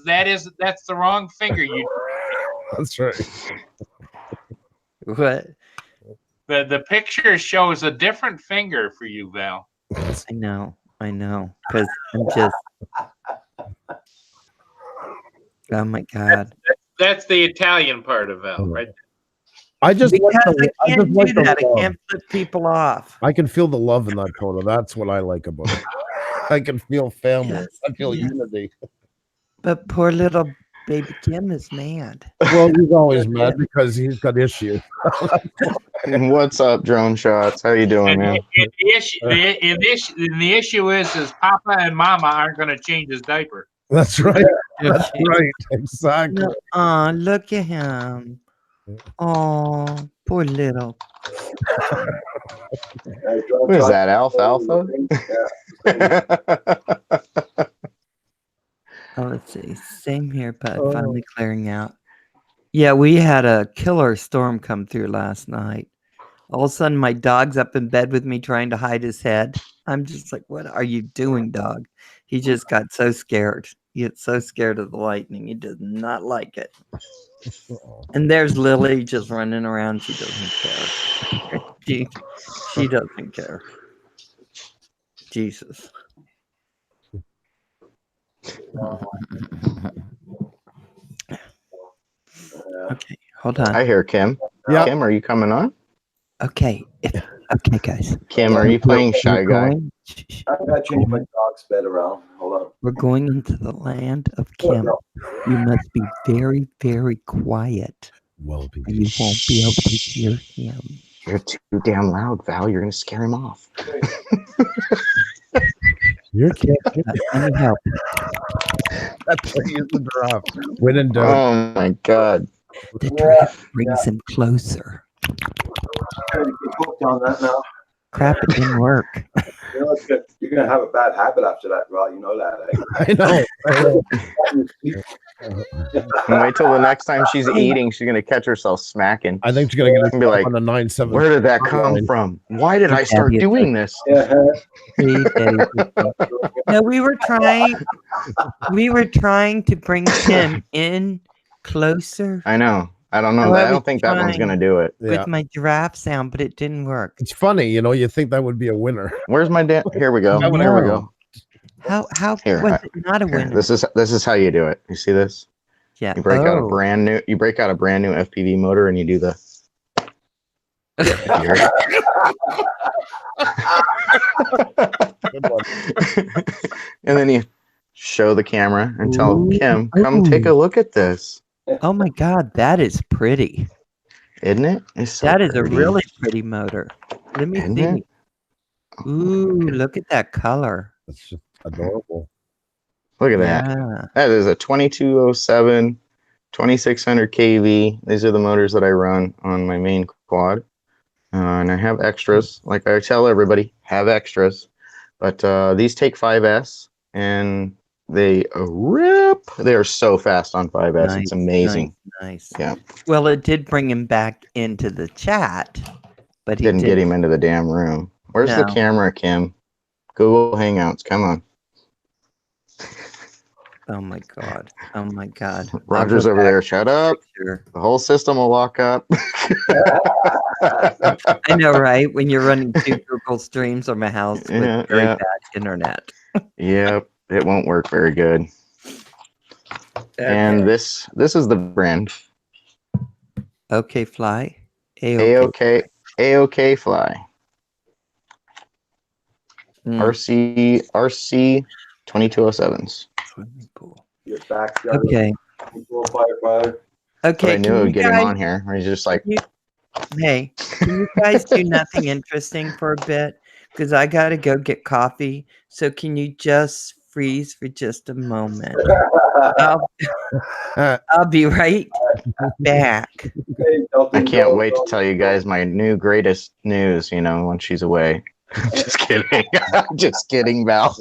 glasses. That's the wrong finger. You That's right. What? the picture shows a different finger for you, Val. I know. Because I'm just. Oh my God. That's the Italian part of Val, right? I just like Because the, I can't just like do the that. I love. can't flip people off. I can feel the love in that photo. That's what I like about it. I can feel family. Yes, I feel yes. unity. But poor little baby Kim is mad. Well, he's always mad because he's got issues. What's up, Drone Shots? How you doing, man? And the issue is Papa and Mama aren't going to change his diaper. That's right. That's right. Exactly. Oh, look at him. Oh, poor little. What is that, Alfalfa? Oh, let's see. Same here, but finally clearing out. Yeah, we had a killer storm come through last night. All of a sudden, my dog's up in bed with me trying to hide his head. I'm just like, what are you doing, dog? He just got so scared. He gets so scared of the lightning. He does not like it. And there's Lily just running around. She doesn't care. She doesn't care. Jesus. Okay, hold on. I hear Kim. Yeah. Kim, are you coming on? Okay, okay, guys. Kim, are you playing Shy We're Guy? going- I gotta change my dog's bed around. Hold on. We're going into the land of Kim. You must be very, very quiet, Well, or you won't be able to hear him. You're too damn loud, Val. You're gonna scare him off. you're kidding. Let me help. That's why he's the giraffe. Win and done. Oh my God. The trap brings him closer. Trying to get hooked on that now. Crap, it didn't work. You know, you're gonna have a bad habit after that, Rod. You know that, I know. Wait till the next time she's eating, she's gonna catch herself smacking. I think she's gonna get Be like, on the 9-7. Where did that come from? Why did I start doing this? eh? See, Daddy, no, we were trying to bring Kim in closer I know. I don't know. Oh, I I don't was think that one's trying. gonna do it. Yeah. with my giraffe sound, but it didn't work. It's funny, you know. You think that would be a winner. Where's my dad? Here we go. That one, Here we no. go. How Here, was it not a Here, winner? this is how you do it. You see this? Yeah. You break out a Oh. brand new FPV motor and you do the Good one. and then you show the camera and tell Ooh. Kim, come take a look at this. Oh my God, that is pretty. Isn't it? It's so That is a pretty. really pretty motor. Let me Isn't see. it? Ooh, look at that color. It's just adorable. Look at that. Yeah. That is a 2207, 2600 kV. These are the motors that I run on my main quad. And I have extras. Like I tell everybody, have extras. But these take 5S and they rip. They are so fast on 5S. It's amazing. Nice. Yeah. Well, it did bring him back into the chat, but he Didn't get didn't. him into the damn room. Where's the No. camera, Kim? Google Hangouts. Come on. Oh my God. Oh my God. Roger's I'll go over there. back Shut up. here. The whole system will lock up. I know, right? When you're running two Google streams on my house with Yeah, very yeah. bad internet. Yep. It won't work very good. And this is the brand. Okay, fly. AOK Fly. RC 2207s. Swimming pool. Your backyard. Okay. Pool firefighter. But Okay. I knew Can it you would get him guys, on here. Where he's just like, hey, can you guys do nothing interesting for a bit? Because I got to go get coffee. So can you just freeze for just a moment? I'll be right back. I can't wait to tell you guys my new greatest news, you know, when she's away. Just kidding. Just kidding, Val.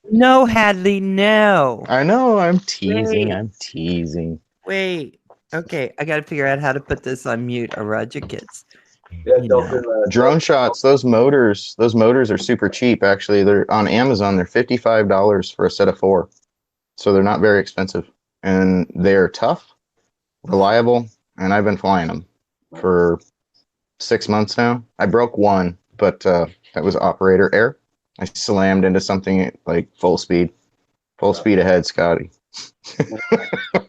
No, Hadley, no. I know, I'm teasing. Wait. I'm teasing. Wait. Okay, I got to figure out how to put this on mute or Roger gets. Yeah, You know. Drone shots, those motors are super cheap actually. They're on Amazon, they're $55 for a set of 4. So they're not very expensive. And they're tough, reliable, and I've been flying them for 6 months now. I broke one, but that was operator error. I slammed into something at like full speed ahead, Scotty.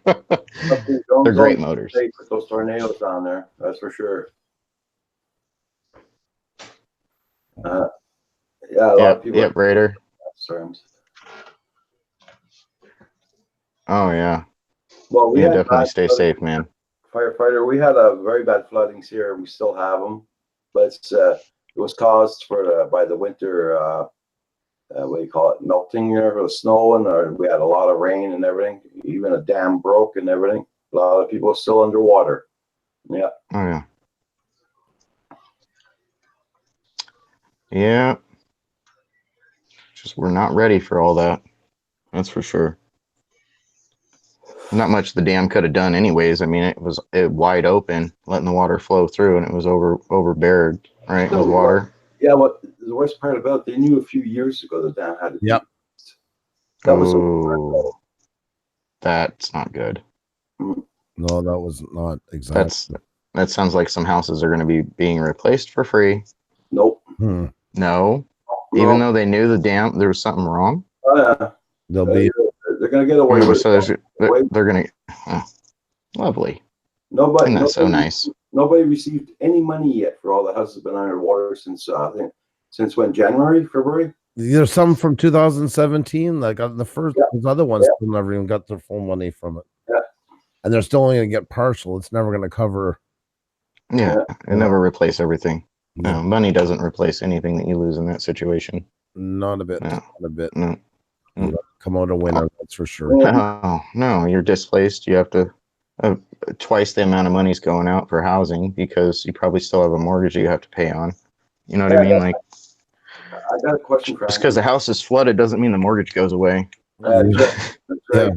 They're great motors. Put those tornadoes on there, that's for sure. Yeah, a lot of people. Yep, Raider. Terms. Oh yeah. Well, we Yeah, had definitely bad stay flooding. safe, man. Firefighter, we had a very bad floodings here. We still have them, but it was caused by the winter. What do you call it? Melting or snowing, or we had a lot of rain and everything. Even a dam broke and everything. A lot of people are still underwater. Yeah. Oh yeah. Yeah. Just we're not ready for all that. That's for sure. Not much the dam could have done anyways. I mean, it was wide open, letting the water flow through, and it was overbeared, right, with water. Yeah, what the worst part about it, they knew a few years ago the dam had it. Yep. That was That's not good. No, that was not exactly. That sounds like some houses are going to be being replaced for free. Nope. No, even though they knew the dam, there was something wrong. They'll be. They're going to get away with So it. they're going to. Lovely. Nobody. Isn't that so nice? Nobody received any money yet for all the houses been underwater since I think since when, January, February. There's some from 2017. Like the first, those other ones still never even got their full money from it. Yeah. And they're still only going to get partial. It's never going to cover. Yeah, it never replace everything. No. No, money doesn't replace anything that you lose in that situation. Not a bit. No. Not a bit. No. Come out a winner, that's for sure. No, you're displaced. You have to twice the amount of money's going out for housing because you probably still have a mortgage you have to pay on. You know what I mean? Like, I got a question for just because the house is flooded doesn't mean the mortgage goes away. That's right.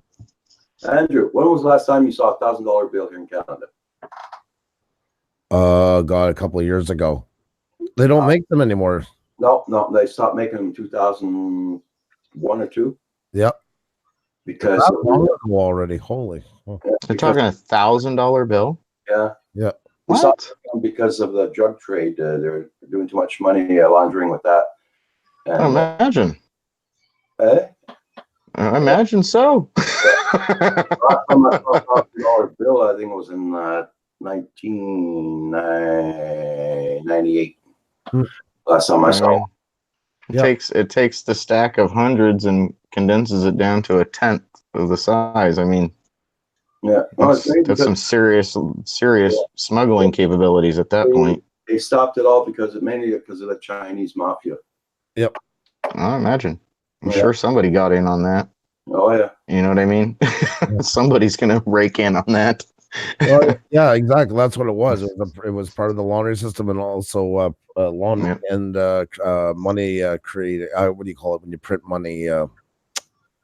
Andrew, when was the last time you saw $1,000 bill here in Canada? God, a couple of years ago. They don't make them anymore. No, they stopped making them in 2001 or 2. Yep. Because That long ago already. Holy. They're talking $1,000 bill. Yeah. Yeah. We stopped them because of the drug trade. They're doing too much money laundering with that. And, Imagine. eh? I imagine so. Last time I saw $1,000 bill, I think it was in 1998. Last time I saw. It takes the stack of hundreds and condenses it down to a tenth of the size. I mean, Yeah, that's some serious smuggling capabilities at that point. They stopped it all mainly because of the Chinese mafia. Yep. I imagine. I'm sure somebody got in on that. Oh yeah. You know what I mean? Somebody's gonna rake in on that. Well, yeah, exactly. That's what it was. It was part of the laundry system and also laundry and money created. What do you call it when you print money? You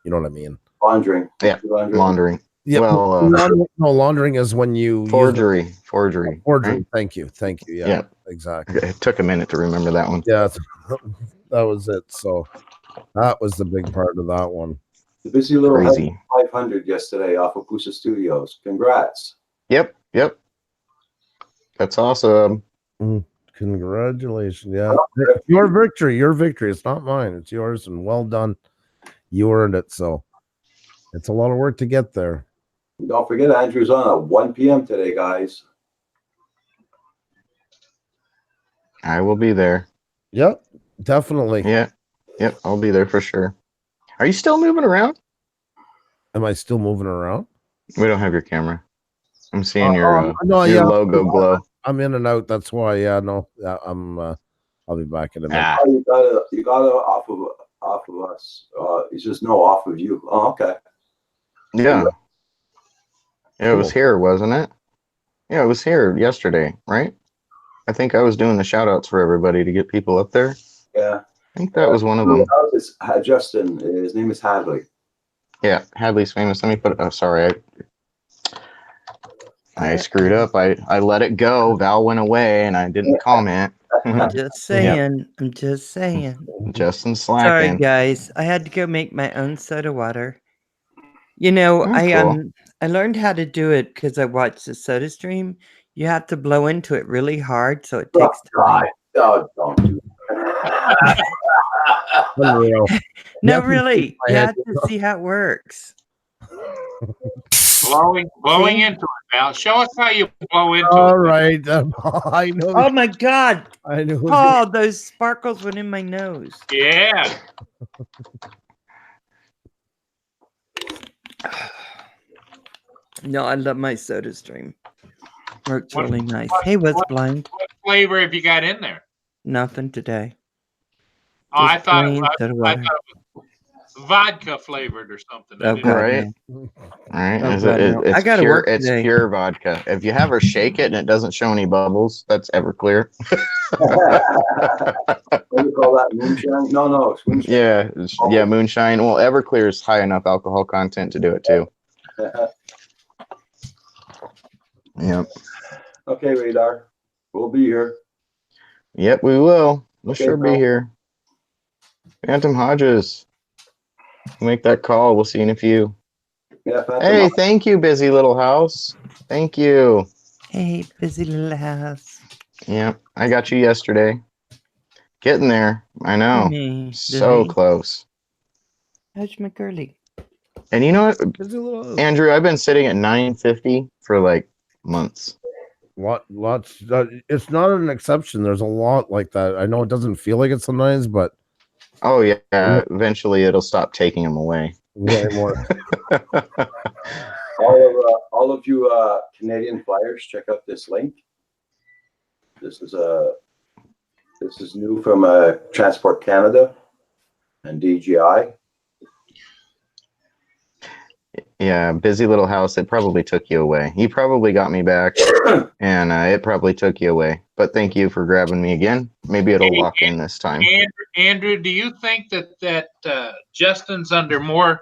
know what I mean? Laundering. Yeah, laundering. Yeah. Well, laundering is when you forgery. Right? Thank you. Yeah. Exactly. It took a minute to remember that one. Yeah, that was it. So that was the big part of that one. The busy little Crazy. 500 yesterday off of Pusa Studios. Congrats. Yep. That's awesome. Congratulations. Yeah. Your victory. It's not mine. It's yours, and well done. You earned it. So it's a lot of work to get there. Don't forget, Andrew's on at 1 p.m. today, guys. I will be there. Yep, definitely. Yeah. Yep. I'll be there for sure. Are you still moving around? Am I still moving around? We don't have your camera. I'm seeing your no, your yeah, logo glow. I'm in and out. That's why. Yeah, no, yeah, I'll be back in a minute. Ah, Oh, you got it off of us. It's just no off of you. Oh, okay. yeah. Yeah, it was Cool. here, wasn't it? Yeah, it was here yesterday, right? I think I was doing the shout outs for everybody to get people up there. Yeah. I think that was one of them. Justin. His name is Hadley. Yeah, Hadley's famous. Let me put it. Oh, sorry. I screwed up. I let it go. Val went away and I didn't comment. I'm just saying. I'm just saying. Justin Sorry, slacking. guys. I had to go make my own soda water. You know, Oh, I cool. I learned how to do it because I watched the Soda Stream. You have to blow into it really hard, so it takes time. God, don't do that. Unreal. No, have to really, shake my you head. have to see how it works. Blowing See? into it, Val. Show us how you blow into All it. right. I know. Oh my God, I know. Paul! Those sparkles went in my nose. Yeah. No, I love my Soda Stream. Works What- really nice. what- Hey, what's what- blind? What flavor have you got in there? Nothing today. Oh, I Just thought plain soda I water. thought it was vodka flavored or something. I Oh, didn't- God, Right. no. Right? Oh, Is God, it, no. it's I gotta pure. work It's today. pure vodka. If you have her shake it and it doesn't show any bubbles, that's Everclear. What do you call that? Moonshine? No, it's moonshine. Yeah, yeah, moonshine. Well, Everclear is high enough alcohol content to do it too. Yep. Okay, Radar. We'll be here. Yep, we will. We'll Okay, sure be bro. here. Phantom Hodges. Make that call. We'll see you in a few. Yeah, Phantom. Hey, thank you, busy little house. Thank you. Hey, busy little house. Yep, I got you yesterday. Getting there. I know. Me, So busy. close. How's my girly? And you know what, Busy little- Andrew? I've been sitting at 950 for like months. Lots. It's not an exception. There's a lot like that. I know it doesn't feel like it sometimes, but Oh yeah. Eventually, it'll stop taking them away. way more. All of you Canadian flyers, check out this link. This is new from Transport Canada and DGI. Yeah, busy little house. It probably took you away. You probably got me back, and it probably took you away. But thank you for grabbing me again. Maybe it'll lock in this time. Andrew, do you think that Justin's under more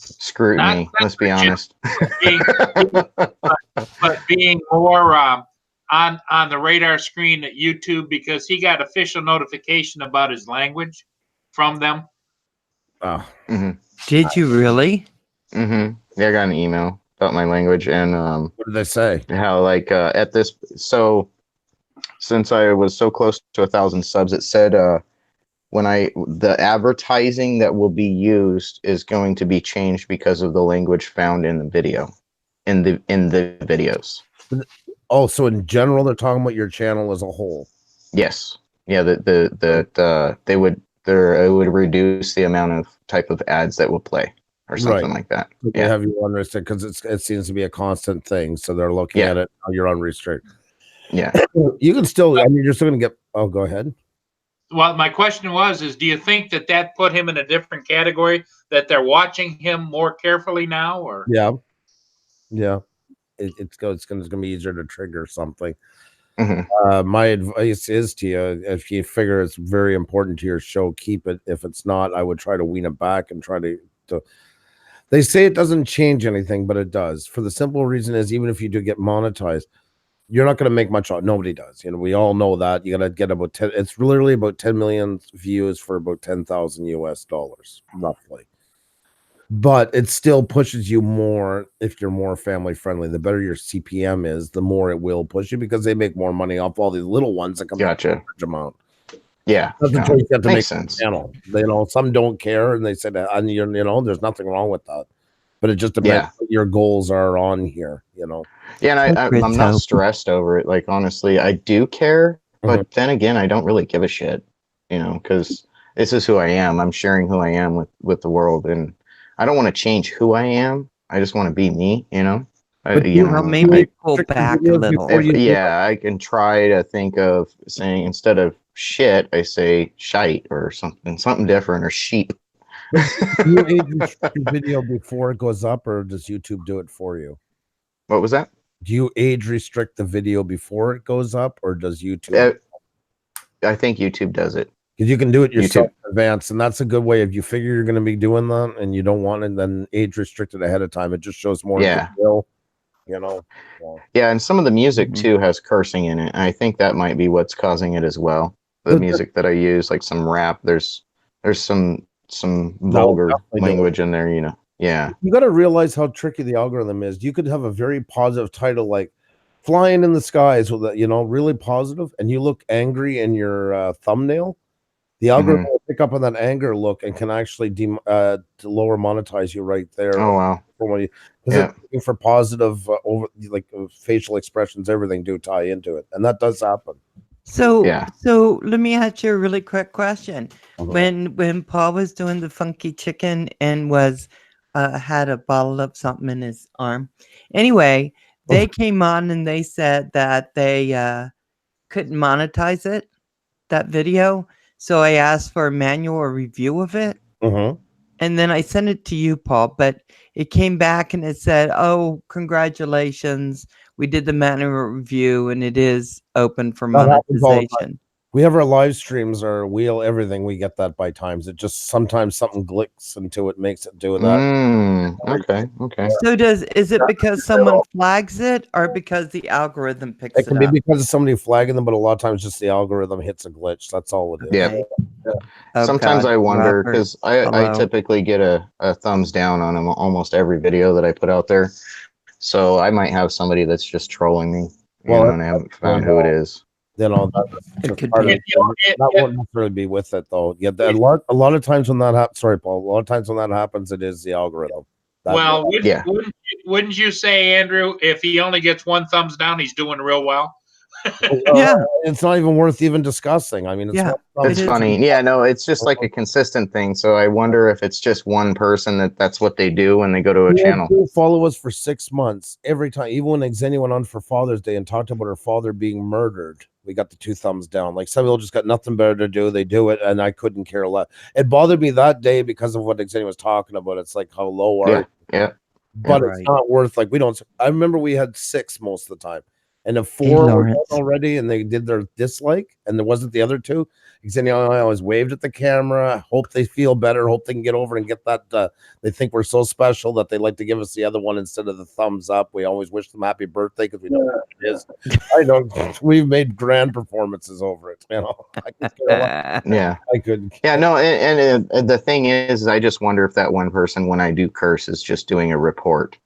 Scrutiny. Let's be honest. being more on the radar screen at YouTube because he got official notification about his language from them? Oh, Did you really? Yeah, I got an email about my language and what did they say? how like at this. So since I was so close to 1,000 subs, it said when the advertising that will be used is going to be changed because of the language found in the video, in the videos. Oh, so in general, they're talking about your channel as a whole. Yes. Yeah. It would reduce the amount of type of ads that will play or something like that. They Yeah. have you unrestricted because it seems to be a constant thing. So they're looking Yeah. at it. How you're unrestricted. Yeah. You can still. I mean, you're still going to get. Oh, go ahead. Well, my question is do you think that put him in a different category, that they're watching him more carefully now, or? Yeah. It's going to be easier to trigger something. Mhm. My advice is to you, if you figure it's very important to your show, keep it. If it's not, I would try to wean it back and try to they say it doesn't change anything, but it does. For the simple reason is, even if you do get monetized, you're not going to make much. Nobody does. You know, we all know that. You got to get about 10. It's literally about 10 million views for about $10,000 US, roughly. But it still pushes you more if you're more family friendly. The better your CPM is, the more it will push you because they make more money off all these little ones that come out Gotcha. a large amount. Yeah. That's the No, choice you have to make makes on the sense. channel. Some don't care, and they said, and there's nothing wrong with that. but it just depends Yeah. what your goals are on here, you know. Yeah, and I'm Secrets not help. stressed over it. Like, honestly, I do care, but then again, I don't really give a shit, you know, because this is who I am. I'm sharing who I am with the world, and I don't want to change who I am. I just want to be me, you know. But You Well, know, maybe pull Restrict the back a videos little. before you do yeah, I can try to think of saying, instead of shit, I say shite or something different, or sheep. Do you age restrict your video before it goes up, or does YouTube do it for you? What was that? Do you age restrict the video before it goes up, or does YouTube? I think YouTube does it. Because you can do it yourself YouTube. in advance, and that's a good way. If you figure you're going to be doing that and you don't want it, then age restrict it ahead of time. It just shows more Yeah. goodwill, you know. Yeah, and some of the music Mhm. too has cursing in it. And I think that might be what's causing it as well. The The- music that I use, like some rap, there's some vulgar definitely do. language in there, you know. Yeah. You got to realize how tricky the algorithm is. You could have a very positive title like "Flying in the Skies" with that, you know, really positive, and you look angry in your thumbnail. The algorithm will pick up on that anger look and can actually to lower monetize you right there. Oh wow. From when you, Yeah. it's looking for positive facial expressions, everything do tie into it, and that does happen. So, Yeah. so let me ask you a really quick question. Mhm. When Paul was doing the funky chicken and was had a bottle of something in his arm, anyway, they came on and they said that they couldn't monetize it, that video. So I asked for a manual review of it, Mhm. and then I sent it to you, Paul. But it came back and it said, "Oh, congratulations! We did the manual review, and it is open for That happens all the time. monetization." We have our live streams, our wheel, everything. We get that by times. It just sometimes something clicks into it, makes it do that. Okay. Okay. So is it because someone flags it or because the algorithm picks It it can be up? because of somebody flagging them, but a lot of times just the algorithm hits a glitch. That's all it is. Yeah. Okay. Oh, Sometimes God, I wonder Robert, because I hello. typically get a thumbs down on almost every video that I put out there. So I might have somebody that's just trolling me, and I haven't found who it is. You know, that's It just could part of be. it. That won't necessarily be with it though. Yeah, a lot of times when that happens, sorry, Paul. A lot of times when that happens, it is the algorithm. Well, Yeah. wouldn't you say, Andrew, if he only gets one thumbs down, he's doing real well? Yeah. It's not even worth even discussing. I mean, it's Yeah. one It's It is. funny. Yeah, no, it's just like a consistent thing. So I wonder if it's just one person that's what they do when they go to a channel. People follow us for 6 months every time. Even when Xenia went on for Father's Day and talked about her father being murdered, we got the 2 thumbs down. Like some people just got nothing better to do. They do it, and I couldn't care less. It bothered me that day because of what Xenia was talking about. It's like how low are Yeah. you? Yeah. But Yeah, it's right. not worth like we don't. I remember we had 6 most of the time, and if Hey, 4 were done Lawrence. already, and they did their dislike, and there wasn't the other 2. Xenia and I always waved at the camera. Hope they feel better. Hope they can get over and get that. They think we're so special that they like to give us the other one instead of the thumbs up. We always wish them happy birthday because we know what it is. I know we've made grand performances over it. You know, I could care less. Yeah. I couldn't. Yeah, no, and the thing is, I just wonder if that one person, when I do curse, is just doing a report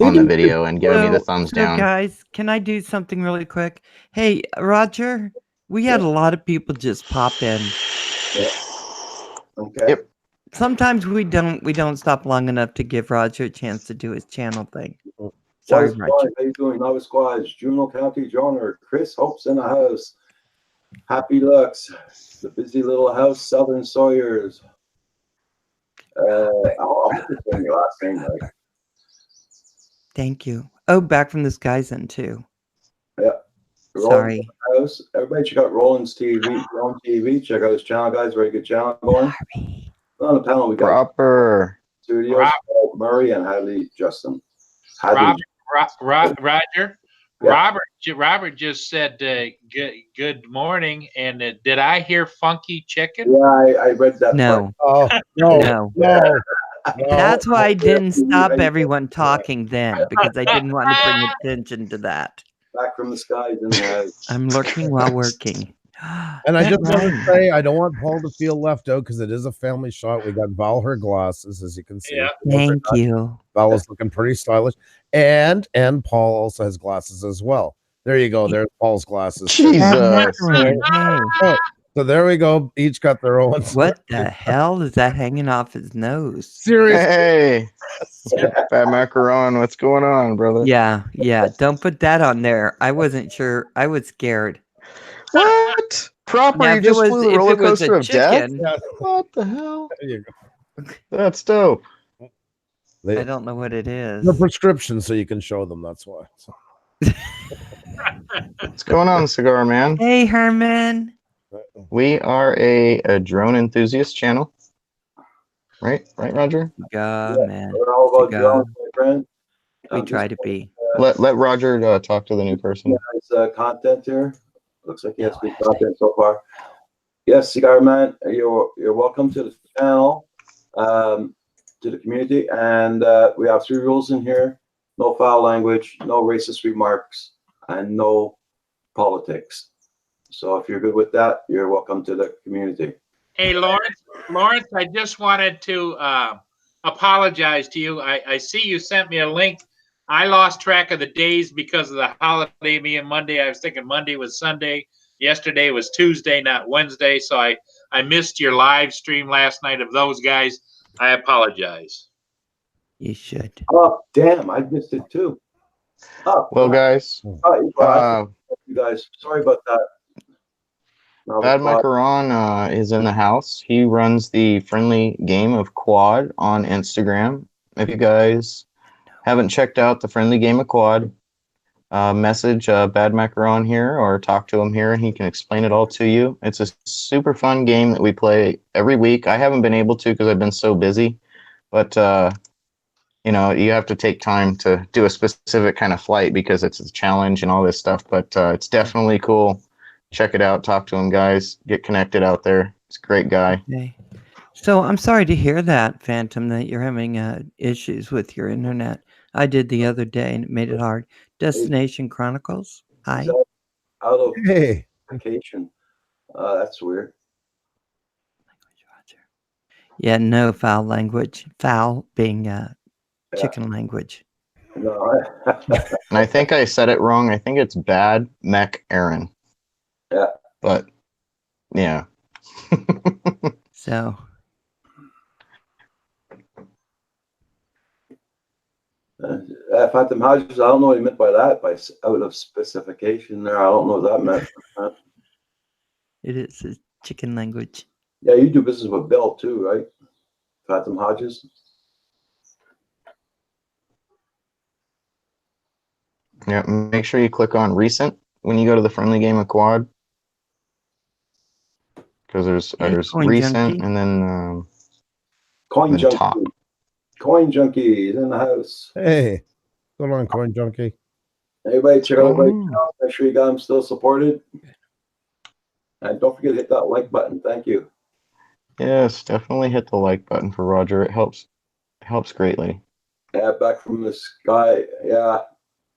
on the video and giving me the thumbs down. Guys, can I do something really quick? Hey, Roger, we had a lot of people just pop in. Okay. Yep. Sometimes we don't stop long enough to give Roger a chance to do his channel thing. What Sorry, is Roger. How you doing? Nova Squads, Juneau County Joiner, Chris Hope's in the house. Happy Lux, the busy little house, Southern Sawyers. I'll just say your last name, right? Thank you. Oh, back from the skies then too. Yeah. Sorry. House. Everybody check out Roland's TV. Roland TV. Check out his channel, guys. Very good channel going. On the panel, we got Proper. Studios, Paul Murray and Hadley Justin. Hadley. Roger. Yeah. Robert just said good morning, and did I hear funky chicken? Yeah, I read that. No. Oh no, No. no. That's why I didn't stop Ready- everyone talking then, because I didn't want to bring attention to that. Back from the skies in the house. I'm lurking while working. And I That just want to rhymed. say, I don't want Paul to feel left out because it is a family shot. We got Val her glasses, as you can see. Yeah. Thank you. Val is looking pretty stylish, and Paul also has glasses as well. There you go. There's Paul's glasses. Jesus. That's right. Hey. So there we go. Each got their own. What the hell is that hanging off his nose? Seriously. Hey, Bad Macaron, what's going on, brother? Yeah, don't put that on there. I wasn't sure. I was scared. What? Proper, Now, you if it just was, flew the if roller it was a coaster of death? chicken, Yeah, What the hell? there you go. That's dope. I don't know what it is. The prescription, so you can show them. That's why. So, What's going on, Cigar Man? Hey, Herman. We are a drone enthusiast channel. Right, Roger? God, Yeah. man. We're all about Cigar. drones, my friend. We I'm try just to be. Let Roger talk to the new person. guys, content here. Looks like he has good content so far. Yes, Cigar Man, you're welcome to the channel, to the community, and we have 3 rules in here: no foul language, no racist remarks, and no politics. So if you're good with that, you're welcome to the community. Hey, Lawrence, I just wanted to apologize to you. I see you sent me a link. I lost track of the days because of the holiday. Me and Monday, I was thinking Monday was Sunday. Yesterday was Tuesday, not Wednesday. So I missed your live stream last night of those guys. I apologize. You should. Oh, damn, I missed it too. Oh, Well, guys, you guys, sorry about that. Now the Bad quad- Macaron is in the house. He runs the friendly game of Quad on Instagram. If you guys haven't checked out the friendly game of Quad, message Bad Macaron here or talk to him here and he can explain it all to you. It's a super fun game that we play every week. I haven't been able to because I've been so busy, but you know, you have to take time to do a specific kind of flight because it's a challenge and all this stuff, but it's definitely cool. Check it out. Talk to him, guys. Get connected out there. He's a great guy. Okay. So I'm sorry to hear that, Phantom, that you're having issues with your internet. I did the other day and it made it hard. Destination Chronicles. Hi. He's out of hey, vacation. That's weird. Yeah, no foul language. Foul being chicken language. No, And I think I said it wrong. I think it's Bad Mech Aaron. Yeah. But yeah. So Phantom Hodges, I don't know what he meant by that, by out of specification there. I don't know what that meant. it is a chicken language. Yeah, you do business with Bill too, right? Phantom Hodges. Yeah. Make sure you click on recent when you go to the friendly game of Quad. Because there's Coin recent Junkie. and then Coin The Junkie. top. Coin Junkie is in the house. hey, going on, Coin Junkie. Everybody check out everybody. Oh. Make sure you got them still supported. And don't forget to hit that like button. Thank you. Yes, definitely hit the like button for Roger. It helps greatly. Yeah, back from the sky. Yeah,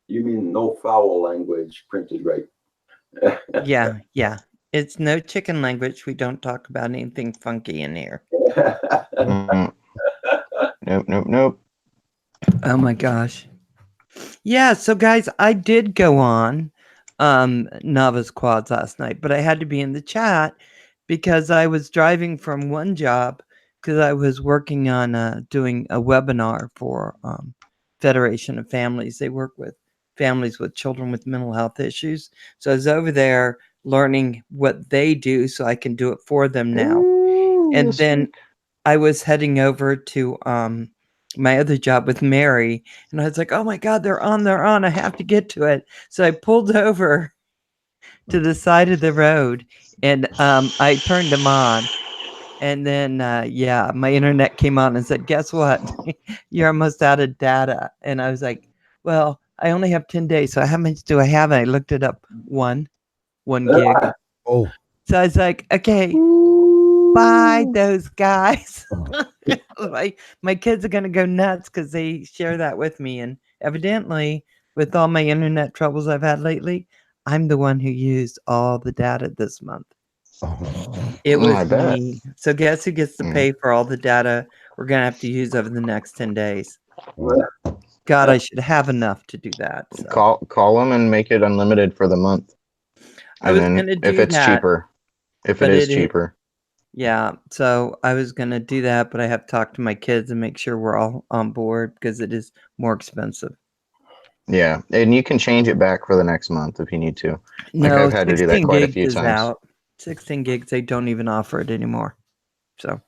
you mean no foul language printed right. Yeah. It's no chicken language. We don't talk about anything funky in here. Mm. Nope. Oh my gosh. Yeah, so guys, I did go on Novice Quads last night, but I had to be in the chat because I was driving from one job because I was working on doing a webinar for Federation of Families. They work with families with children with mental health issues. So I was over there learning what they do so I can do it for them now. Ooh, And yes, then I was heading over to my other job with Mary, and I was like, oh my God, they're on. I have to get to it. So I pulled over to the side of the road and I turned them on. And then, my internet came on and said, guess what? You're almost out of data. And I was like, well, I only have 10 days. So how much do I have? And I looked it up. One gig. Oh, So I was like, okay, bye those guys. my kids are going to go nuts because they share that with me. And evidently, with all my internet troubles I've had lately, I'm the one who used all the data this month. It I was bet. me. So guess who gets to pay for all the data we're going to have to use over the next 10 days? God, I should have enough to do that. So. Call them and make it unlimited for the month. I And was then going to do if it's that. cheaper. if But it is it is- cheaper. Yeah, so I was gonna do that, but I have to talk to my kids and make sure we're all on board because it is more expensive. Yeah, and you can change it back for the next month if you need to. Like, No, I've had to do that 16 quite a gigs few is times. out. 16 gigs, they don't even offer it anymore. So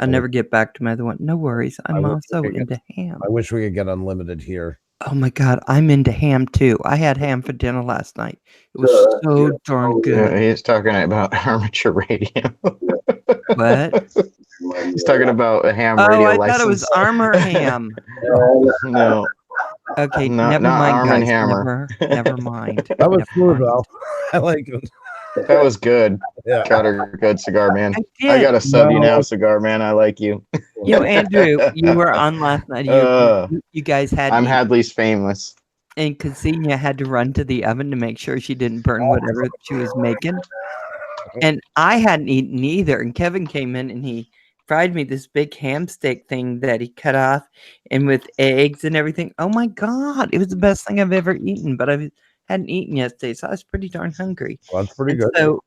I'll never get back to my other one. No worries. I'm wish also we could into ham. I wish we could get unlimited here. Oh my God, I'm into ham too. I had ham for dinner last night. It was Sure, so yeah. darn Yeah, good. he's talking about armature radio. What? He's talking about a ham Oh, radio I license. thought it was Armor Ham. No, Okay, not never mind, Arm and guys. Hammer. Never mind. That was Never smooth, mind. Val. I like it. That was good. Yeah. Got a good cigar, man. I I did. got to sub you No. now, cigar man. I like you. Andrew, you were on last night. You guys had I'm Hadley's famous. and Ksenia had to run to the oven to make sure she didn't burn whatever she was making. And I hadn't eaten either. And Kevin came in and he fried me this big ham steak thing that he cut off and with eggs and everything. Oh my God. It was the best thing I've ever eaten, but I hadn't eaten yesterday. So I was pretty darn hungry. Well, that's pretty And good. so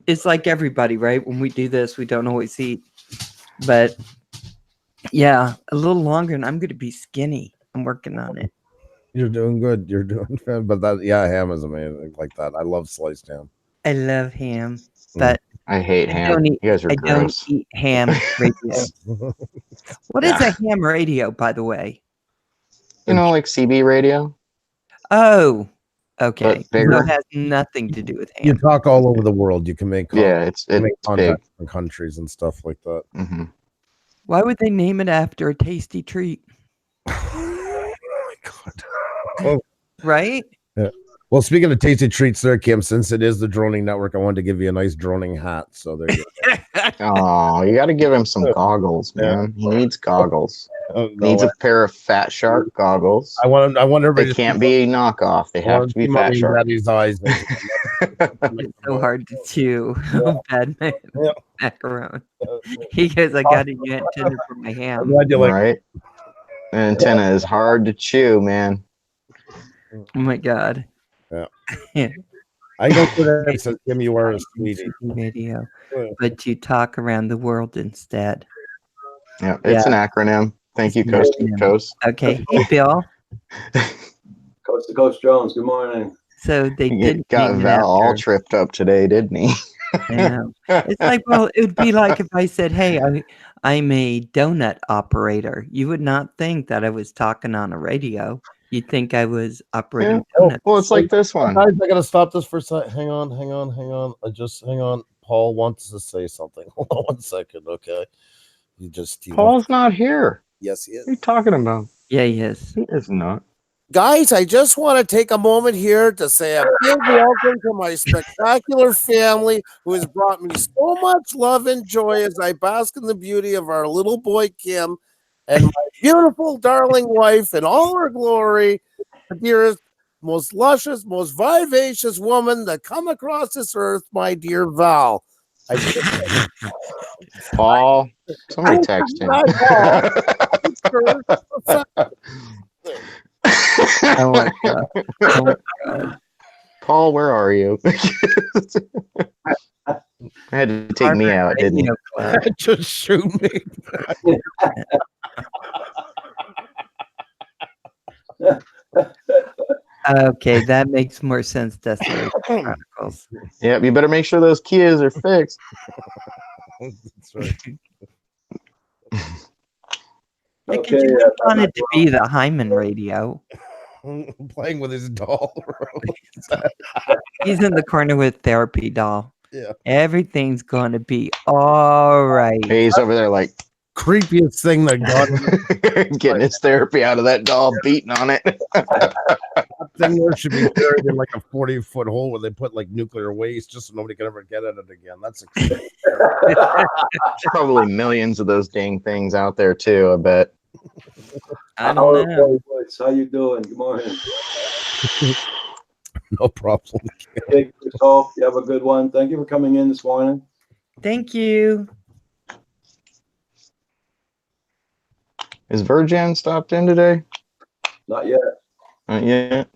it's like everybody, right? When we do this, we don't always eat. But yeah, a little longer and I'm going to be skinny. I'm working on it. You're doing good. You're doing good. But that, yeah, ham is amazing like that. I love sliced ham. I love ham, but I hate I ham. don't eat- You guys are I don't gross. eat ham radio. What is a ham radio, by the way? You know, like CB radio. Oh, okay. So bigger. it has nothing to do with You ham. talk all over the world. You can make Yeah, it's make big. contact in countries and stuff like that. hmm Why would they name it after a tasty treat? Oh my God. Right? Well, speaking of tasty treats there, Kim, since it is the Droning Network, I wanted to give you a nice droning hat. So there you Oh, you got to give him some goggles, Yeah. man. He needs goggles. go. Needs a pair of Fat Shark goggles. I want everybody They to can't see be a knockoff. They I want have to be see Fat Mommy and Shark. Daddy's eyes. It's so hard to chew. Bad man. Yeah. Macaron. He goes, I got a new antenna for my I'm ham. glad you like. Right? The antenna is hard to chew, man. Oh my God. I go for that. He says, Kim, you are a sweetie. Radio, Yeah. but you talk around the world instead. Yeah, it's an acronym. Thank you, It's an Coast to acronym. Coast. Okay. Hey, Bill. Coast to Coast Jones, good morning. So they He didn't got name it Val all after- tripped up today, didn't he? I know. It's like, well, it would be like if I said, hey, I'm a donut operator. You would not think that I was talking on a radio. You'd think I was operating donuts. Well, it's like this one. Guys, I gotta stop this for a second. Hang on. Hang on. Paul wants to say something. Hold on 1 second, okay? He Paul's not here. Yes, he What are you talking about? Yeah, he is. He is not. Guys, I just want to take a moment here to say a big welcome to my spectacular family who has brought me so much love and joy as I bask in the beauty of our little boy Kim and my beautiful darling wife in all her glory, the dearest, most luscious, most vivacious woman that come across this earth, my dear Val. Paul, somebody text him. Oh my God. Oh my God. Paul, where are you? I had to take me out, didn't you? Radio Club. Just shoot me. Okay, that makes more sense. Desolation Chronicles. Yep, you better make sure those keys are fixed. That's right. Like, Okay, you just wanted to be the Hyman radio. Playing with his doll. He's in the corner with therapy doll. Yeah. Everything's going to be all right. He's over there like Creepiest thing that got getting his therapy out of that doll, beating on it. thing there should be buried in like a 40-foot hole where they put like nuclear waste just so nobody can ever get at it again. That's There's probably millions of those dang things out there too, I bet. I don't know. How you doing? Good morning. no problem. Hey, Christoph, you have a good one. Thank you for coming in this morning. Thank you. Is Virgin stopped in today? Not yet. Not yet.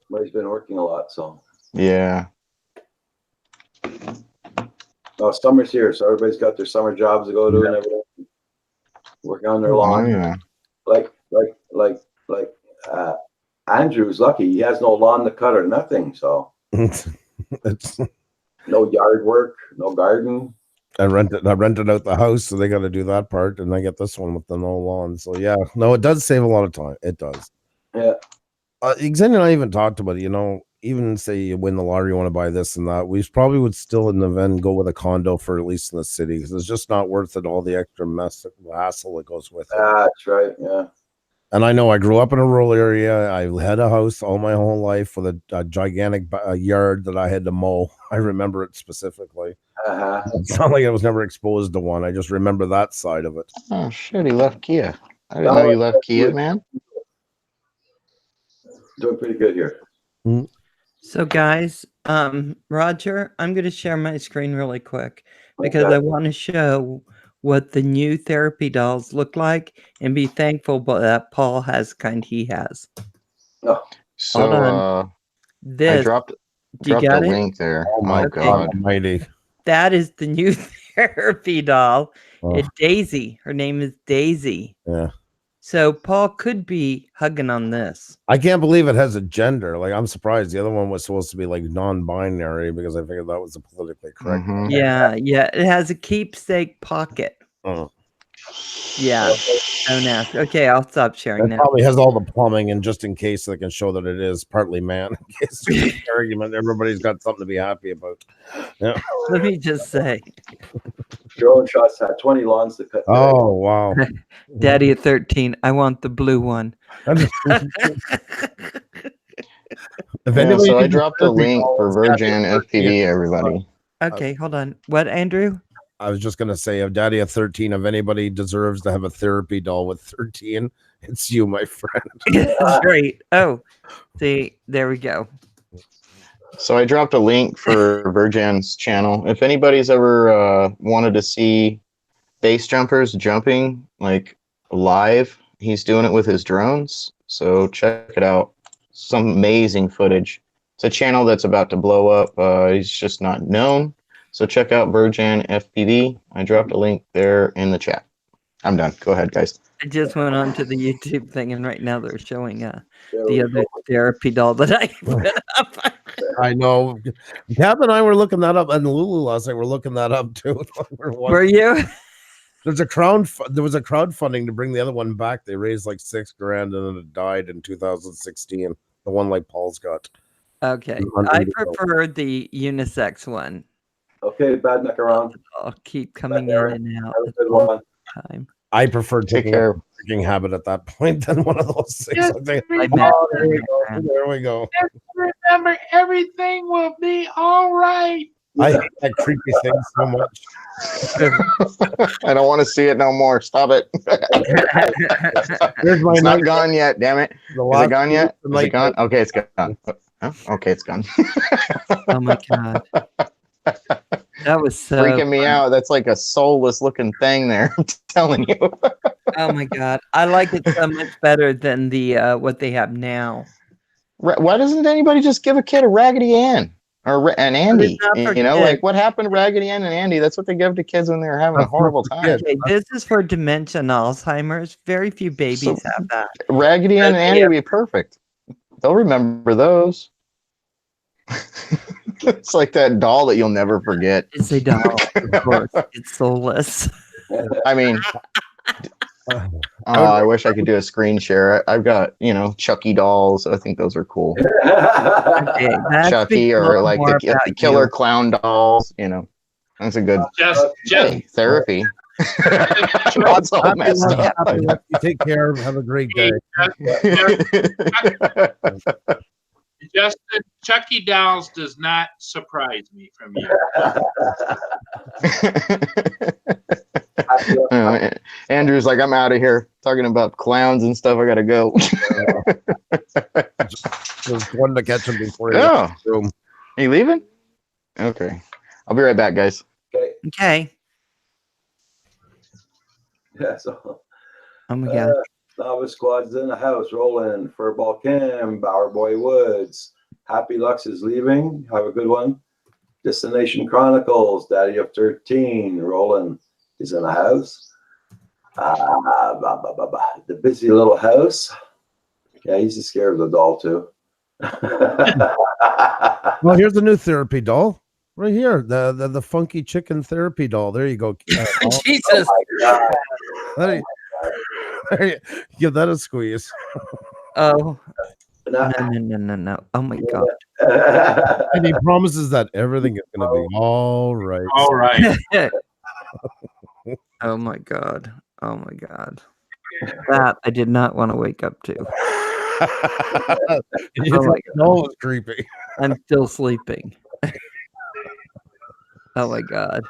Somebody's been working a lot, so. Yeah. Oh, summer's here, so everybody's got their summer jobs to go to and everything. Working on their Oh, lawn. yeah. Like Andrew's lucky. He has no lawn to cut or nothing. So It's, no yard work, no garden. I rented out the house, so they got to do that part, and I get this one with the no lawn. So yeah, no, it does save a lot of time. It does. Yeah. Xavier and I even talked about it. You know, even say you win the lottery, you want to buy this and that. We probably would still, in the event, go with a condo for at least in the city because it's just not worth it. All the extra mess, hassle that goes with it. That's right. Yeah. And I know I grew up in a rural area. I had a house all my whole life with a gigantic yard that I had to mow. I remember it specifically. Uh-huh. It's not like I was never exposed to one. I just remember that side of it. Oh shit, he left Kia. I didn't know you left Kia, man. Doing pretty good here. So guys, Roger, I'm going to share my screen really quick because I want to show what the new therapy dolls look like and be thankful that Paul has the kind he has. Oh, So Hold on. I This, dropped you a got it? link there. Oh my Okay. God Almighty! That is the new therapy doll. Oh, It's Daisy. Her name is Daisy. yeah. So Paul could be hugging on this. I can't believe it has a gender. Like I'm surprised. The other one was supposed to be like non-binary because I figured that was the politically correct. Mhm. Yeah, it has a keepsake pocket. Oh. Yeah. So nasty. Okay, I'll stop sharing It now. probably has all the plumbing, and just in case they can show that it is partly man, in case there's an argument, everybody's got something to be happy about. Yeah. Let me just say, Drone shots had 20 lawns to cut. today. Oh wow. Daddy at 13, I want the blue one. If Yeah, anybody so I needs dropped a therapy link for dolls, Daddy Virgin at 13, FPV, everybody. Okay, hold on. What, Andrew? I was just gonna say, if Daddy at 13, if anybody deserves to have a therapy doll with 13, it's you, my friend. Great. Oh, see, there we go. So I dropped a link for Virgin's channel. If anybody's ever wanted to see base jumpers jumping like live, he's doing it with his drones. So check it out. Some amazing footage. It's a channel that's about to blow up. He's just not known. So check out Virgin FPV. I dropped a link there in the chat. I'm done. Go ahead, guys. I just went on to the YouTube thing, and right now they're showing There the we other go. therapy doll that I put up. I know. Cap and I were looking that up, and Lulu last night were looking that up too. Were you? There was a crowdfunding to bring the other one back. They raised like $6,000, and then it died in 2016. The one like Paul's got. Okay. $100. I prefer the unisex one. Okay, bad neck around. I'll keep coming in Eric. and out Have a at good the one. time. I prefer Take taking care. a drinking habit at that point than one of those things. Yes, I think, I oh, met there we her, go. man. There we go. Remember, everything will be all right. I hate that creepy thing so much. I don't want to see it no more. Stop it. Here's my It's not night- gone yet, damn it. the Is last it gone yet? Is night- it gone? Okay, it's gone. Huh? Okay, it's gone. Oh my god. That was so Freaking me fun. out. That's like a soulless looking thing there. I'm telling you. Oh my god. I like it so much better than the what they have now. Why doesn't anybody just give a kid a Raggedy Ann or an Andy? not for You know, kids. like what happened to Raggedy Ann and Andy? That's what they give to kids when they're having a That's not horrible for time. kids. Okay, this is for dementia and Alzheimer's. Very few babies So- have that. Raggedy Ann and Okay, Andy yeah. would be perfect. They'll remember those. It's like that doll that you'll never forget. It's a doll, of course. It's soulless. I mean, I wish I could do a screen share. I've got, Chucky dolls. I think those are cool. Okay, that Chucky speaks a or little like more the about killer you. clown dolls. That's a good Just hey, therapy. That's all Happy messed luck, up. happy luck. You take care. Have a great day. Justin, Chucky Dolls does not surprise me from you. Andrew's like, I'm out of here talking about clowns and stuff. I gotta go. Just one to catch him before you Oh, leave the room. are you leaving? Okay, I'll be right back, guys. Okay. Okay. Yeah, so Oh my god. Novice Squad's in the house rolling. Furball Kim, Bower Boy Woods. Happy Lux is leaving. Have a good one. Destination Chronicles, Daddy of 13, Roland is in the house. The Busy Little House. Yeah, he's scared of the doll too. Well, here's the new therapy doll. Right here. The funky chicken therapy doll. There you go. Jesus. There you- Give that a squeeze. Oh, Nah. no. Oh my God. And he promises that everything is going to be all right. All right. Oh my God. Oh my God. That I did not want to wake up to. And you Oh my think, no, it's creepy. I'm still sleeping. Oh my God.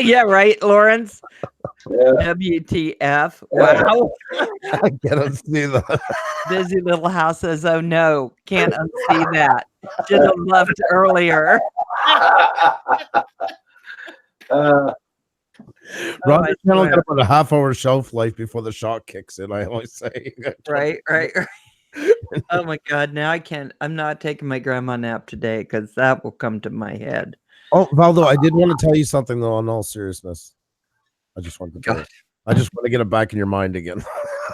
Yeah, right, Lawrence? Yeah. WTF. Wow. I cannot see that. Busy Little House says, oh no, can't unsee that. Should have loved earlier. Roger I Channel swear. got about a half-hour shelf life before the shock kicks in. I always say, Right. Oh my God. Now I'm not taking my grandma nap today because that will come to my head. Oh, Valdo, I did want to tell you something though. In all seriousness, I just wanted to tell you. I just want to get it back in your mind again.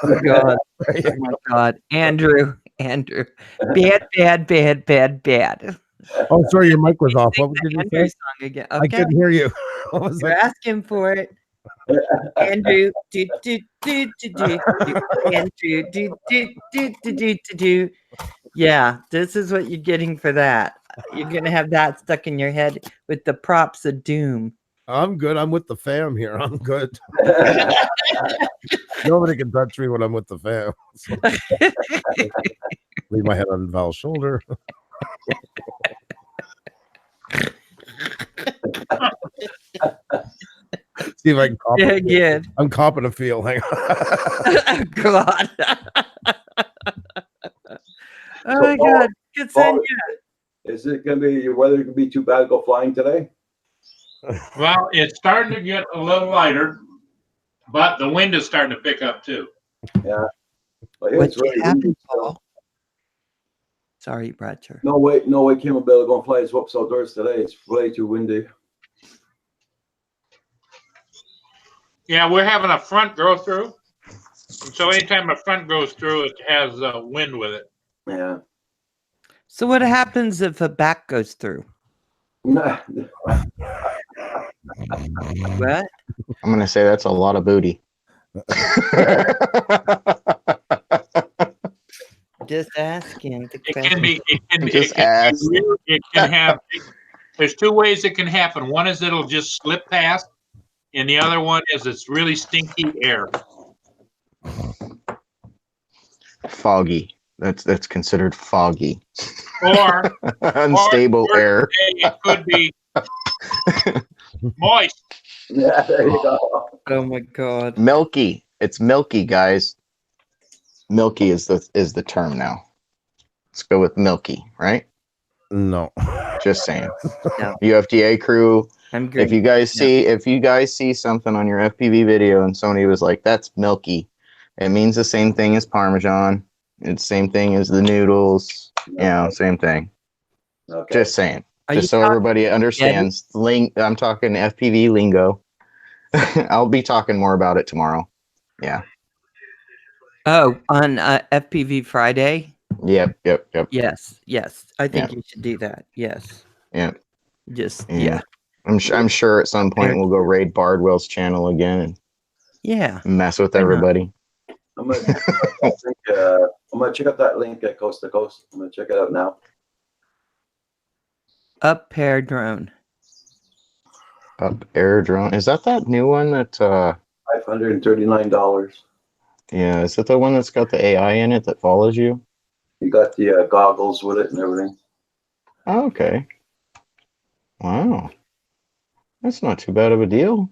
Oh God. Oh my God. Andrew. Bad. Oh, sorry, your mic was off. Sing What the did you Andrew say? song again. I Okay. couldn't hear you. I was You're like, asking for it. Andrew. Do. Andrew. Do. Yeah, this is what you're getting for that. You're gonna have that stuck in your head with the props of doom. I'm good. I'm with the fam here. I'm good. Nobody can touch me when I'm with the fam. So, leave my head on Val's shoulder. See if I can cop Yeah, it. good. I'm copping a feel. Hang on. God. Oh So, my Paul- God. Good son. Is it gonna be your weather gonna be too bad to go flying today? Well, it's starting to get a little lighter, but the wind is starting to pick up too. Well, What it's really happened, windy Paul? still. Sorry, Roger. No way, Kim and Bill are gonna fly his whoops outdoors today. It's way too windy. Yeah, we're having a front go through. And so anytime a front goes through, it has wind with it. Yeah. So what happens if a back goes through? What? I'm gonna say that's a lot of booty. Just asking. The It question. can be. Just ask. It can have. There's two ways it can happen. One is it'll just slip past, and the other one is it's really stinky air. Foggy. That's considered foggy. Or Unstable or air. it could be moist. Yeah, there you go. Oh my God. Milky. It's milky, guys. Milky is the term now. Let's go with milky, right? No. Just saying. No. UFDA crew. I'm good. If you guys see something on your FPV video and somebody was like, "That's milky," it means the same thing as Parmesan. It's the same thing as the noodles. Same thing. Okay. Just saying. Are Just you so talking- everybody understands. I'm talking FPV lingo. I'll be talking more about it tomorrow. Yeah. Oh, on FPV Friday? Yep. Yes. I think you should do that. Yes. Yeah. Just Yeah. I'm sure at some point we'll go raid Bardwell's channel again and yeah. mess with Why not? everybody. I'm gonna check out that link at Coast to Coast. I'm gonna check it out now. Up pair drone. Up air drone. Is that new one that $539. yeah, is that the one that's got the AI in it that follows you? You got the goggles with it and everything. Oh, okay. Wow. That's not too bad of a deal.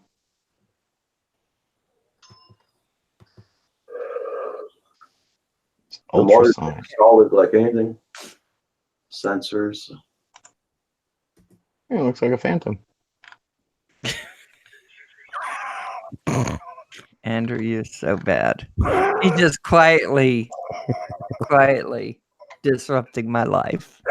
It's The motor's ultrasonic. solid like anything. Sensors. Yeah, it looks like a Phantom. Andrew, you're so bad. He just quietly. disrupting my life.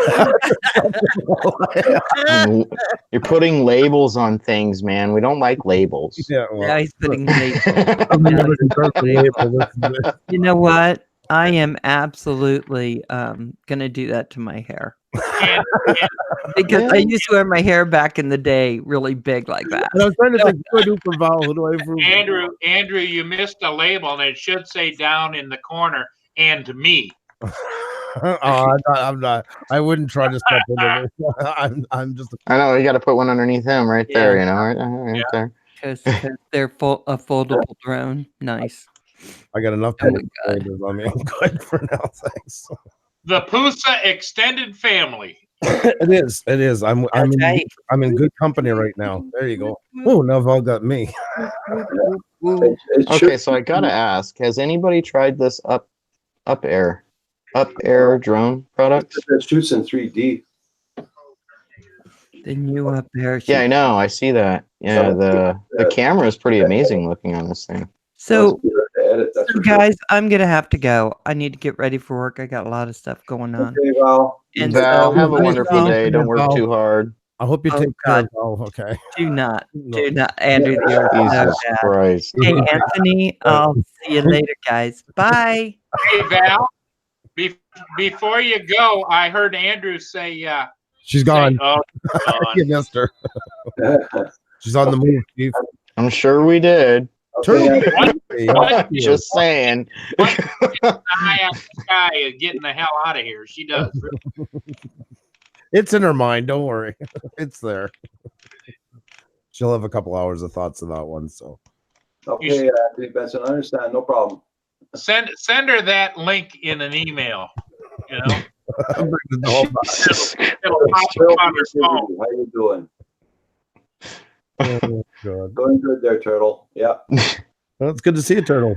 You're putting labels on things, man. We don't like labels. Yeah, well, Now he's putting labels. I'm never gonna start the label. This is it. You know what? I am absolutely gonna do that to my hair And, because I used to wear my hair back in the day really big like that. And I was trying to think, what do I do for Val? Who do I approve? Andrew, you missed a label, and it should say down in the corner, "and me." I'm not. I wouldn't try to step into this. I'm just. I know you got to put one underneath him right there. You know, right there. Because they're a foldable drone. Nice. I got enough Oh, people. I mean, I'm good for now. Thanks. The Pusa extended family. It is. It is. I'm right. in good company right now. There you go. Oh, now Val got me. It should- Okay, so I gotta ask: has anybody tried this up air drone product? It shoots in 3D. The new up there. Yeah, I know. I see that. Yeah, the camera is pretty amazing looking on this thing. So, Edit, that's so for sure. guys, I'm gonna have to go. I need to get ready for work. I got a lot of stuff going on. Okay, Val. And Val, so, have a Val, wonderful day. Don't work too hard. I hope you Oh, take care God. of Val. Okay. do not, No. Andrew. You're so Jesus bad. Christ. Hey, Anthony. I'll see you later, guys. Bye. Hey, Val. Before you go, I heard Andrew say, She's gone. "Oh, You missed her. She's on the move, Chief. I'm sure we did. Okay, Just saying. eye out the sky is getting the hell out of here." She does. It's in her mind. Don't worry. It's there. She'll have a couple hours of thoughts on that one. So okay, Anthony Benson, I understand. No problem. Send her that link in an email. You know, Jesus it'll pop Phil, up on her phone. how you doing? Oh, God. Going good there, Turtle. Yeah. Well, it's good to see you, Turtle.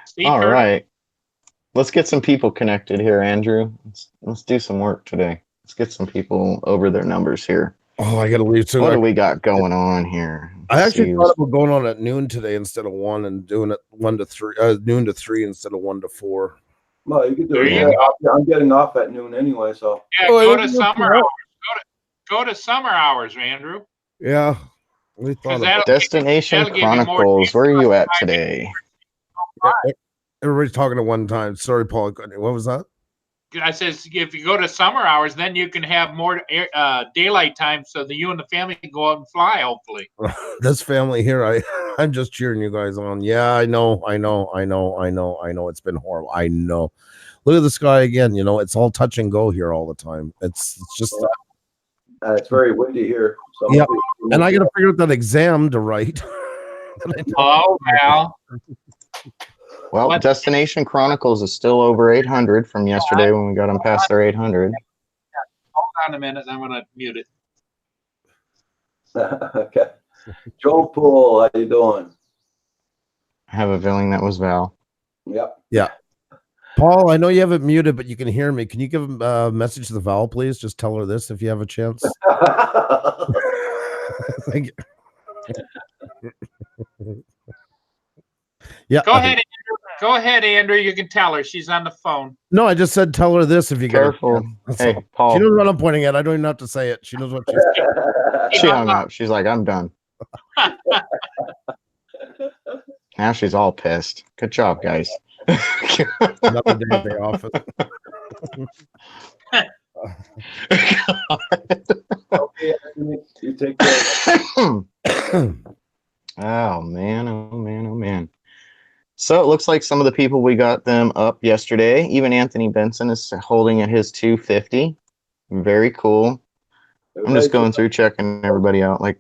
See, All Kurt? right. Let's get some people connected here, Andrew. Let's do some work today. Let's get some people over their numbers here. Oh, I got to leave too. What do we got going on here? I actually See, thought about going on at noon today instead of 1 and doing it 1 to 3, noon to 3 instead of 1 to 4. Well, you could do There it. you Yeah, I'm getting off at noon anyway, so. Yeah, Oh, go it to is summer good. hours. Go to summer hours, Andrew. Yeah. We thought Because about Destination that'll give you more Chronicles. Where are you at time. today? it. Everybody's talking at one time. Sorry, Paul. What was that? I says if you go to summer hours, then you can have more daylight time, so that you and the family can go out and fly. Hopefully, This family here, I'm just cheering you guys on. Yeah, I know. It's been horrible. I know. Look at the sky again. You know, it's all touch and go here all the time. It's just, It's very windy here. So Yeah. and I got to figure out that exam to write. oh Val, Well, What? Destination Chronicles is still over 800 from yesterday when we got them past their 800. hold on a minute. I'm gonna mute it. Okay. Joe Pool, how you doing? I have a feeling that was Val. Yep. Paul, I know you have it muted, but you can hear me. Can you give a message to the Val, please? Just tell her this if you have a chance. Thank you. Yeah. Go ahead, Andrew. Go ahead, Andrew. You can tell her she's on the phone. No, I just said tell her this if you got a Careful. chance. That's Hey, all. She Paul. knows what I'm pointing at. I don't even have to say it. She knows what she's She hung up. She's like, I'm done. Now she's all pissed. Good job, guys. another day at the office. Okay, Anthony, you take care. Oh man, oh man, oh man. So it looks like some of the people we got them up yesterday. Even Anthony Benson is holding at his 250. Very cool. I'm just going through checking everybody out like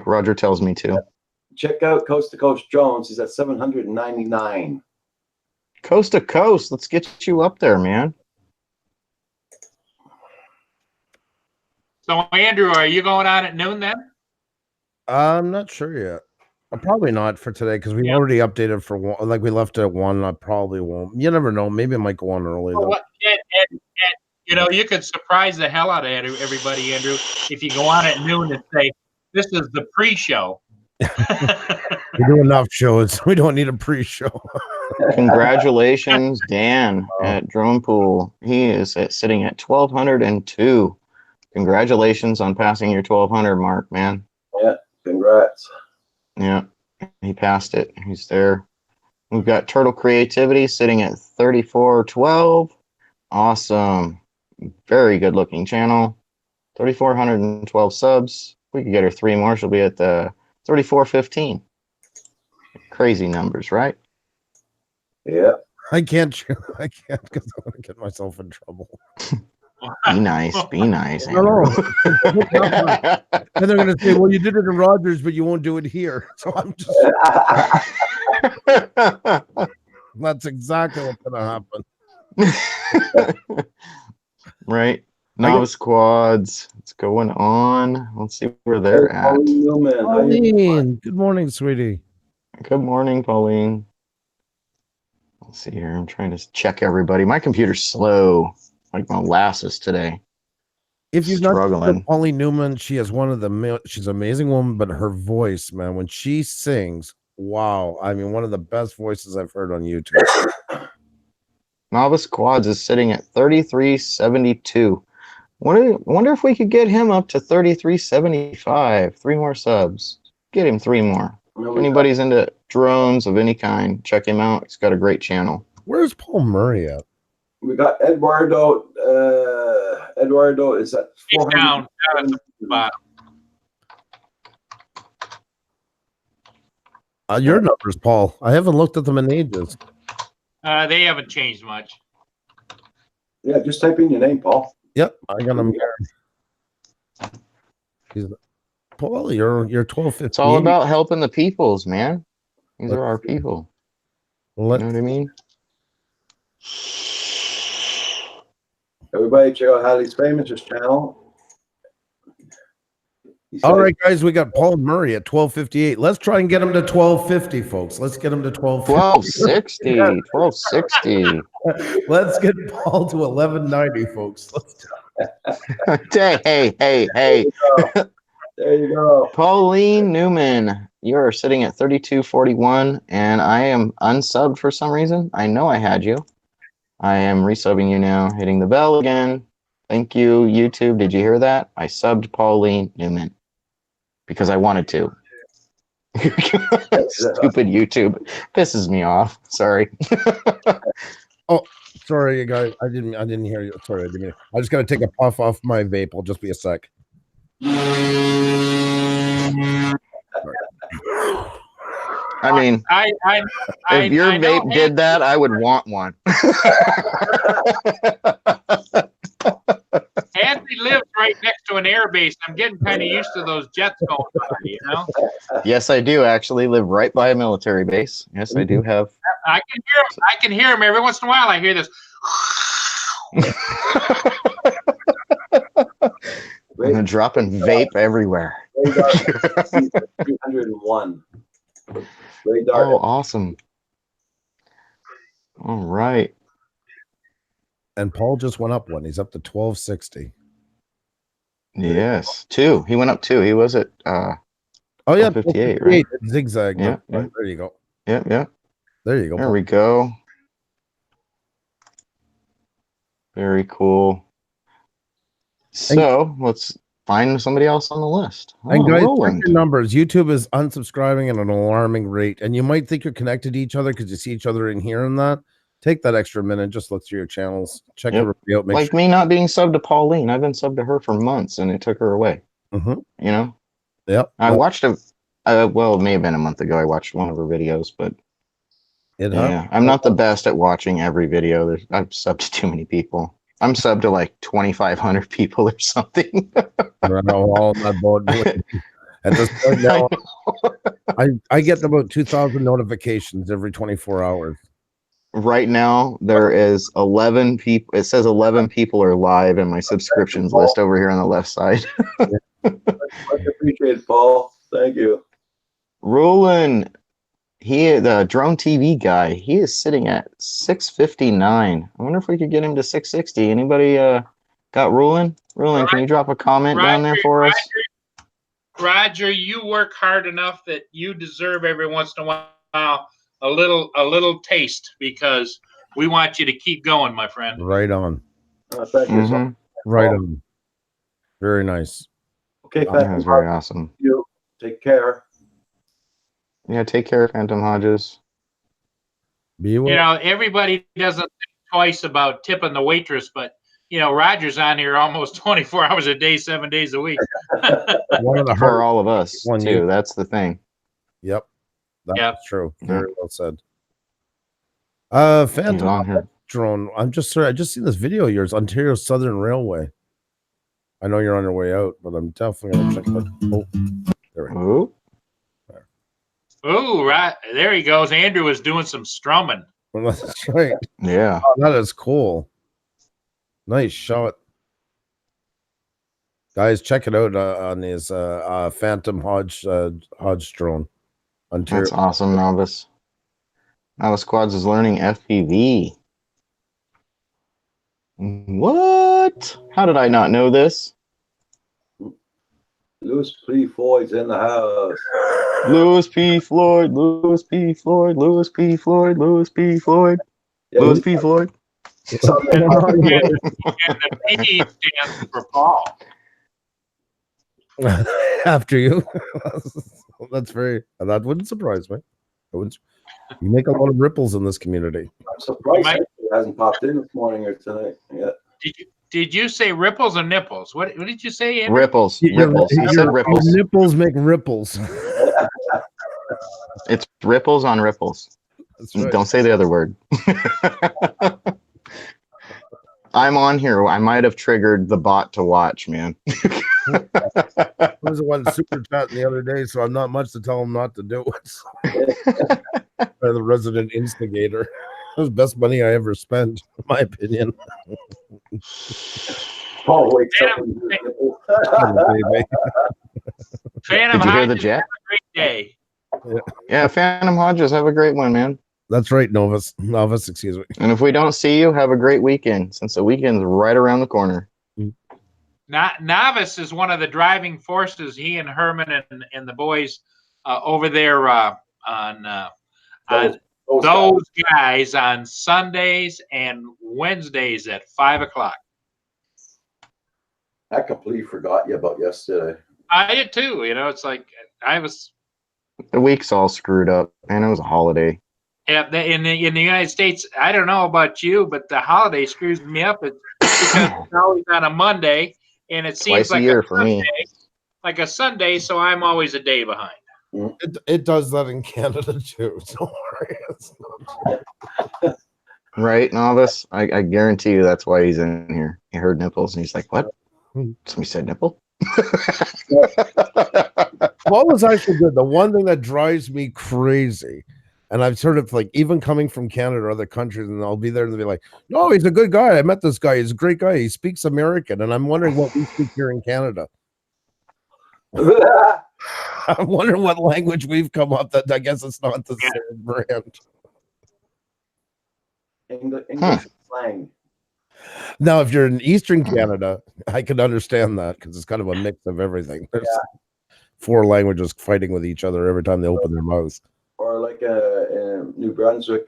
Roger tells me to. Check out Coast to Coast Jones. He's at 799. Coast to coast. Let's get you up there, man. So, Andrew, are you going on at noon then? I'm not sure yet. Probably not for today because we already updated for 1. Like we left it at 1. I probably won't. You never know. Maybe it might go on early. Well, Though. and, you know, you could surprise the hell out of everybody, Andrew, if you go on at noon and say, "This is the pre-show." We do enough shows. We don't need a pre-show. Congratulations, Dan at Drone Pool. He is sitting at 1,202. Congratulations on passing your 1,200 mark, man. Yeah, congrats. Yeah, he passed it. He's there. We've got Turtle Creativity sitting at 3,412. Awesome. Very good looking channel. 3,412 subs. We could get her 3 more. She'll be at the 3,415. Crazy numbers, right? Yeah. I can't because I'm going to get myself in trouble. Be nice. Be nice. No. Andrew. And they're going to say, well, you did it in Rogers, but you won't do it here. So I'm just, that's exactly what's going to happen. Right. Novice squads. What's going on? Let's see where they're at. Pauline Newman, how you doing? Pauline, good morning, sweetie. Good morning, Pauline. Let's see here. I'm trying to check everybody. My computer's slow, like molasses today. If you've not Struggling. seen Pauline Newman, she is one of the she's an amazing woman, but her voice, man, when she sings, wow. I mean, one of the best voices I've heard on YouTube. Novice Squads is sitting at 3,372. Wonder if we could get him up to 3,375. 3 more subs. Get him 3 more. If anybody's into drones of any kind, check him out. He's got a great channel. Where's Paul Murray at? We got Eduardo. Eduardo is at He's 400. down at the bottom. Your numbers, Paul. I haven't looked at them in ages. They haven't changed much. Yeah, just type in your name, Paul. Yep, I got them here. Paul, you're 1250. It's all about helping the peoples, man. These are our people. You know what I mean? Everybody check out Hadley's Famous channel. All right, guys, we got Paul Murray at 1258. Let's try and get him to 1250, folks. Let's get him to 1250. 1260. 1260. Let's get Paul to 1190, folks. Hey. There you go. Pauline Newman, you are sitting at 3241, and I am unsubbed for some reason. I know I had you. I am resubbing you now, hitting the bell again. Thank you, YouTube. Did you hear that? I subbed Pauline Newman because I wanted to. Stupid YouTube pisses me off. Sorry. Oh, sorry, you guys. I didn't hear you. Sorry, I just got to take a puff off my vape. I'll just be a sec. I mean, if your vape did that, I would want one. Anthony lives right next to an air base. I'm getting kind of used to those jets going by, you know? Yes, I do actually live right by a military base. Yes, I do have. I can hear him every once in a while. I hear this. And they're dropping vape everywhere. 301. Oh, awesome. All right. And Paul just went up one. He's up to 1260. Yes. 2. He went up 2. He was at 58, right? Zigzag. Yeah, Right, yeah. there you go. Yeah. There you go. There we go. Very cool. So let's find somebody else on the list. And guys, check Roland. your numbers. YouTube is unsubscribing at an alarming rate, and you might think you're connected to each other because you see each other in here and that. Take that extra minute, just look through your channels, check everybody out. Make Like me not being subbed to Pauline. I've been subbed to her for months, and it took her away. You know. Yep. I watched well, it may have been a month ago. I watched one of her videos, but yeah, I'm not the best at watching every video. I've subbed to too many people. I'm subbed to like 2,500 people or something. all on that boat. At this point now, I get about 2,000 notifications every 24 hours. Right now, there is 11 people. It says 11 people are live in my subscriptions list over here on the left side. Much appreciated, Paul. Thank you. Roland, the drone TV guy, he is sitting at 659. I wonder if we could get him to 660. Anybody got Roland? Roland, can you drop a comment down there for us? Roger, you work hard enough that you deserve every once in a while a little taste because we want you to keep going, my friend. Right on. Thank you. So, Mhm. Right on. Very nice. okay, That Phantom, was very awesome. you take care. Yeah, take care, Phantom Hodges. Be well. You know, everybody doesn't think twice about tipping the waitress, but you know, Roger's on here almost 24 hours a day, 7 days a week. One of the For hard. all of us, One too. you. That's the thing. Yep. That's Yep. true. Yeah. Very well said. He's Phantom on here. drone. I'm just sorry. I just seen this video of yours, Ontario Southern Railway. I know you're on your way out, but I'm definitely gonna check it. Oh, there we go. Ooh. Ooh, right there he goes. Andrew was doing some strumming. Well, that's right. Yeah. Oh, that is cool. Nice shot. Guys, check it out on his Phantom Hodge drone. Ontario. That's awesome, Novice. Novice Squads is learning FPV. What? How did I not know this? Louis P. Floyd's in the house. Louis P. Floyd, Louis P. Floyd, Louis P. Floyd, Louis P. Floyd, Yeah, Louis P. Floyd. And the P stands for Paul. After you. That's very. That wouldn't surprise me. I wouldn't. You make a lot of ripples in this community. I'm surprised Mike? it hasn't popped in this morning or tonight. Yeah. Did you say ripples or nipples? What did you say, Andrew? Ripples. Ripples. He said ripples. Your nipples make ripples. It's ripples on ripples. That's right. Don't say the other word. I'm on here. I might have triggered the bot to watch, man. I was the one super chatting the other day, so I'm not much to tell him not to do it. I'm the resident instigator. It was the best money I ever spent, in my opinion. Paul wakes up. Baby. Phantom Did you hear Hodges, the jet? have a great day. Yeah, Phantom Hodges, have a great one, man. That's right, Novice, excuse me. And if we don't see you, have a great weekend, since the weekend's right around the corner. Novice is one of the driving forces. He and Herman and the boys over there on those guys on Sundays and Wednesdays at 5:00. I completely forgot you about yesterday. I did too. You know, it's like I was. The week's all screwed up, and it was a holiday. Yeah, in the United States, I don't know about you, but the holiday screws me up. It's because it's always on a Monday, and it seems Twice a like year a for me. Sunday, like a Sunday, so I'm always a day behind. It does that in Canada too. Don't worry. Right, Novice? I guarantee you that's why he's in here. He heard nipples, and he's like, what? Somebody said nipple? Paul was actually good. The one thing that drives me crazy, and I've sort of like even coming from Canada or other countries, and I'll be there and they'll be like, "No, he's a good guy. I met this guy. He's a great guy. He speaks American." And I'm wondering what we speak here in Canada. I'm wondering what language we've come up that I guess it's not the same brand. English slang. Now, if you're in Eastern Canada, I can understand that because it's kind of a mix of everything. There's 4 languages fighting with each other every time they open their mouths. Or like in New Brunswick,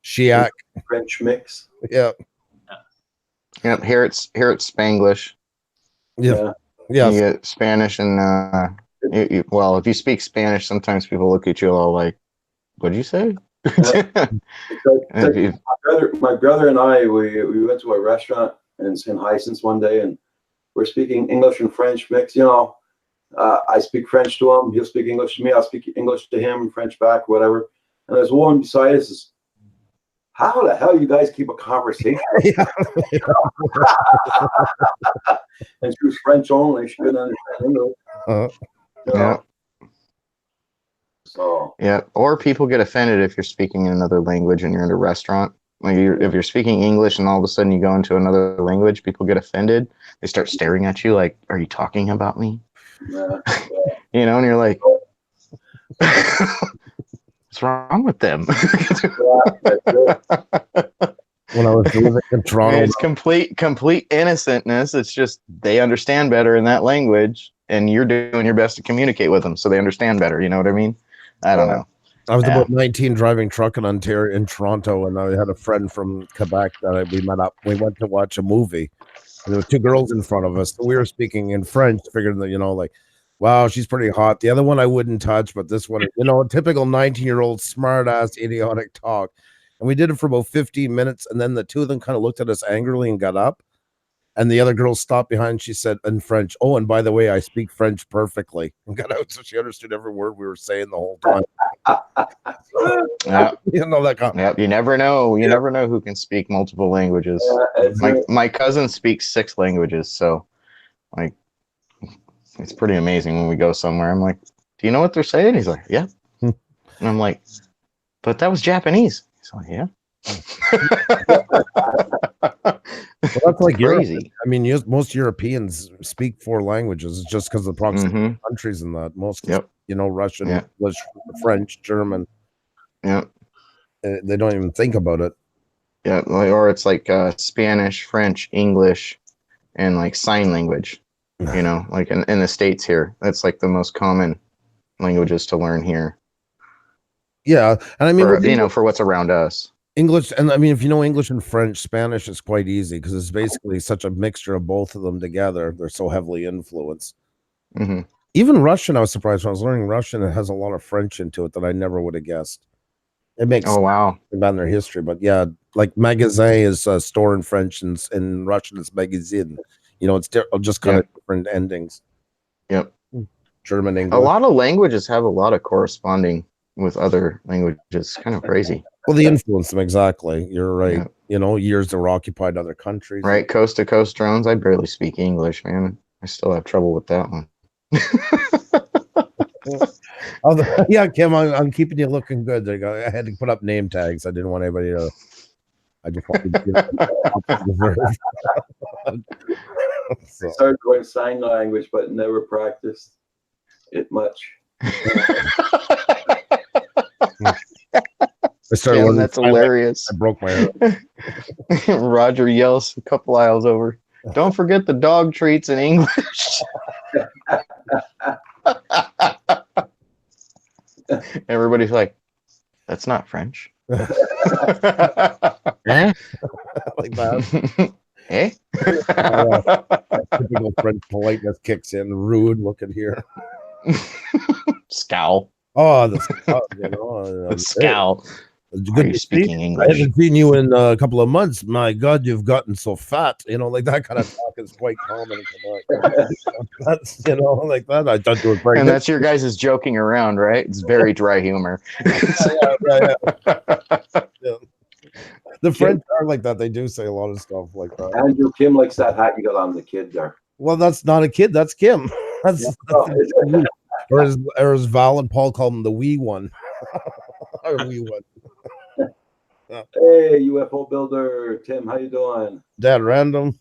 Shiak. French mix. Yeah. Yep, here it's Spanglish. Yeah. You Yeah. get Spanish and well, if you speak Spanish, sometimes people look at you all like, "What'd you say?" My brother and I, we went to a restaurant in St. Hysons one day, and we're speaking English and French mix. You know, I speak French to him, he'll speak English to me, I'll speak English to him, French back, whatever. And there's one beside us. Is, how the hell you guys keep a conversation? And she was French only; she couldn't understand English. You know? Yeah. So Yeah, or people get offended if you're speaking in another language and you're in a restaurant. Like if you're speaking English and all of a sudden you go into another language, people get offended. They start staring at you like, "Are you talking about me?" yeah. You know, and you're like, "What's wrong with them?" When I was living in Toronto, It's complete innocentness. It's just they understand better in that language, and you're doing your best to communicate with them so they understand better. You know what I mean? I don't know. I was Yeah. about 19 driving truck in Ontario, in Toronto, and I had a friend from Quebec that we met up. We went to watch a movie. And there were two girls in front of us. So we were speaking in French, figuring that, like, wow, she's pretty hot. The other one I wouldn't touch, but this one, typical 19-year-old smart ass idiotic talk. And we did it for about 15 minutes, and then the two of them kind of looked at us angrily and got up. And the other girl stopped behind. She said in French, "Oh, and by the way, I speak French perfectly." And got out, so she understood every word we were saying the whole time. Yeah. That kind of, Yep. You never know. You never know who can speak multiple languages. My cousin speaks 6 languages, so like it's pretty amazing when we go somewhere. I'm like, "Do you know what they're saying?" He's like, "Yeah." And I'm like, "But that was Japanese." He's like, "Yeah." well, that's like crazy. Europe. I mean, most Europeans speak 4 languages. It's just because of the proximity of countries and that. Most, Russian, English, French, German. Yeah. They don't even think about it. Yeah, or it's like Spanish, French, English, and like sign language. Like in the States here, that's like the most common languages to learn here. Yeah, and I mean, for what's around us. English, and I mean, if you know English and French, Spanish is quite easy because it's basically such a mixture of both of them together. They're so heavily influenced. Mm-hmm. Even Russian, I was surprised when I was learning Russian. It has a lot of French into it that I never would have guessed. It makes about their history, but yeah, like magasin is store in French, and in Russian it's magazine. It's just kind of different endings. Yep. German, English. A lot of languages have a lot of corresponding with other languages. It's kind of crazy. Well, they influence them, exactly. You're right. Yeah. Years that were occupied other countries. Right, coast to coast drones. I barely speak English, man. I still have trouble with that one. Yeah, Kim, I'm keeping you looking good. There you go. I had to put up name tags. I didn't want anybody to. I just wanted to I started going sign language, but never practiced it much. I started learning. That's hilarious. I broke my arm. Roger yells a couple aisles over, "Don't forget the dog treats in English." Everybody's like, "That's not French." Like that. Eh? Typical French politeness kicks in. Rude, look at here. Scowl. Oh, the scowl. The scowl. Good Are you speaking English? I haven't seen you in a couple of months. My God, you've gotten so fat. Like that kind of talk is quite common. That's like that. I thought you were pregnant. And that's your guys' joking around, right? It's very dry humor. Yeah. The French are like that. They do say a lot of stuff like that. Andrew, Kim likes that hat you got on the kid there. Well, that's not a kid. That's Kim. Or as Val and Paul call him, the wee one. Our wee one. Hey, UFO builder Tim, how you doing? Dad Random.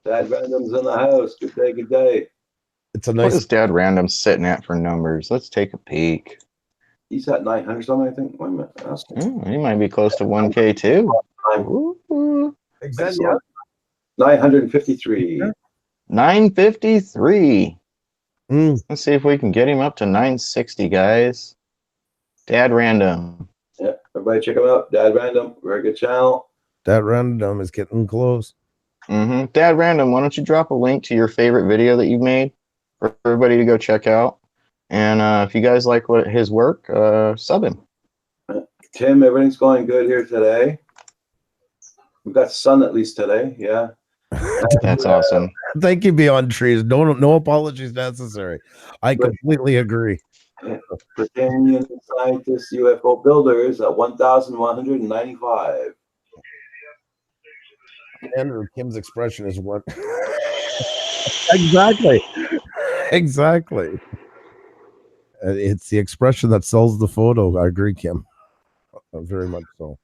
Dad Random's in the house. Good day, good day. It's a What nice. is Dad Random sitting at for numbers? Let's take a peek. He's at 900 something, I think. Wait a minute. He might be close to 1K too. Ooh. Exactly. 953. 953. Mm. Let's see if we can get him up to 960, guys. Dad Random. Yeah, everybody check him out. Dad Random, very good channel. Dad Random is getting close. Dad Random, why don't you drop a link to your favorite video that you've made for everybody to go check out? And if you guys like his work, sub him. Tim, everything's going good here today. We've got sun at least today. Yeah. That's awesome. Thank you, Beyond Trees. No apologies necessary. I completely agree. Britannian scientists, UFO builders at 1,195. Andrew, Kim's expression is what? Exactly. It's the expression that sells the photo. I agree, Kim. Very much so.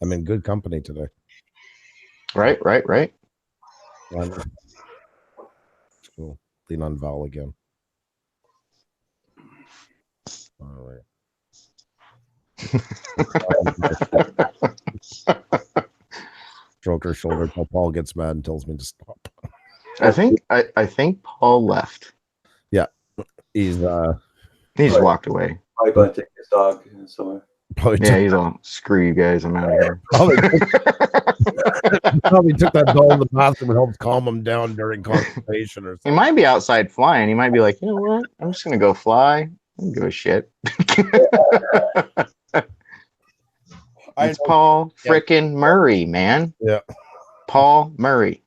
I'm in good company today. Right. Let's go. Lean on Val again. All right. Stroke her shoulder till Paul gets mad and tells me to stop. I think Paul left. Yeah. He's walked away. Probably going to take his dog somewhere. Probably Yeah, took, he's all screw you guys. I'm out of here. probably, probably took that dog in the bathroom and helped calm him down during constipation or He something. might be outside flying. He might be like, you know what? I'm just gonna go fly. I don't give a shit. It's Paul frickin' Murray, man. Yeah. Paul Murray.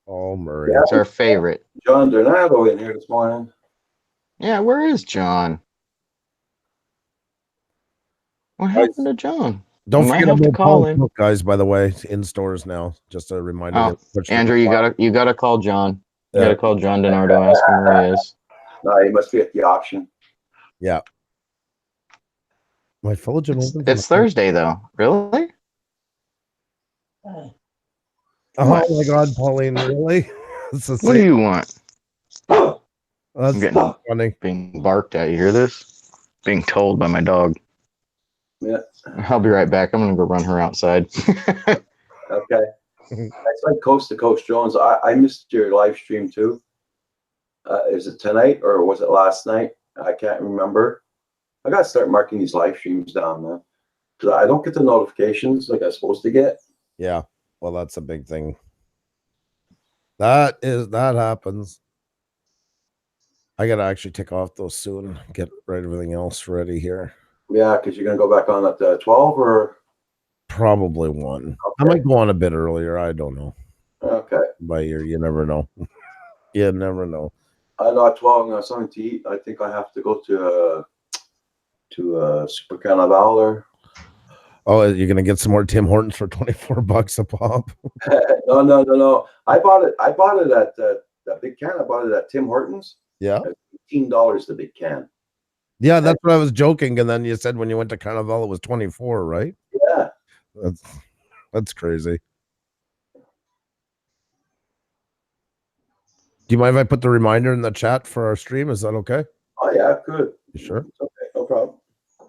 Oh, Murray. Yeah. It's our favorite. John Donato in here this morning. Yeah, where is John? What happened to John? Don't We might forget have to about call Paul him. Cook, guys, by the way, in stores now. Just a reminder. Oh, to push the- Andrew, you gotta call John. You Yeah. gotta call John DiNardo. Ask him where he is. No, he must be at the auction. My fellow Jamaicans. It's Thursday though. Really? Oh my God, Pauline, really? It's the What do same. you want? That's I'm getting funny. being barked at. You hear this? Being told by my dog. Yeah. I'll be right back. I'm gonna go run her outside. Okay. It's like Coast to Coast Jones. I missed your live stream too. Is it tonight or was it last night? I can't remember. I gotta start marking these live streams down, man. Because I don't get the notifications like I'm supposed to get. Yeah. Well, that's a big thing. That happens. I gotta actually take off those soon. Get everything else ready here. Yeah, because you're gonna go back on at 12 or Probably one. I Okay. might go on a bit earlier. I don't know. okay. By year, you never know. You never know. I know at 12 I'm gonna have something to eat. I think I have to go to Super Carnival or Oh, you're gonna get some more Tim Hortons for $24 a pop. no. I bought it at that big can. I bought it at Tim Hortons. Yeah. $18 the big can. Yeah, that's what I was joking. And then you said when you went to Carnival it was 24, right? Yeah. That's crazy. Do you mind if I put the reminder in the chat for our stream? Is that okay? Oh yeah, good. You sure? It's okay, no problem.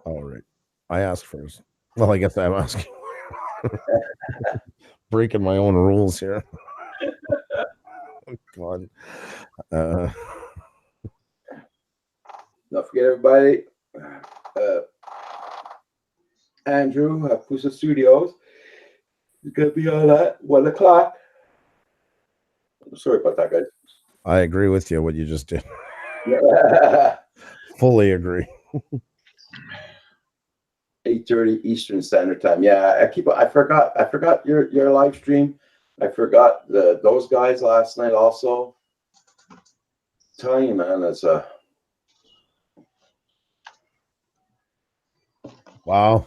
All right. I asked first. Well, I guess I'm asking. Breaking my own rules here. Come on. Don't forget everybody. Andrew at Pusa Studios is gonna be on at 1 o'clock. Sorry about that, guys. I agree with you what you just did. Yeah. Fully agree. 8:30 Eastern Standard Time. Yeah, I forgot your live stream. I forgot those guys last night also. Tell you, man, that's Wow,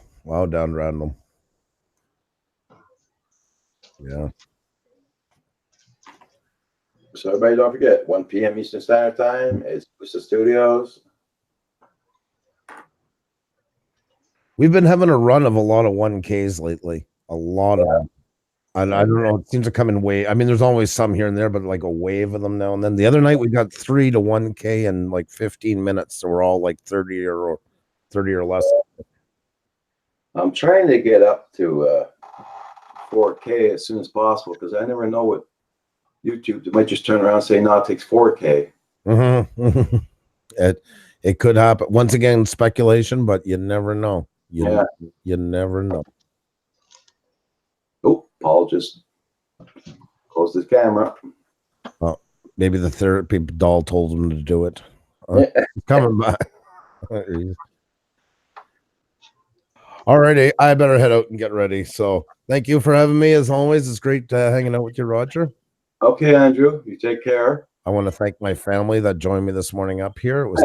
down random. Yeah. so everybody don't forget 1 p.m. Eastern Standard Time is Pusa Studios. We've been having a run of a lot of 1Ks lately. A lot of them. And I don't know, it seems to come in wave. I mean, there's always some here and there, but like a wave of them now and then. The other night we got 3 to 1K in like 15 minutes. So we're all like 30 or less. I'm trying to get up to 4K as soon as possible because I never know what YouTube. They might just turn around and say, "No, it takes 4K." Mm-hmm. It could happen. Once again, speculation, but you never know. You never know. Oh, Paul just closed his camera. Maybe the therapy doll told him to do it. He's coming back. All righty, I better head out and get ready. So thank you for having me. As always, it's great hanging out with you, Roger. Okay, Andrew, you take care. I want to thank my family that joined me this morning up here. It was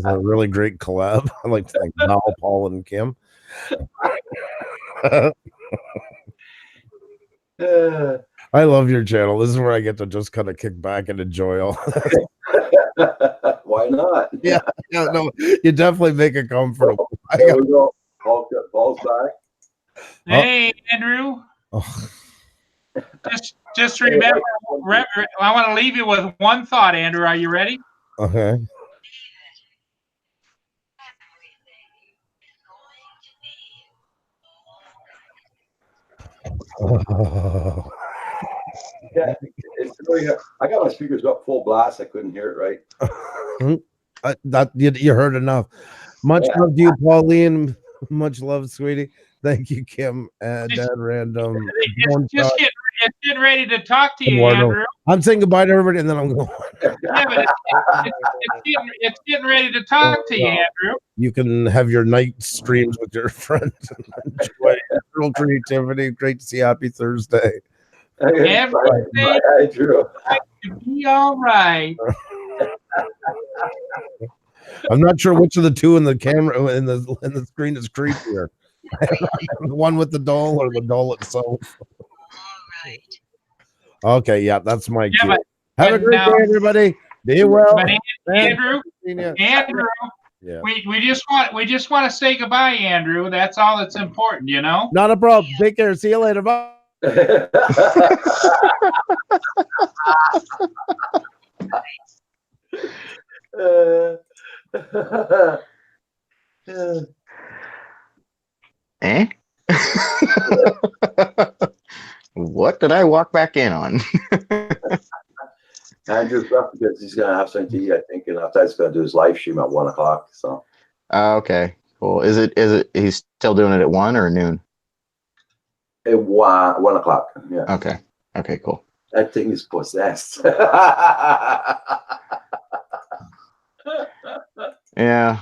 a really great collab. I'd like to thank Val, Paul, and Kim. I love your channel. This is where I get to just kind of kick back and enjoy all. Why not? Yeah, no, you definitely make it comfortable. There we go. Paul's back. Hey, Andrew. Oh. Just remember, I want to leave you with one thought, Andrew. Are you ready? Okay. Yeah, it's really, I got my speakers up full blast. I couldn't hear it right. That you heard enough. Much Yeah. love to you, Pauline. Much love, sweetie. Thank you, Kim. Dad Random. It's getting ready to talk to you, Eduardo. Andrew. I'm saying goodbye to everybody, and then I'm going. Yeah, but it's getting ready to talk to you, Andrew. You can have your night streams with your friends and enjoy real creativity. Great to see you. Happy Thursday. Everything Bye, Drew. to be all right. I'm not sure which of the two in the camera in the screen is creepier. The one with the doll or the doll itself. Okay, yeah, that's my cue. but Have a great now- day, everybody. Be well. But Andrew, Yeah. we just want to say goodbye, Andrew. That's all that's important, you know. Not a problem. Take care. See you later. Bye. Eh? What did I walk back in on? Andrew's up because he's gonna have something to eat, I think, and after he's gonna do his live stream at 1 o'clock. So Okay, cool. Is it he's still doing it at 1 or noon? at 1 o'clock. Yeah, Okay, cool. that thing is possessed. Yeah.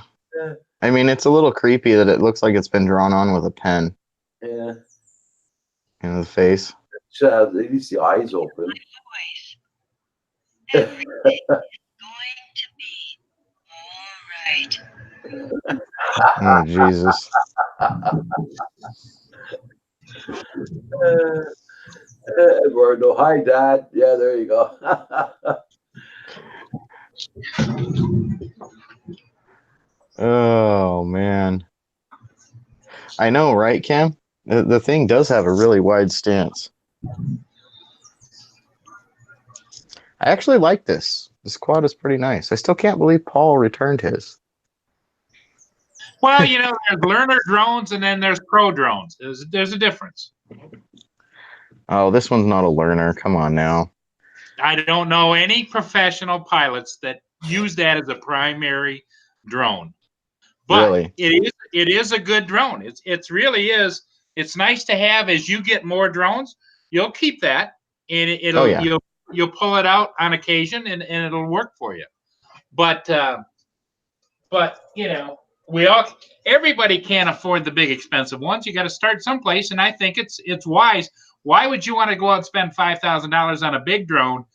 I mean, it's a little creepy that it looks like it's been drawn on with a pen Yeah, in the face. at least the eyes open. Oh, Jesus. Eduardo, hi, Dad. Yeah, there you go. Oh, man. I know, right, Cam? The thing does have a really wide stance. I actually like this. This quad is pretty nice. I still can't believe Paul returned his. Well, you know, there's learner drones and then there's pro drones. There's a difference. Oh, this one's not a learner. Come on now. I don't know any professional pilots that use that as a primary drone. But Really? it is a good drone. It's really is. It's nice to have as you get more drones. You'll keep that, and it'll Oh, yeah. you'll pull it out on occasion, and it'll work for you. But you know, everybody can't afford the big expensive ones. You got to start someplace, and I think it's wise. Why would you want to go out and spend $5,000 on a big drone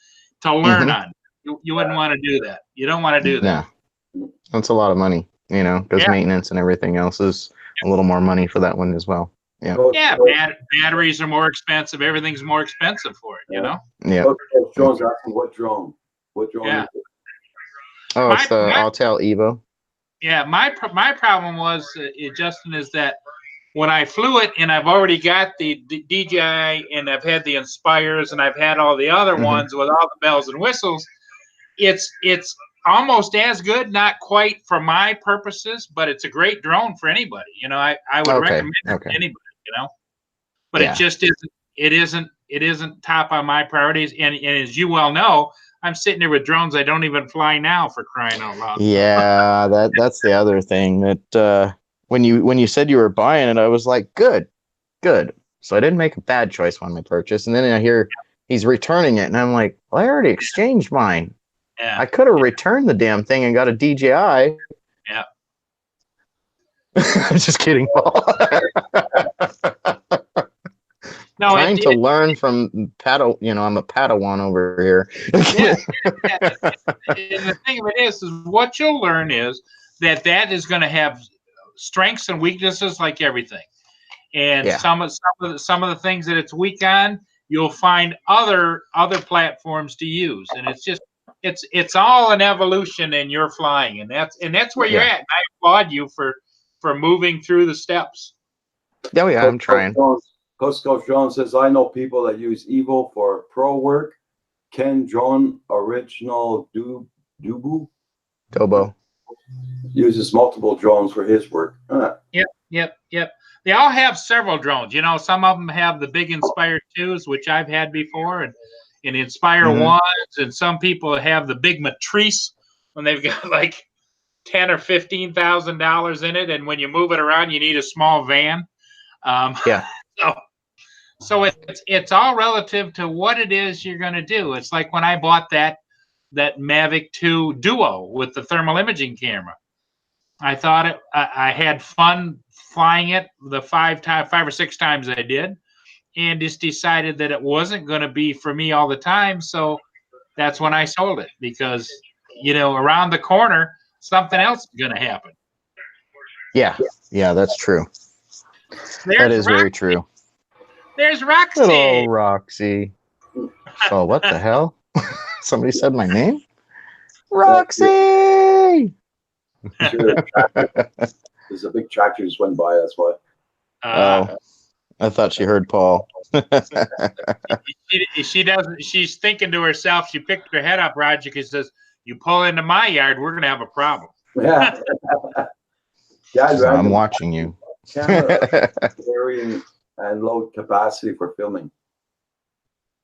to learn on? You wouldn't want to do that. You don't want to do that. No. That's a lot of money, you know, because Yeah. maintenance and everything else is a little more money for that one as well. Yeah. Yeah, batteries are more expensive. Everything's more expensive for it, you know? Yeah. Coach Jones asking what drone? What drone? Yeah. Is it? Oh, it's the My- Autel Evo. Yeah, my problem was, Justin, is that when I flew it, and I've already got the DJI, and I've had the Inspires, and I've had all the other Mhm. ones with all the bells and whistles, it's almost as good, not quite for my purposes, but it's a great drone for anybody. You know, I would Okay, recommend it okay. to anybody, you know? But Yeah. it just isn't top on my priorities. And as you well know, I'm sitting there with drones I don't even fly now, for crying out loud. Yeah, that's the other thing that when you said you were buying it, I was like, good. So I didn't make a bad choice on my purchase. And then I hear he's returning it, and I'm like, well, I already exchanged mine. Yeah. I could have returned the damn thing and got a DJI. Yeah. I'm just kidding, Paul. No, Trying to learn from I'm a Padawan over here. And the thing of it is what you'll learn is that is going to have strengths and weaknesses like everything. And Yeah. some of the things that it's weak on, you'll find other platforms to use. And it's all an evolution in your flying, and that's where you're Yeah. at. And I applaud you for moving through the steps. Oh yeah, I'm trying. Coach Jones says, I know people that use Evo for pro work. Ken John, original Dubu, Dobo. uses multiple drones for his work. Yep. They all have several drones. You know, some of them have the big Inspire 2s, which I've had before, and Inspire Mhm. 1s, and some people have the big Matrice when they've got like 10 or $15,000 in it, and when you move it around, you need a small van. Yeah. So it's all relative to what it is you're going to do. It's like when I bought that Mavic 2 Duo with the thermal imaging camera. I thought I had fun flying it the 5 or 6 times I did, and just decided that it wasn't going to be for me all the time. So that's when I sold it, because around the corner something else is going to happen. Yeah. Yeah, that's true. There's That is Roxy. very true. There's Roxy. Little Roxy. So what the hell? Somebody said my name? Roxy! Sure, there's a big tractor just went by. That's why. Oh, I thought she heard Paul. She doesn't. She's thinking to herself. She picked her head up, Roger, because says, "You pull into my yard, we're gonna have a problem." Yeah. Yeah, So I'm watching you. Camera carrying and load capacity for filming.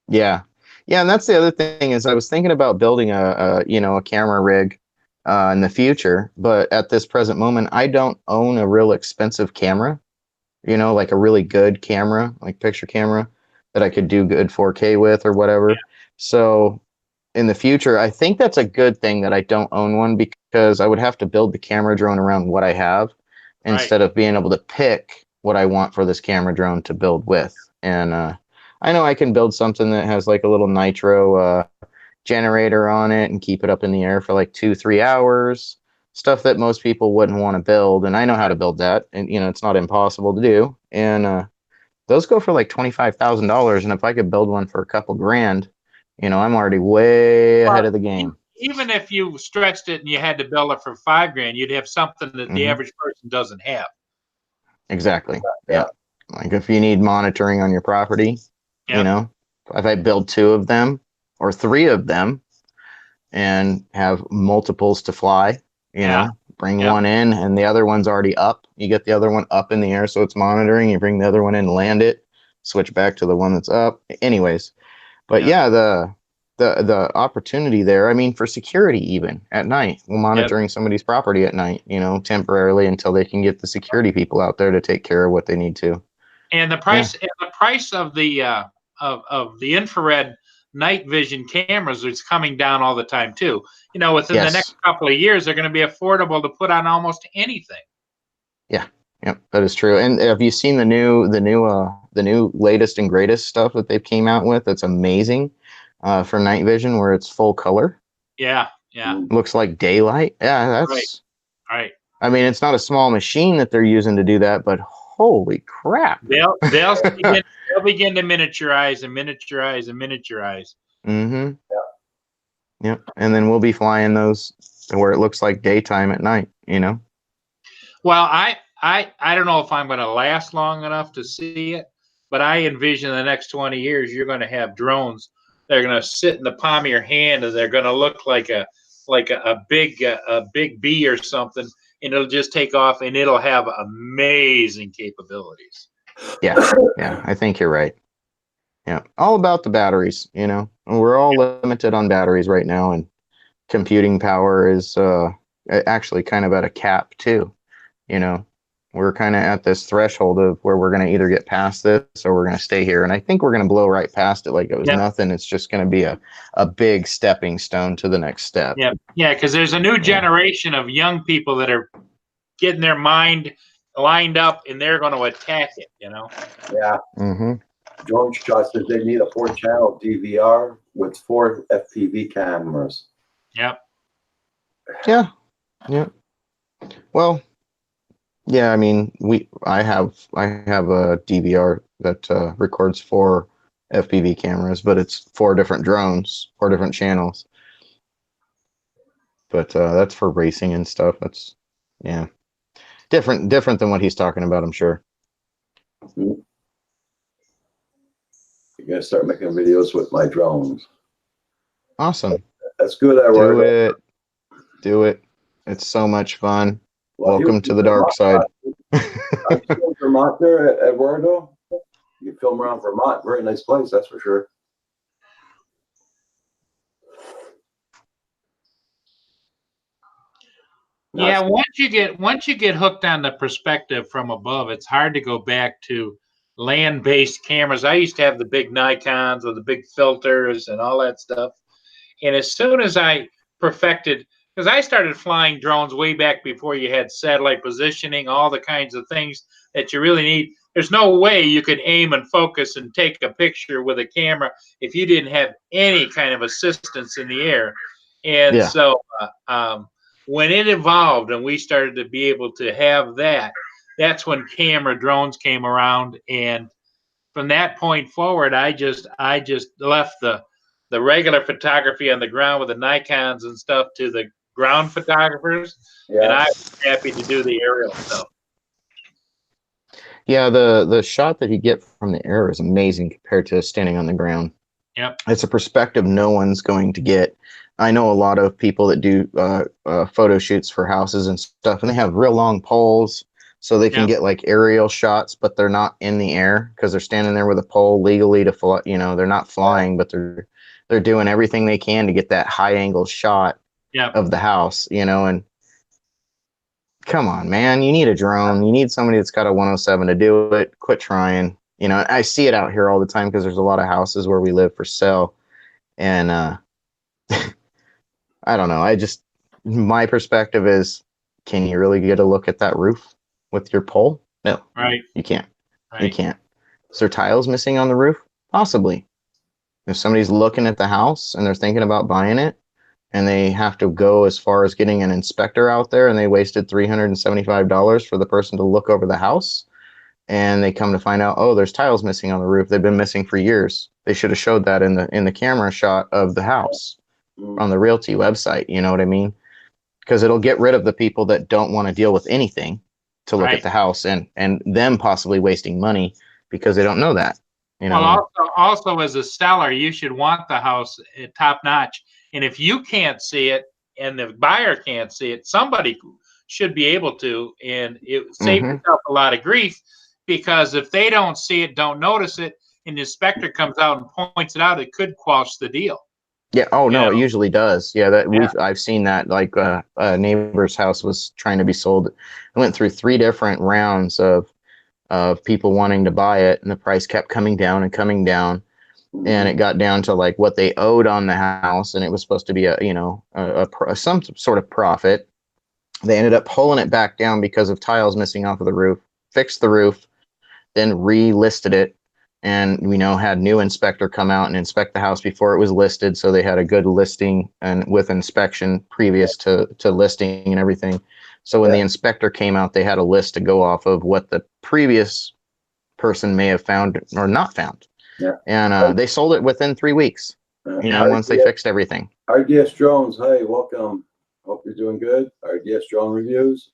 Yeah. Yeah, and that's the other thing is I was thinking about building a camera rig in the future, but at this present moment, I don't own a real expensive camera, like a really good camera, like picture camera that I could do good 4K with or whatever. Yeah. So in the future, I think that's a good thing that I don't own one, because I would have to build the camera drone around what I have instead of being able to pick what I want for this camera drone to build with. And I know I can build something that has like a little nitro generator on it and keep it up in the air for like 2-3 hours, stuff that most people wouldn't want to build. And I know how to build that, and it's not impossible to do. And those go for like $25,000. And if I could build one for a couple grand, I'm already way ahead of the game. Even if you stretched it and you had to build it for $5,000, you'd have something that the average person doesn't have. Exactly. Yeah. Like if you need monitoring on your property, if I build 2 of them or 3 of them and have multiples to fly, bring one in and the other one's already up. You get the other one up in the air, so it's monitoring. You bring the other one in, land it, switch back to the one that's up. Anyways, but the opportunity there, I mean, for security, even at night, we're monitoring somebody's property at night, temporarily until they can get the security people out there to take care of what they need to. And the price of the infrared night vision cameras is coming down all the time too. Within the next couple of years, they're going to be affordable to put on almost anything. Yeah. Yep, that is true. And have you seen the new latest and greatest stuff that they've came out with? That's amazing for night vision, where it's full color. Yeah. Looks like daylight. Yeah, that's right. I mean, it's not a small machine that they're using to do that, but holy crap! They'll begin to miniaturize and miniaturize and miniaturize. Mm-hmm. Yep. And then we'll be flying those where it looks like daytime at night. Well, I don't know if I'm going to last long enough to see it, but I envision the next 20 years you're going to have drones. They're going to sit in the palm of your hand, and they're going to look like a big bee or something, and it'll just take off, and it'll have amazing capabilities. Yeah, I think you're right. Yeah, all about the batteries. We're all limited on batteries right now, and computing power is actually kind of at a cap too. We're kind of at this threshold of where we're going to either get past this or we're going to stay here. And I think we're going to blow right past it like it was nothing. It's just going to be a big stepping stone to the next step. Yeah, because there's a new generation of young people that are getting their mind lined up, and they're going to attack it, Yeah. Mm-hmm. Drone Shot says they need a 4-channel DVR with 4 FPV cameras. Yep. Yeah. Well, yeah, I mean, I have a DVR that records 4 FPV cameras, but it's 4 different drones, 4 different channels. But that's for racing and stuff. That's different than what he's talking about, I'm sure. You're gonna start making videos with my drones. Awesome. That's good. Do it. It's so much fun. Well, welcome to the dark side. I'm still in Vermont there at Eduardo. You film around Vermont. Very nice place, that's for sure. Yeah, once you get hooked on the perspective from above, it's hard to go back to land-based cameras. I used to have the big Nikons with the big filters and all that stuff. And as soon as I perfected, because I started flying drones way back before you had satellite positioning, all the kinds of things that you really need. There's no way you could aim and focus and take a picture with a camera if you didn't have any kind of assistance in the air. And Yeah. so when it evolved and we started to be able to have that, that's when camera drones came around. And from that point forward, I just left the regular photography on the ground with the Nikons and stuff to the ground photographers, and I'm happy to do the aerial stuff. Yeah, the shot that you get from the air is amazing compared to standing on the ground. Yep. It's a perspective no one's going to get. I know a lot of people that do photo shoots for houses and stuff, and they have real long poles so they can get like aerial shots, but they're not in the air because they're standing there with a pole legally to fly. You know, they're not flying, but they're doing everything they can to get that high angle shot of the house. You know, and come on, man, you need a drone. You need somebody that's got a 107 to do it. Quit trying. You know, I see it out here all the time because there's a lot of houses where we live for sale, and I don't know. My perspective is, can you really get a look at that roof with your pole? No, you can't. You can't. Is there tiles missing on the roof? Possibly. If somebody's looking at the house and they're thinking about buying it, and they have to go as far as getting an inspector out there, and they wasted $375 for the person to look over the house, and they come to find out, oh, there's tiles missing on the roof. They've been missing for years. They should have showed that in the camera shot of the house on the Realty website. You know what I mean? Because it'll get rid of the people that don't want to deal with anything to look at the house, and them possibly wasting money because they don't know that. You know? Well, also as a seller, you should want the house top notch. And if you can't see it and the buyer can't see it, somebody should be able to, and it saves yourself a lot of grief, because if they don't see it, don't notice it, and the inspector comes out and points it out, it could quash the deal. Yeah. Oh no, it usually does. Yeah, I've seen that. Like a neighbor's house was trying to be sold. It went through 3 different rounds of people wanting to buy it, and the price kept coming down and coming down, and it got down to like what they owed on the house, and it was supposed to be some sort of profit. They ended up pulling it back down because of tiles missing off of the roof. Fixed the roof, then relisted it. And we had new inspector come out and inspect the house before it was listed, so they had a good listing and with inspection previous to listing and everything. So when the inspector came out, they had a list to go off of what the previous person may have found or not found. Yeah. And they sold it within 3 weeks. Once they fixed everything. RDS Drones, hey, welcome. Hope you're doing good. RDS Drone Reviews.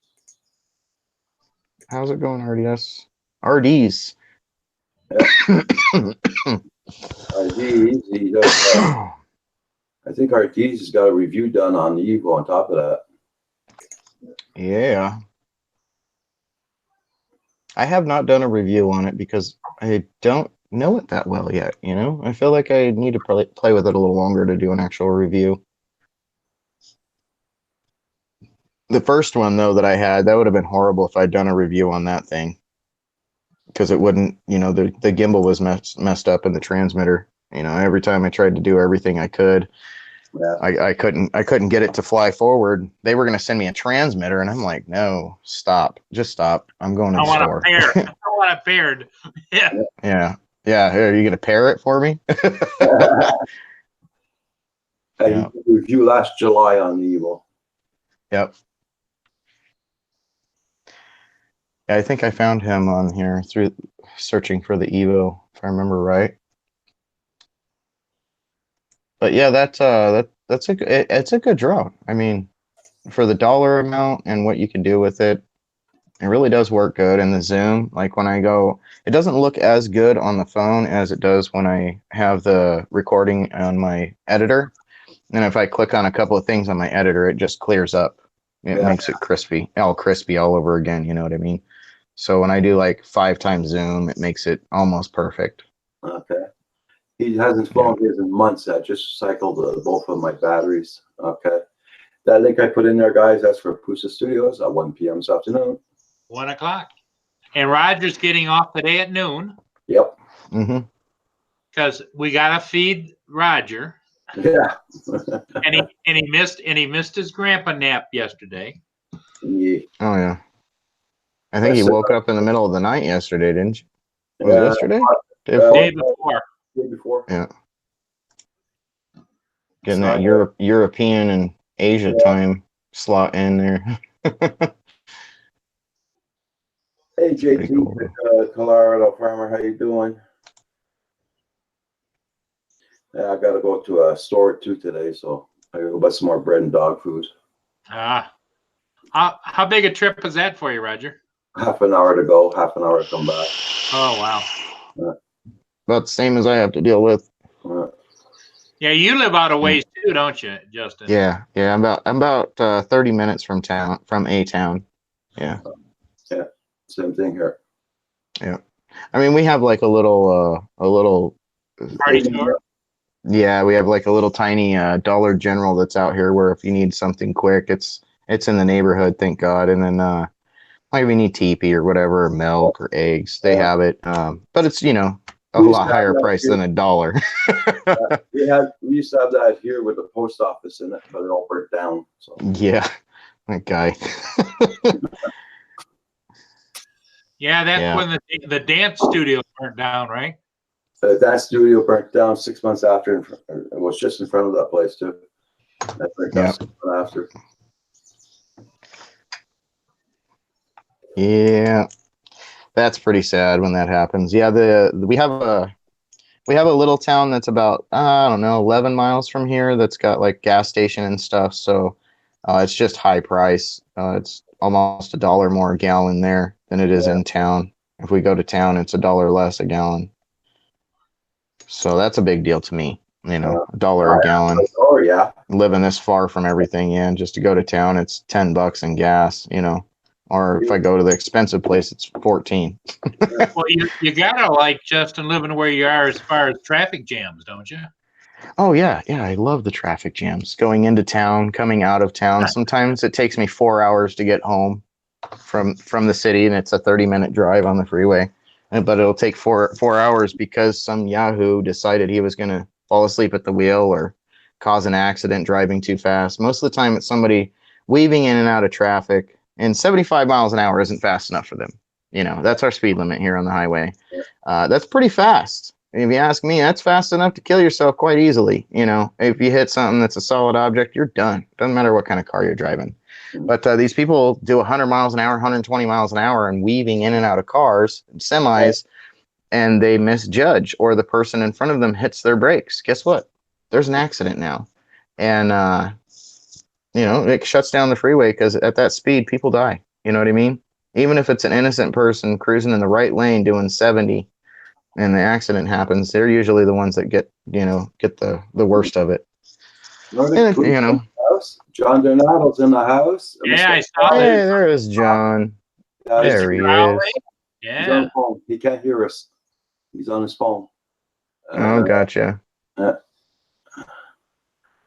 How's it going, RDS? RDs. Yeah. RDs, he does, I think RDs has got a review done on the Evo on top of that. Yeah. I have not done a review on it because I don't know it that well yet, I feel like I need to play with it a little longer to do an actual review. The first one, though, that I had, that would have been horrible if I'd done a review on that thing. Because it wouldn't, the gimbal was messed up in the transmitter. Every time I tried to do everything I could, I couldn't get it to fly forward. They were going to send me a transmitter, and I'm like, no, stop. Just stop. I'm going to the store. I want it paired. Yeah. Yeah. Yeah. Here, are you going to pair it for me? I reviewed last July on the Evo. Yep. Yeah, I think I found him on here through searching for the Evo, if I remember right. But yeah, it's a good drone. I mean, for the dollar amount and what you can do with it, it really does work good. And the zoom, like when I go, it doesn't look as good on the phone as it does when I have the recording on my editor. And if I click on a couple of things on my editor, it just clears up. It makes it crispy all over again. You know what I mean? So when I do like 5 times zoom, it makes it almost perfect. Okay. He hasn't flown his in months. I just cycled both of my batteries. Okay. That link I put in there, guys, that's for Pusa Studios at 1 p.m. this afternoon. 1 o'clock. And Roger's getting off today at noon Yep. Mm-hmm. because we gotta feed Roger. Yeah. And he missed his grandpa nap yesterday. Yeah. Oh yeah. I think he That's, woke up in the middle of the night yesterday, didn't you? Was it Yeah. yesterday? Day Uh, before? Day before. Day before. Yeah. Getting It's that not- European and Asia Yeah. time slot in there. Hey, pretty JT, cool. Colorado Farmer, how you doing? Yeah, I got to go to a store too today, so I gotta go buy some more bread and dog food. How big a trip is that for you, Roger? Half an hour to go, half an hour to come back. Oh wow. About the same as I have to deal with. Yeah, you live out of ways too, don't you, Justin? Yeah, I'm about 30 minutes from a town. Yeah. Same thing here. I mean, we have like a little Party store. yeah, we have like a little tiny Dollar General that's out here where if you need something quick, it's in the neighborhood, thank God. And then like if you need teepee or whatever, or milk or eggs, they have it. But it's a We used lot to have higher that price here. than $1. We used to have that here with the post office in it, but it all burnt down. So Yeah, that guy. Yeah, that's Yeah. when the dance studio burned down, right? that studio burnt down 6 months after. It was just in front of that place too. That burnt down Yeah. 6 months after. Yeah, that's pretty sad when that happens. Yeah, we have a little town that's about I don't know 11 miles from here that's got like gas station and stuff. So it's just high price. It's almost $1 more a gallon there than it is in town. If we go to town, it's $1 less a gallon. So that's a big deal to me. $1 a gallon. Oh yeah. Living this far from everything, yeah, and just to go to town, it's $10 in gas. Or if I go to the expensive place, it's 14. Well, you gotta like Justin living where you are as far as traffic jams, don't you? Oh yeah, I love the traffic jams. Going into town, coming out of town. Sometimes it takes me 4 hours to get home from the city, and it's a 30-minute drive on the freeway. But it'll take four hours because some Yahoo decided he was going to fall asleep at the wheel or cause an accident driving too fast. Most of the time, it's somebody weaving in and out of traffic, and 75 miles an hour isn't fast enough for them. That's our speed limit here on the highway. That's pretty fast. If you ask me, that's fast enough to kill yourself quite easily. If you hit something that's a solid object, you're done. Doesn't matter what kind of car you're driving. But these people do 100 miles an hour, 120 miles an hour, and weaving in and out of cars, and semis, and they misjudge, or the person in front of them hits their brakes. Guess what? There's an accident now. And, it shuts down the freeway because at that speed, people die. You know what I mean? Even if it's an innocent person cruising in the right lane doing 70 and the accident happens, they're usually the ones that get the worst of it. House. John Donato's in the house. Yeah, I saw Hey, that. there is John. Yeah, he's There he Growling. is. He's on Yeah. the phone. He can't hear us. He's on his phone. Oh, gotcha.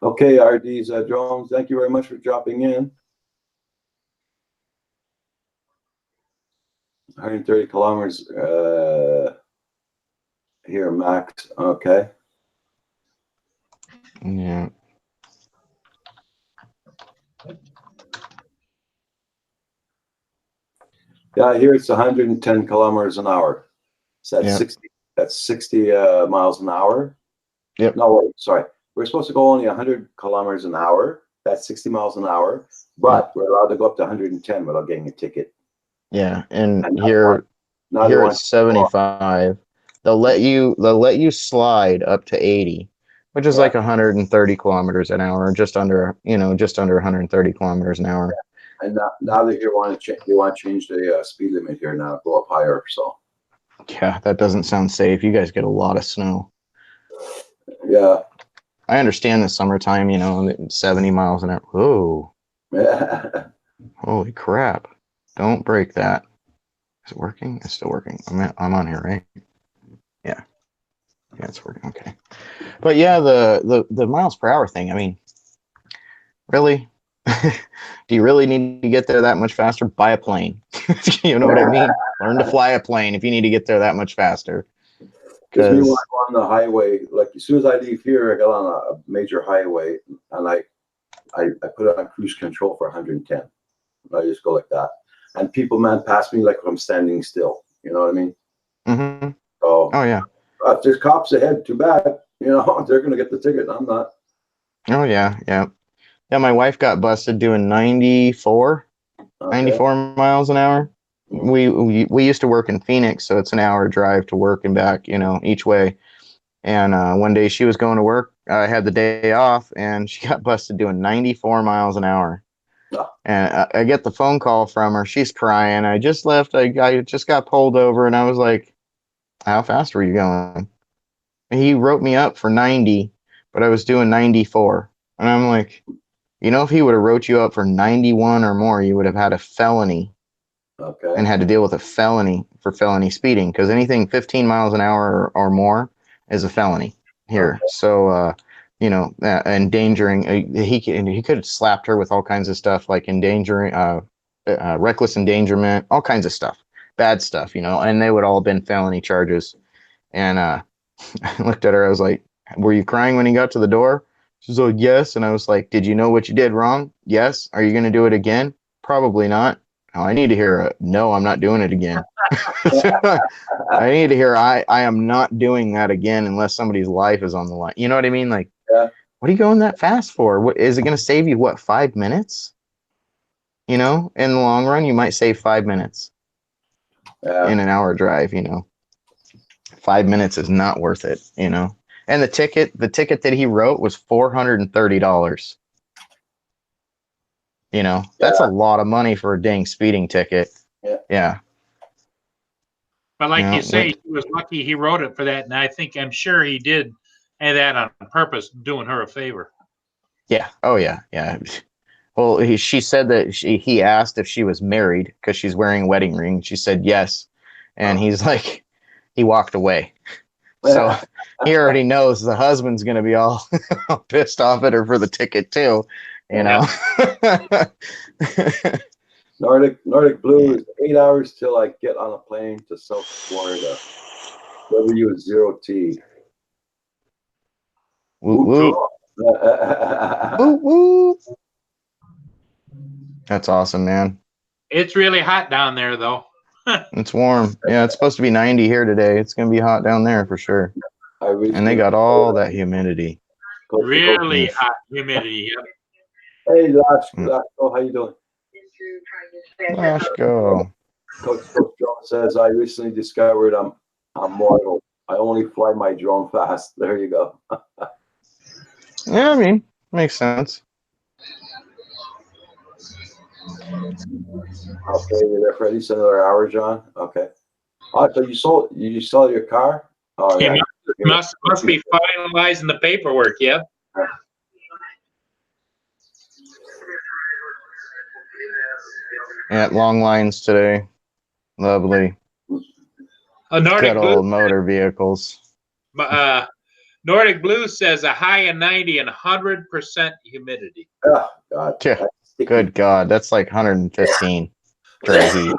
Okay, RD's drones. Thank you very much for dropping in. 130 kilometers here, max. Okay. Yeah. Yeah, here it's 110 kilometers an hour. So that's Yeah. 60. That's 60 miles an hour. Yep. No, wait, sorry. We're supposed to go only 100 kilometers an hour. That's 60 miles an hour. But we're allowed to go up to 110 without getting a ticket. Yeah, and And here Now they here want it's 75. They'll let you slide up to 80, which is Yeah. like 130 kilometers an hour, just under 130 kilometers an hour. and now they here want to they want to change the speed limit here now, go up higher. So Yeah, that doesn't sound safe. You guys get a lot of snow. yeah. I understand the summertime, 70 miles an hour. Whoa, holy crap. Don't break that. Is it working? It's still working. I'm on here, right? Yeah, it's working. Okay. But yeah, the miles per hour thing, I mean, really, Do you really need to get there that much faster? Buy a plane. You know what I mean? Learn to fly a plane if you need to get there that much faster. Because me, when Because I go on the highway, like as soon as I leave here, I get on a major highway and I put it on cruise control for 110. I just go like that. And people, man, pass me like I'm standing still. You know what I mean? Mhm. So Oh yeah. if there's cops ahead, too bad. You know, they're going to get the ticket. I'm not. Oh yeah, yeah. Yeah, my wife got busted doing 94 Okay. miles an hour. We used to work in Phoenix, so it's an hour drive to work and back, you know, each way. And one day she was going to work. I had the day off, and she got busted doing 94 miles an hour. Ah. And I get the phone call from her. She's crying. I just left. I just got pulled over, and I was like, "How fast were you going?" And he wrote me up for 90, but I was doing 94. And I'm like, you know, if he would have wrote you up for 91 or more, you would have had a felony Okay. and had to deal with a felony for felony speeding, because anything 15 miles an hour or more is a felony here. Okay. So, you know, endangering, he could have slapped her with all kinds of stuff like endangering, reckless endangerment, all kinds of stuff, bad stuff, you know, and they would all have been felony charges. And I looked at her, I was like, were you crying when you got to the door? She's like, yes. And I was like, did you know what you did wrong? Yes. Are you going to do it again? Probably not. Oh, I need to hear a no, I'm not doing it again. I need to hear I am not doing that again unless somebody's life is on the line. You know what I mean? Like, Yeah. what are you going that fast for? What is it going to save you? What, 5 minutes? You know, in the long run, you might save 5 minutes Yeah. in an hour drive. You know, 5 minutes is not worth it. You know, and the ticket that he wrote was $430. You know, that's a lot of money for a dang speeding ticket. Yeah. Yeah. But like Yeah, you say, he was lucky he wrote it for that, and I'm sure he did and that on purpose, doing her a favor. Yeah. Oh yeah. Yeah. Well, she said that he asked if she was married because she's wearing a wedding ring. She said yes, and he's like, he walked away. So he already knows the husband's gonna be all pissed off at her for the ticket too. You know. Nordic Blue is 8 hours till I get on a plane to South Florida. W0T. Woo woo. Woo woo. That's awesome, man. It's really hot down there, though. It's warm. Yeah, it's supposed to be 90 here today. It's gonna be hot down there for sure. And they got all that humidity. Really hot humidity. Yep. Hey, Lashko, how you doing? Let's go. Coach Jones says, I recently discovered I'm mortal. I only fly my drone fast. There you go. Yeah, I mean, makes sense. Okay, you're there, Freddie. So another hour, John. Okay. Oh, so you sold your car? Oh, He yeah. must be finalizing the paperwork. Yep. Yeah, long lines today. Lovely. Nordic Good Blue. old motor vehicles. Nordic Blue says a high of 90 and 100% humidity. Oh, God. Yeah. Good God, that's like 115 dry heat.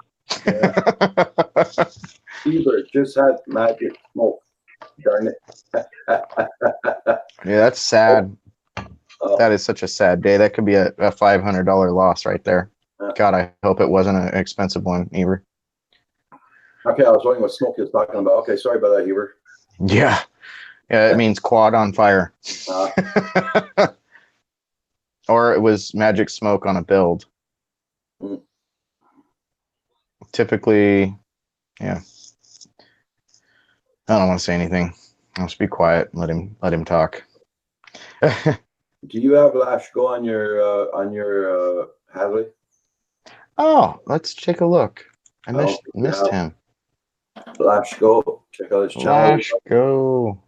Bieber just had magic smoke. Darn it. Yeah, that's sad. That is such a sad day. That could be a $500 loss right there. God, I hope it wasn't an expensive one, Heber. Okay, I was wondering what Smokey was talking about. Okay, sorry about that, Heber. Yeah. Yeah, it means quad on fire. Or it was magic smoke on a build. Typically, yeah. I don't want to say anything. I'll just be quiet. Let him talk. Do you have Lashko on your Hadley? Oh, let's take a look. I missed him. Lashko, check out his channel. Lashko.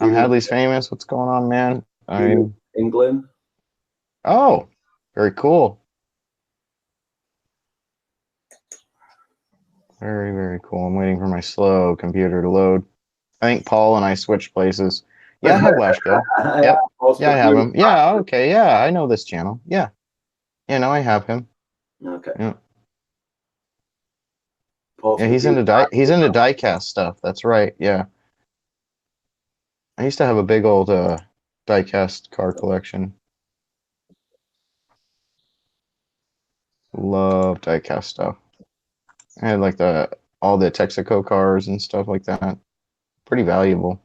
I'm Hadley's famous. What's going on, man? I'm England. Oh, very cool. Very, very cool. I'm waiting for my slow computer to load. I think Paul and I switched places. Yeah, I have Lash Bill. Yep. Yeah, I have him. Yeah, okay. Yeah, I know this channel. Yeah. Yeah, no, I have him. Okay. Yeah. Pulse Yeah, he's into diecast stuff. That's right. Yeah. I used to have a big old diecast car collection. Love diecast stuff. I had like all the Texaco cars and stuff like that. Pretty valuable.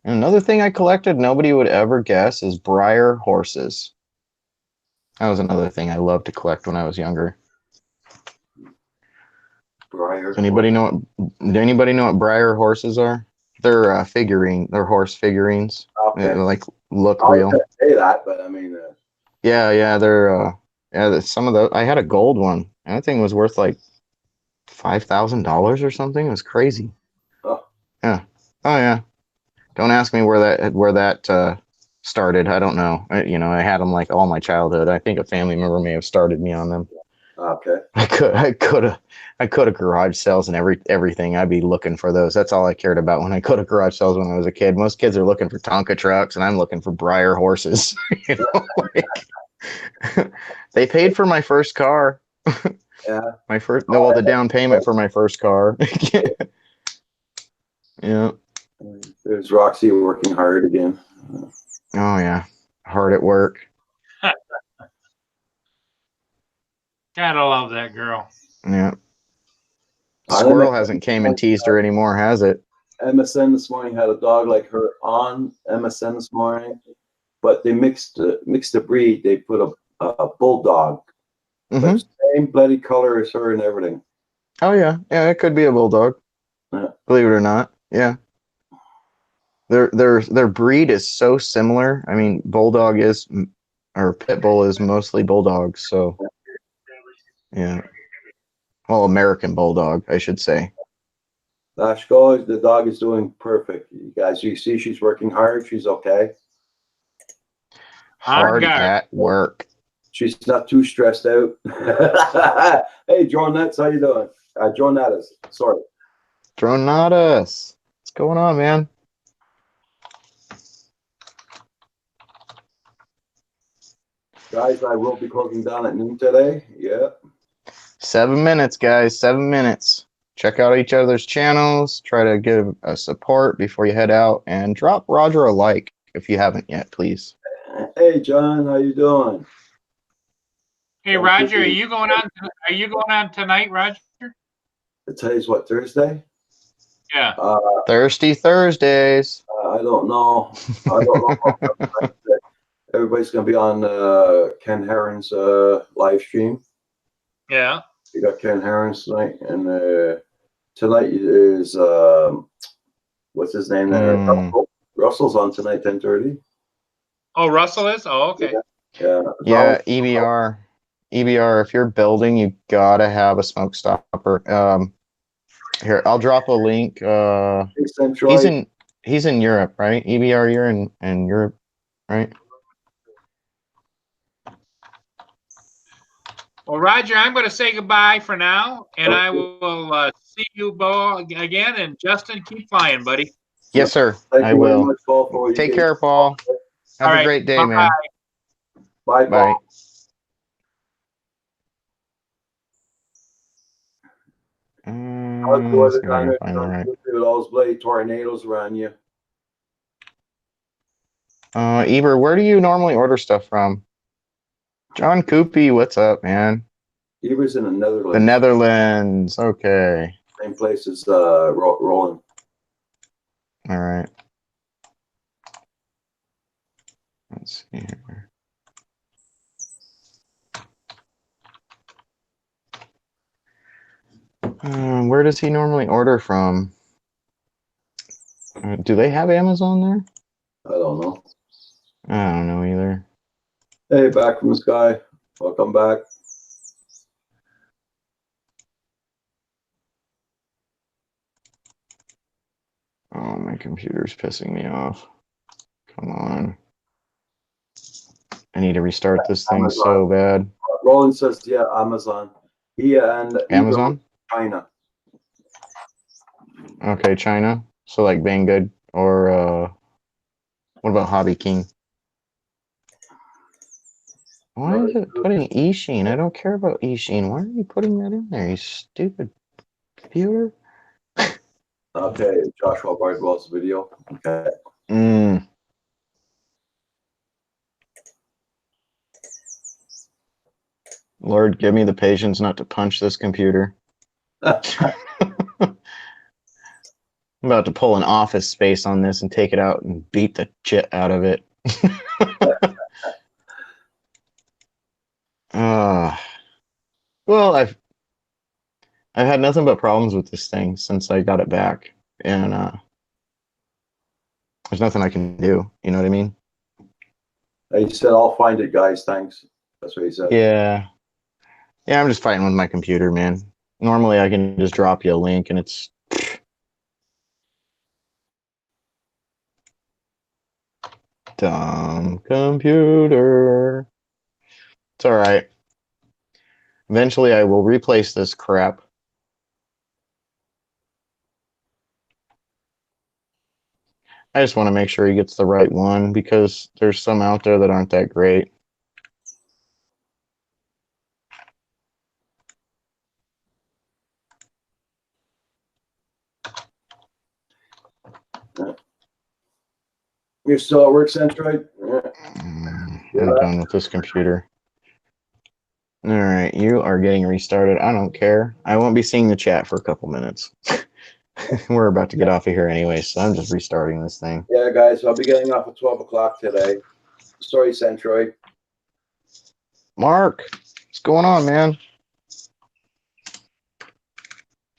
And another thing I collected nobody would ever guess is Breyer horses. That was another thing I loved to collect when I was younger. Briar. Does anybody know what Breyer horses are? They're they're horse figurines. They Okay. like look I was real. gonna say that, but I mean, Yeah, they're some of the I had a gold one. And that thing was worth like $5,000 or something. It was crazy. oh, Yeah. Oh yeah. Don't ask me where that started. I don't know. I had them like all my childhood. I think a family member may have started me on them. okay. I could have garage sales and everything. I'd be looking for those. That's all I cared about when I go to garage sales when I was a kid. Most kids are looking for Tonka trucks, and I'm looking for Breyer horses. They paid for my first car. Yeah. The down payment for my first car. Yeah. There's Roxy working hard again. Oh yeah, hard at work. Gotta love that girl. Yeah. I Squirrel think- hasn't came and teased her anymore, has it? MSN this morning had a dog like her on MSN this morning, but they mixed the breed. They put a bulldog, Mm-hmm. same bloody color as her and everything. Oh yeah, it could be a bulldog. Yeah. Believe it or not, yeah. Their breed is so similar. I mean, bulldog or pit bull is mostly bulldogs. So yeah, well, American bulldog, I should say. Lash go, the dog is doing perfect. You guys, you see she's working hard. She's okay. Hard guard. at work. She's not too stressed out. Hey, Dronettes, how you doing? Dronettes, sorry. Dronatus, what's going on, man? Guys, I will be closing down at noon today. Yeah. 7 minutes, guys. 7 minutes. Check out each other's channels. Try to give a support before you head out, and drop Roger a like if you haven't yet, please. Hey, John, how you doing? Hey, Roger, are you going on tonight, Roger? Today's what, Thursday? Yeah. Thirsty Thursdays. I don't know. Everybody's gonna be on Ken Heron's live stream. Yeah. You got Ken Heron's tonight, and tonight is what's his name there? Russell's on tonight, 10:30. Oh, Russell is? Oh, okay. Yeah. Yeah, EBR. EBR, if you're building, you gotta have a smoke stopper. Here, I'll drop a link. He's in Europe, right? EBR, you're in Europe, right? Well, Roger, I'm going to say goodbye for now, and I will see you both again. And Justin, keep flying, buddy. Yes, sir. Thank I you very will. much, Paul, for what you Take did. care, Paul. Have All a right. great day, Bye-bye. man. Bye, Bye. Paul. How's the weather down there? Find the right. With all those bloody tornadoes around you. Eber, where do you normally order stuff from? John Coopy, what's up, man? He was in the Netherlands. The Netherlands. Okay. Same place as Roland. All right. Let's see here. Where does he normally order from? Do they have Amazon there? I don't know. I don't know either. Hey, back from the sky. Welcome back. Oh, my computer's pissing me off. Come on. I need to restart this thing so bad. Roland says, yeah, Amazon. He and Amazon? China. Okay, China. So like Banggood or what about Hobby King? Why is it putting Eachine? I don't care about Eachine. Why are you putting that in there, you stupid computer? Okay, Joshua Bardwell's video. Okay. Lord, give me the patience not to punch this computer. I'm about to pull an Office Space on this and take it out and beat the shit out of it. Well, I've had nothing but problems with this thing since I got it back, and there's nothing I can do. You know what I mean? He said, "I'll find it, guys. Thanks." That's what he said. Yeah. Yeah, I'm just fighting with my computer, man. Normally, I can just drop you a link, and it's dumb computer. It's all right. Eventually, I will replace this crap. I just want to make sure he gets the right one because there's some out there that aren't that great. You're still at work, Centroid? I'm done with this computer. All right, you are getting restarted. I don't care. I won't be seeing the chat for a couple minutes. We're about to get off of here anyway, so I'm just restarting this thing. Yeah, guys, I'll be getting off at 12 o'clock today. Sorry, Centroid. Mark, what's going on, man?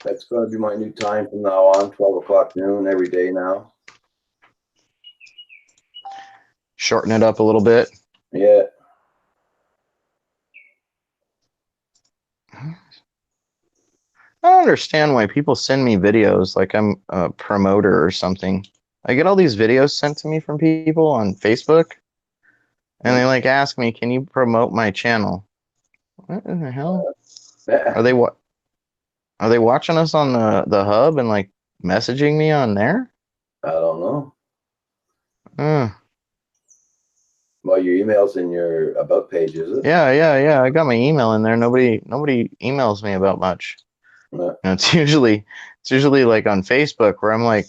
That's going to be my new time from now on, 12 o'clock noon every day now. Shorten it up a little bit. Yeah. I don't understand why people send me videos like I'm a promoter or something. I get all these videos sent to me from people on Facebook, and they like ask me, "Can you promote my channel?" What in the hell? Are they watching us on the hub and like messaging me on there? I don't know. Uh, Well, your email's in your about page, is it? yeah. I got my email in there. Nobody emails me about much. Yeah. And it's usually like on Facebook where I'm like,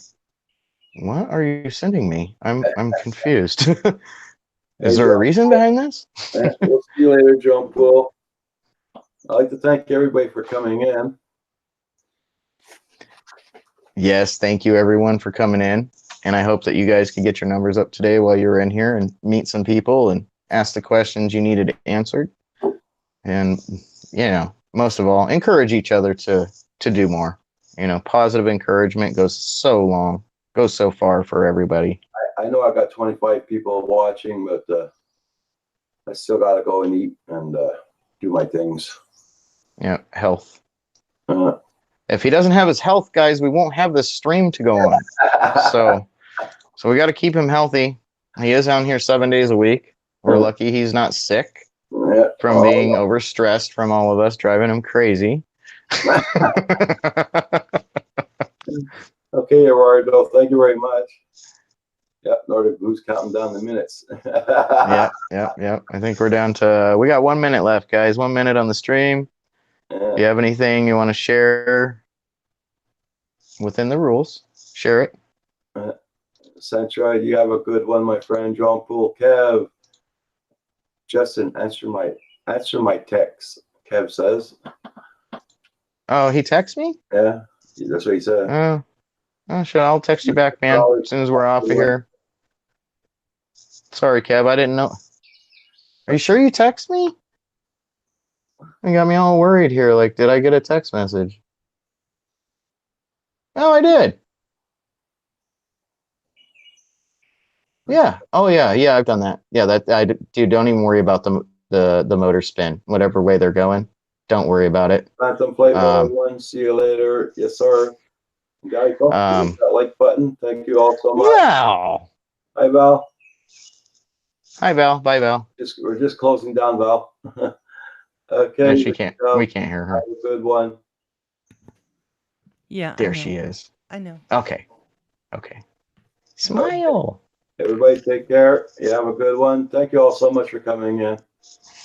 "What are you sending me? I'm confused." Is there a reason behind this? We'll see you later, John Poole. I'd like to thank everybody for coming in. Yes, thank you everyone for coming in. And I hope that you guys could get your numbers up today while you were in here and meet some people and ask the questions you needed answered. And, you know, most of all, encourage each other to do more. You know, positive encouragement goes so far for everybody. I know I got 25 people watching, but I still got to go and eat and do my things. Yeah, health. If he doesn't have his health, guys, we won't have this stream to go on. So we got to keep him healthy. He is out here 7 days a week. We're lucky he's not sick from being overstressed from all of us driving him crazy. Okay, Eduardo, thank you very much. Yep, Nordic Blues counting down the minutes. Yep. I think we're down to, we got 1 minute left, guys. 1 minute on the stream. Yeah. If you have anything you want to share within the rules, share it. Centroid, you have a good one, my friend. John Poole, Kev. Justin, answer my text. Kev says. Oh, he texts me? Yeah, that's what he said. Oh, shit, I'll text you back, man, as soon as we're off of here. Sorry, Kev, I didn't know. Are you sure you text me? You got me all worried here. Like, did I get a text message? Oh, I did. Yeah. Oh, yeah. I've done that. Yeah, dude, don't even worry about the motor spin. Whatever way they're going, don't worry about it. Phantom Flight 101. See you later. Yes, sir. Guys, don't forget that like button. Thank you all so much. Yeah. Hi, Val. Hi, Val. Bye, Val. We're just closing down, Val. Okay. No, she can't. We can't hear her. Have a good one. Yeah. There she is. I know. Okay. Okay. Smile. Everybody take care. You have a good one. Thank you all so much for coming in.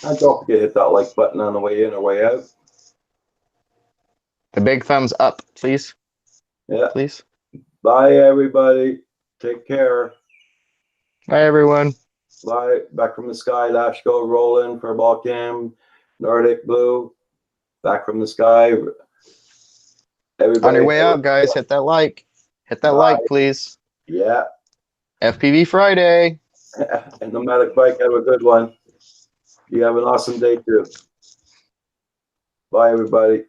And don't forget to hit that like button on the way in or way out. The big thumbs up, please. Yeah. Please. Bye, everybody. Take care. Bye, everyone. Bye. Back from the sky. Lash go rolling for ball cam. Nordic blue. Back from the sky. Everybody. On your way out, guys, hit that like. Hit that Bye. like, please. Yeah. FPV Friday. And Nomadic Bike, have a good one. You have an awesome day too. Bye, everybody.